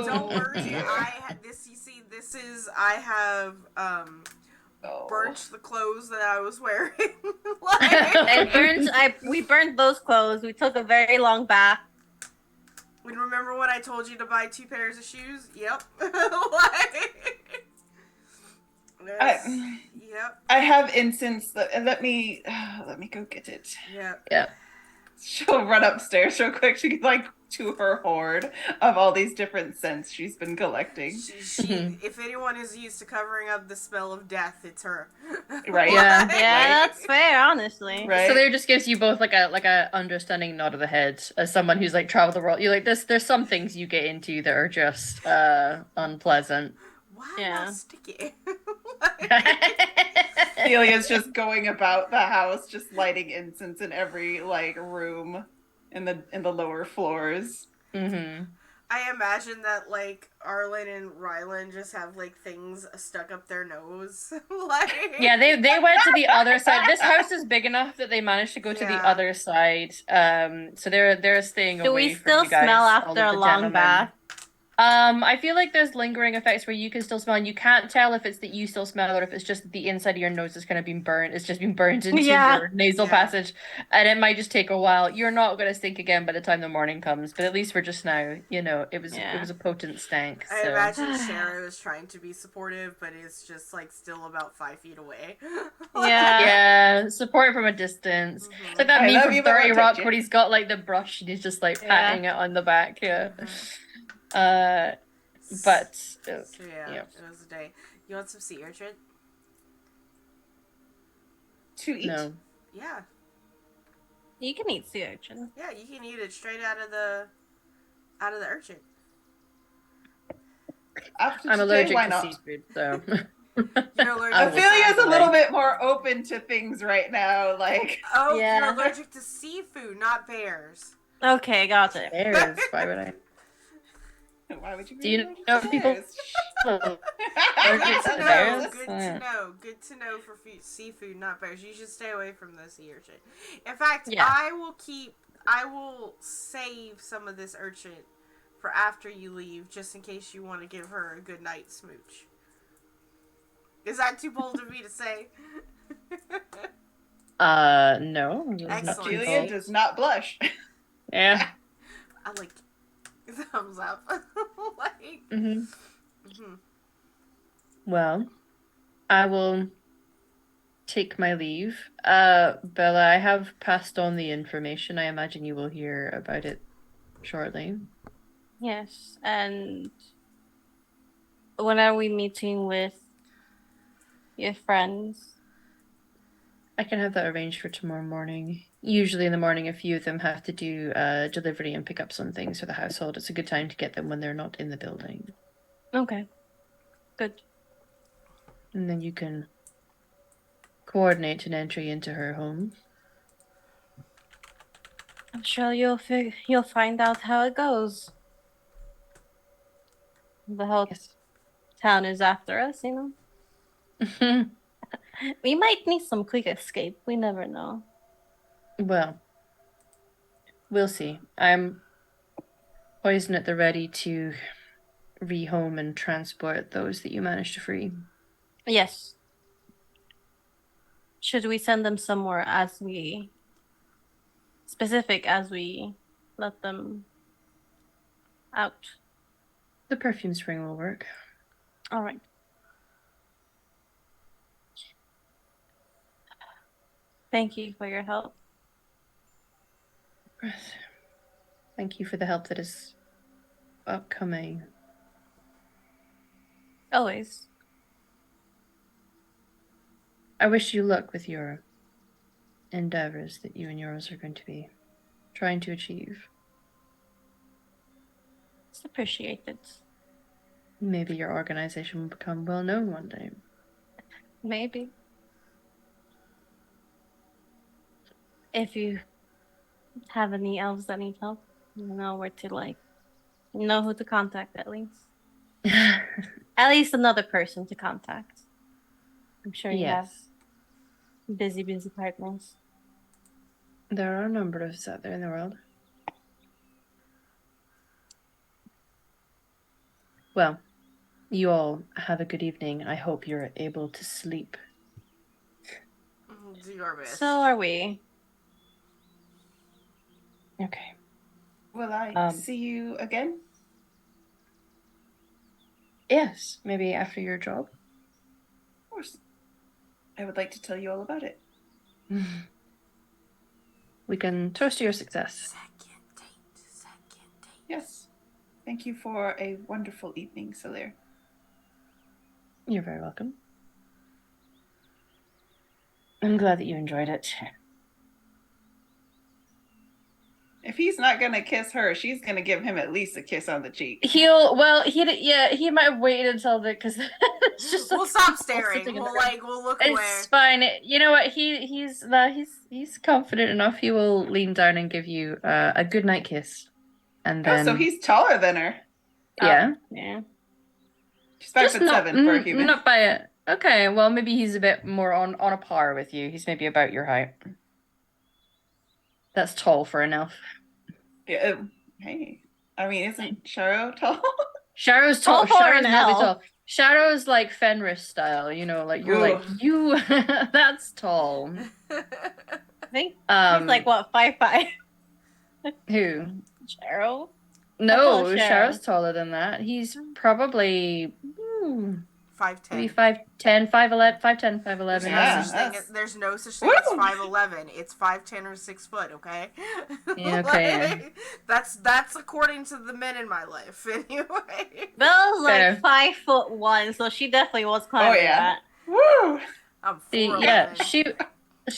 Don't worry. I have burnt the clothes that I was wearing. We burnt those clothes. We took a very long bath. Remember when I told you to buy 2 pairs of shoes? Yep. Yep. I have incense. Let me go get it. Yeah. She'll run upstairs real quick. She like to her hoard of all these different scents she's been collecting. If anyone is used to covering up the smell of death, it's her. Right. Yeah. That's fair, honestly. Right. So there just gives you both like a understanding nod of the head as someone who's like traveled the world. You're like, there's some things you get into that are just unpleasant. Why not sticky? Celia's just going about the house, just lighting incense in every like room in the lower floors. Mm-hmm. I imagine that like Arlen and Rylan just have like things stuck up their nose. Like Yeah, they went to the other side. This house is big enough that they managed to go to the Yeah. other side. So they're staying Do away we from still you guys, smell all after of a the long gentlemen. bath? I feel like there's lingering effects where you can still smell, and you can't tell if it's that you still smell or if it's just the inside of your nose is kind of been burnt. It's just been burnt into Yeah. your nasal Yeah. passage, and it might just take a while. You're not going to stink again by the time the morning comes, but at least for just now, it was Yeah. a potent stank. I So imagine Sarah is trying to be supportive, but is just like still about 5 feet away. Yeah. yeah, support from a distance. It's like that I meme love from you, but 30 won't Rock touch you. where he's got like the brush and he's just like patting it on the back. Yeah. But So yeah, yeah. it was a day. You want some sea urchin? To eat? No. Yeah. You can eat sea urchin. Yeah, you can eat it straight out of the urchin. After I'm today, allergic why to not? seafood, so You're allergic I to will Ophelia's a say. little bit more open to things right now. Like, Oh, Yeah. you're allergic to seafood, not bears. Okay, got it. Bears. Why would I? why would you be Do you allergic know to people- bears? Good to know. Bears? Good to know. Good to know for seafood, not bears. You should stay away from the sea urchin. In fact, Yeah. I will save some of this urchin for after you leave, just in case you want to give her a good night smooch. Is that too bold of me to say? No. it's not Excellent. too Ophelia cold. does not blush. Yeah. I like thumbs up. Like, hmm mhm. Well, I will take my leave. Bella, I have passed on the information. I imagine you will hear about it shortly. Yes, and when are we meeting with your friends? I can have that arranged for tomorrow morning. Usually in the morning, a few of them have to do delivery and pick up some things for the household. It's a good time to get them when they're not in the building. Okay, good. And then you can coordinate an entry into her home. I'm sure you'll find out how it goes. The whole Yes. town is after us, you know. We might need some quick escape. We never know. Well, we'll see. I'm poised at the ready to rehome and transport those that you manage to free. Yes. Should we send them somewhere specific as we let them out? The perfume spring will work. All right. Thank you for your help. Thank you for the help that is upcoming. Always. I wish you luck with your endeavors that you and yours are going to be trying to achieve. It's appreciated. Maybe your organization will become well known one day. Maybe. If you have any elves that need help, you know where to know who to contact at least. At least another person to contact. I'm sure you have Yes. busy partners. There are a number of us out there in the world. Well, you all have a good evening. I hope you're able to sleep. Do your best. So are we. Okay. Will I see you again? Yes, maybe after your job. Of course. I would like to tell you all about it. We can toast to your success. Second date. Yes. Thank you for a wonderful evening, Solir. You're very welcome. I'm glad that you enjoyed it. If he's not gonna kiss her, she's gonna give him at least a kiss on the cheek. He might have waited until because it's just We'll like stop sitting staring. in the We'll room. we'll look away. It's fine. You know what? He's confident enough. He will lean down and give you a good night kiss. And Oh, then so he's taller than her. yeah. Yeah. She's 5 Just foot not 7 for a human. not by a okay, well maybe he's a bit more on a par with you. He's maybe about your height. That's tall for an elf. Yeah, hey, I mean, isn't Sharo tall? Shadow's Tall tall. for an Shadow's really elf. tall. Shadow's like Fenris style, you know, like you're like Ooh. you. That's tall. I think he's like what, 5'5"? Who? Cheryl? How tall No, is Shadow's Cheryl? taller than that. He's probably maybe 5'10". 5'10", 5'11", 5'10", There's 5'11", no yeah. such thing. that's... There's no such thing as Woo! 5'11". It's 5'10" or 6 foot. Okay. Yeah, okay, yeah. That's according to the men in my life. Anyway. Bella's Fair. like 5'1", so she definitely was Oh, climbing yeah. that. Woo! I'm See, 4'11". yeah, she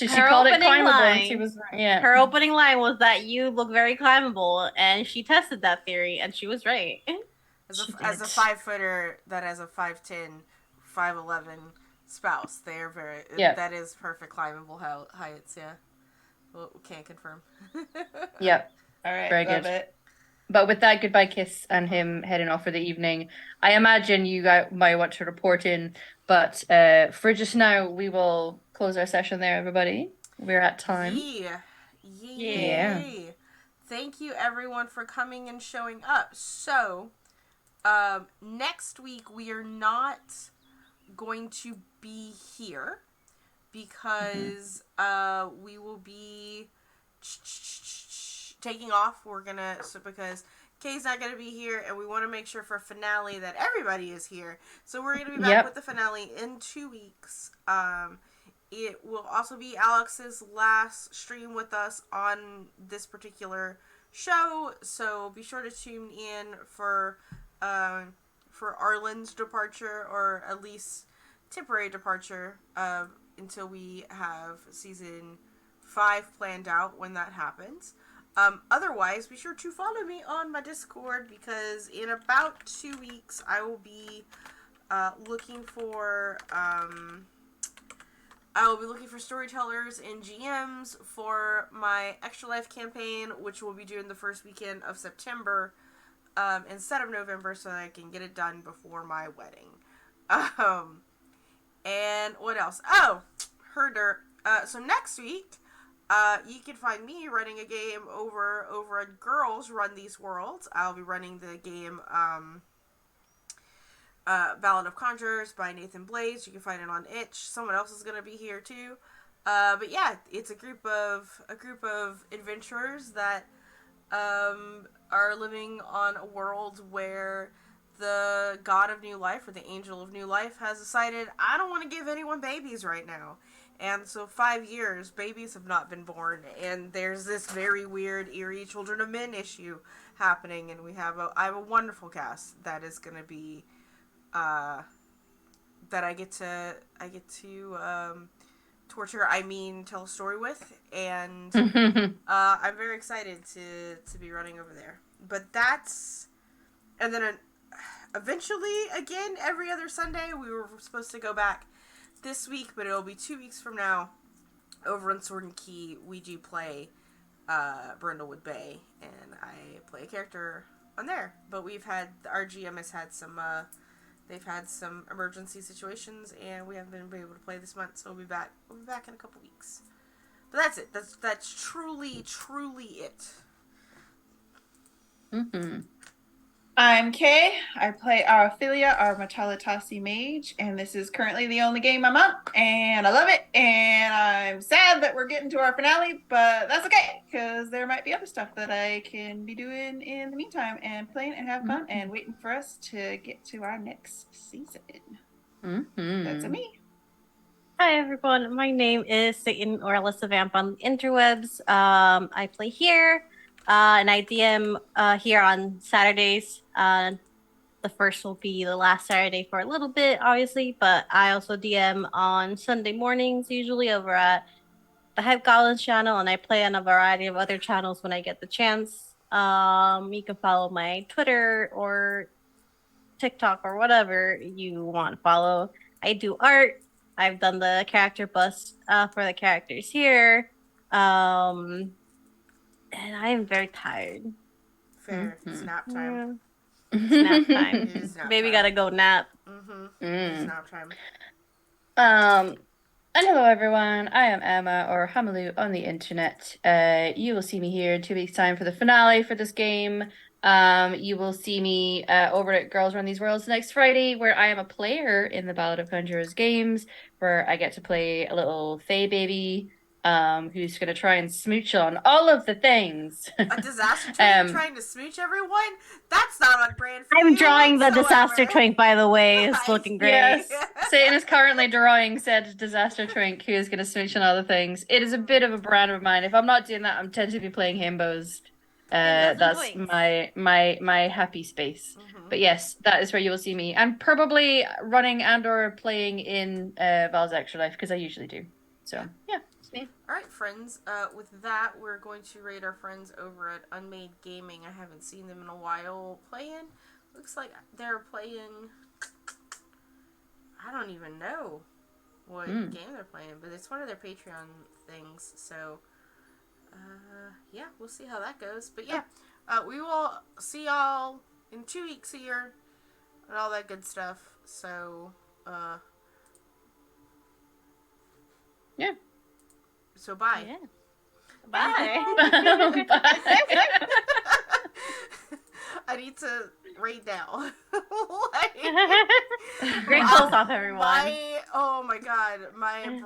Her called it opening climbable, and line- she was yeah. Her opening line was that you look very climbable, and she tested that theory, and she was right. As a 5-footer that has a 5'10", 5'11" spouse, they are very. Yeah. That is perfect climbable heights. Yeah. Well, can't confirm. Yep. All right, Very love good. it. But with that goodbye kiss and him heading off for the evening, I imagine you guys might want to report in. But for just now, we will close our session there, everybody. We're at time. Yeah. Yeah. Thank you, everyone, for coming and showing up. So, next week we are not going to be here because we will be taking off. Because Kay's not gonna be here, and we want to make sure for finale that everybody is here. So we're gonna be back with the finale in 2 weeks. It will also be Alex's last stream with us on this particular show, so be sure to tune in for Arlen's departure, or at least temporary departure, until we have season 5 planned out when that happens. Otherwise, be sure to follow me on my Discord, because in about 2 weeks I will be looking for storytellers and GMs for my Extra Life campaign, which we'll be doing the first weekend of September instead of November, so that I can get it done before my wedding. And what else? Oh, herder. So next week, you can find me running a game over at Girls Run These Worlds. I'll be running the game Ballad of Conjurers by Nathan Blaze. You can find it on Itch. Someone else is going to be here too. But yeah, it's a group of adventurers that are living on a world where the god of new life, or the angel of new life, has decided, I don't want to give anyone babies right now. And so 5 years, babies have not been born, and there's this very weird, eerie Children of Men issue happening, and I have a wonderful cast that is going to be that I get to tell a story with, and I'm very excited to be running over there. But and then eventually, again, every other Sunday. We were supposed to go back this week, but it'll be 2 weeks from now. Over in Sword and Key, we do play Brindlewood Bay, and I play a character on there. But our GM has had some they've had some emergency situations, and we haven't been able to play this month, so we'll be back in a couple weeks. But that's it. That's truly it. I'm Kay. I play our Ophelia, our Matalitasi mage, and this is currently the only game I'm on, and I love it, and I'm sad that we're getting to our finale, but that's okay, because there might be other stuff that I can be doing in the meantime, and playing and have fun, and waiting for us to get to our next season. That's me. Hi everyone, my name is Satan or Alyssa Vamp on the interwebs. I play here, and I DM here on Saturdays. The first will be the last Saturday for a little bit, obviously, but I also DM on Sunday mornings, usually over at the Hype Goblins channel, and I play on a variety of other channels when I get the chance. You can follow my Twitter or TikTok or whatever you want to follow. I do art. I've done the character bust for the characters here. And I am very tired. Fair. It's nap time. Nap time. It is nap Baby time. gotta go nap. It's nap time. And hello everyone, I am Emma, or Hummalou on the internet. You will see me here in 2 weeks' time for the finale for this game. You will see me over at Girls Run These Worlds next Friday, where I am a player in the Ballad of Conjurers games, where I get to play a little Fae baby, who's going to try and smooch on all of the things. A disaster twink trying to smooch everyone? That's not on brand for I'm you drawing the whatsoever. disaster twink, by the way. It's Nice. looking great. Yes, Satan is currently drawing said disaster twink who is going to smooch on other things. It is a bit of a brand of mine. If I'm not doing that, I'm tentatively playing himbos. Himbos and That's twinks. my happy space. But yes, that is where you will see me, and probably running and/or playing in Val's Extra Life, because I usually do. So yeah, it's me. All right, friends. With that, we're going to rate our friends over at Unmade Gaming. I haven't seen them in a while playing. Looks like they're playing. I don't even know what game they're playing, but it's one of their Patreon things. So, yeah, we'll see how that goes. But yeah, we will see y'all in 2 weeks here and all that good stuff. So, Yeah. So bye. Yeah. Bye. Bye. I need to rate now. Great close off, everyone. Oh my god, my brain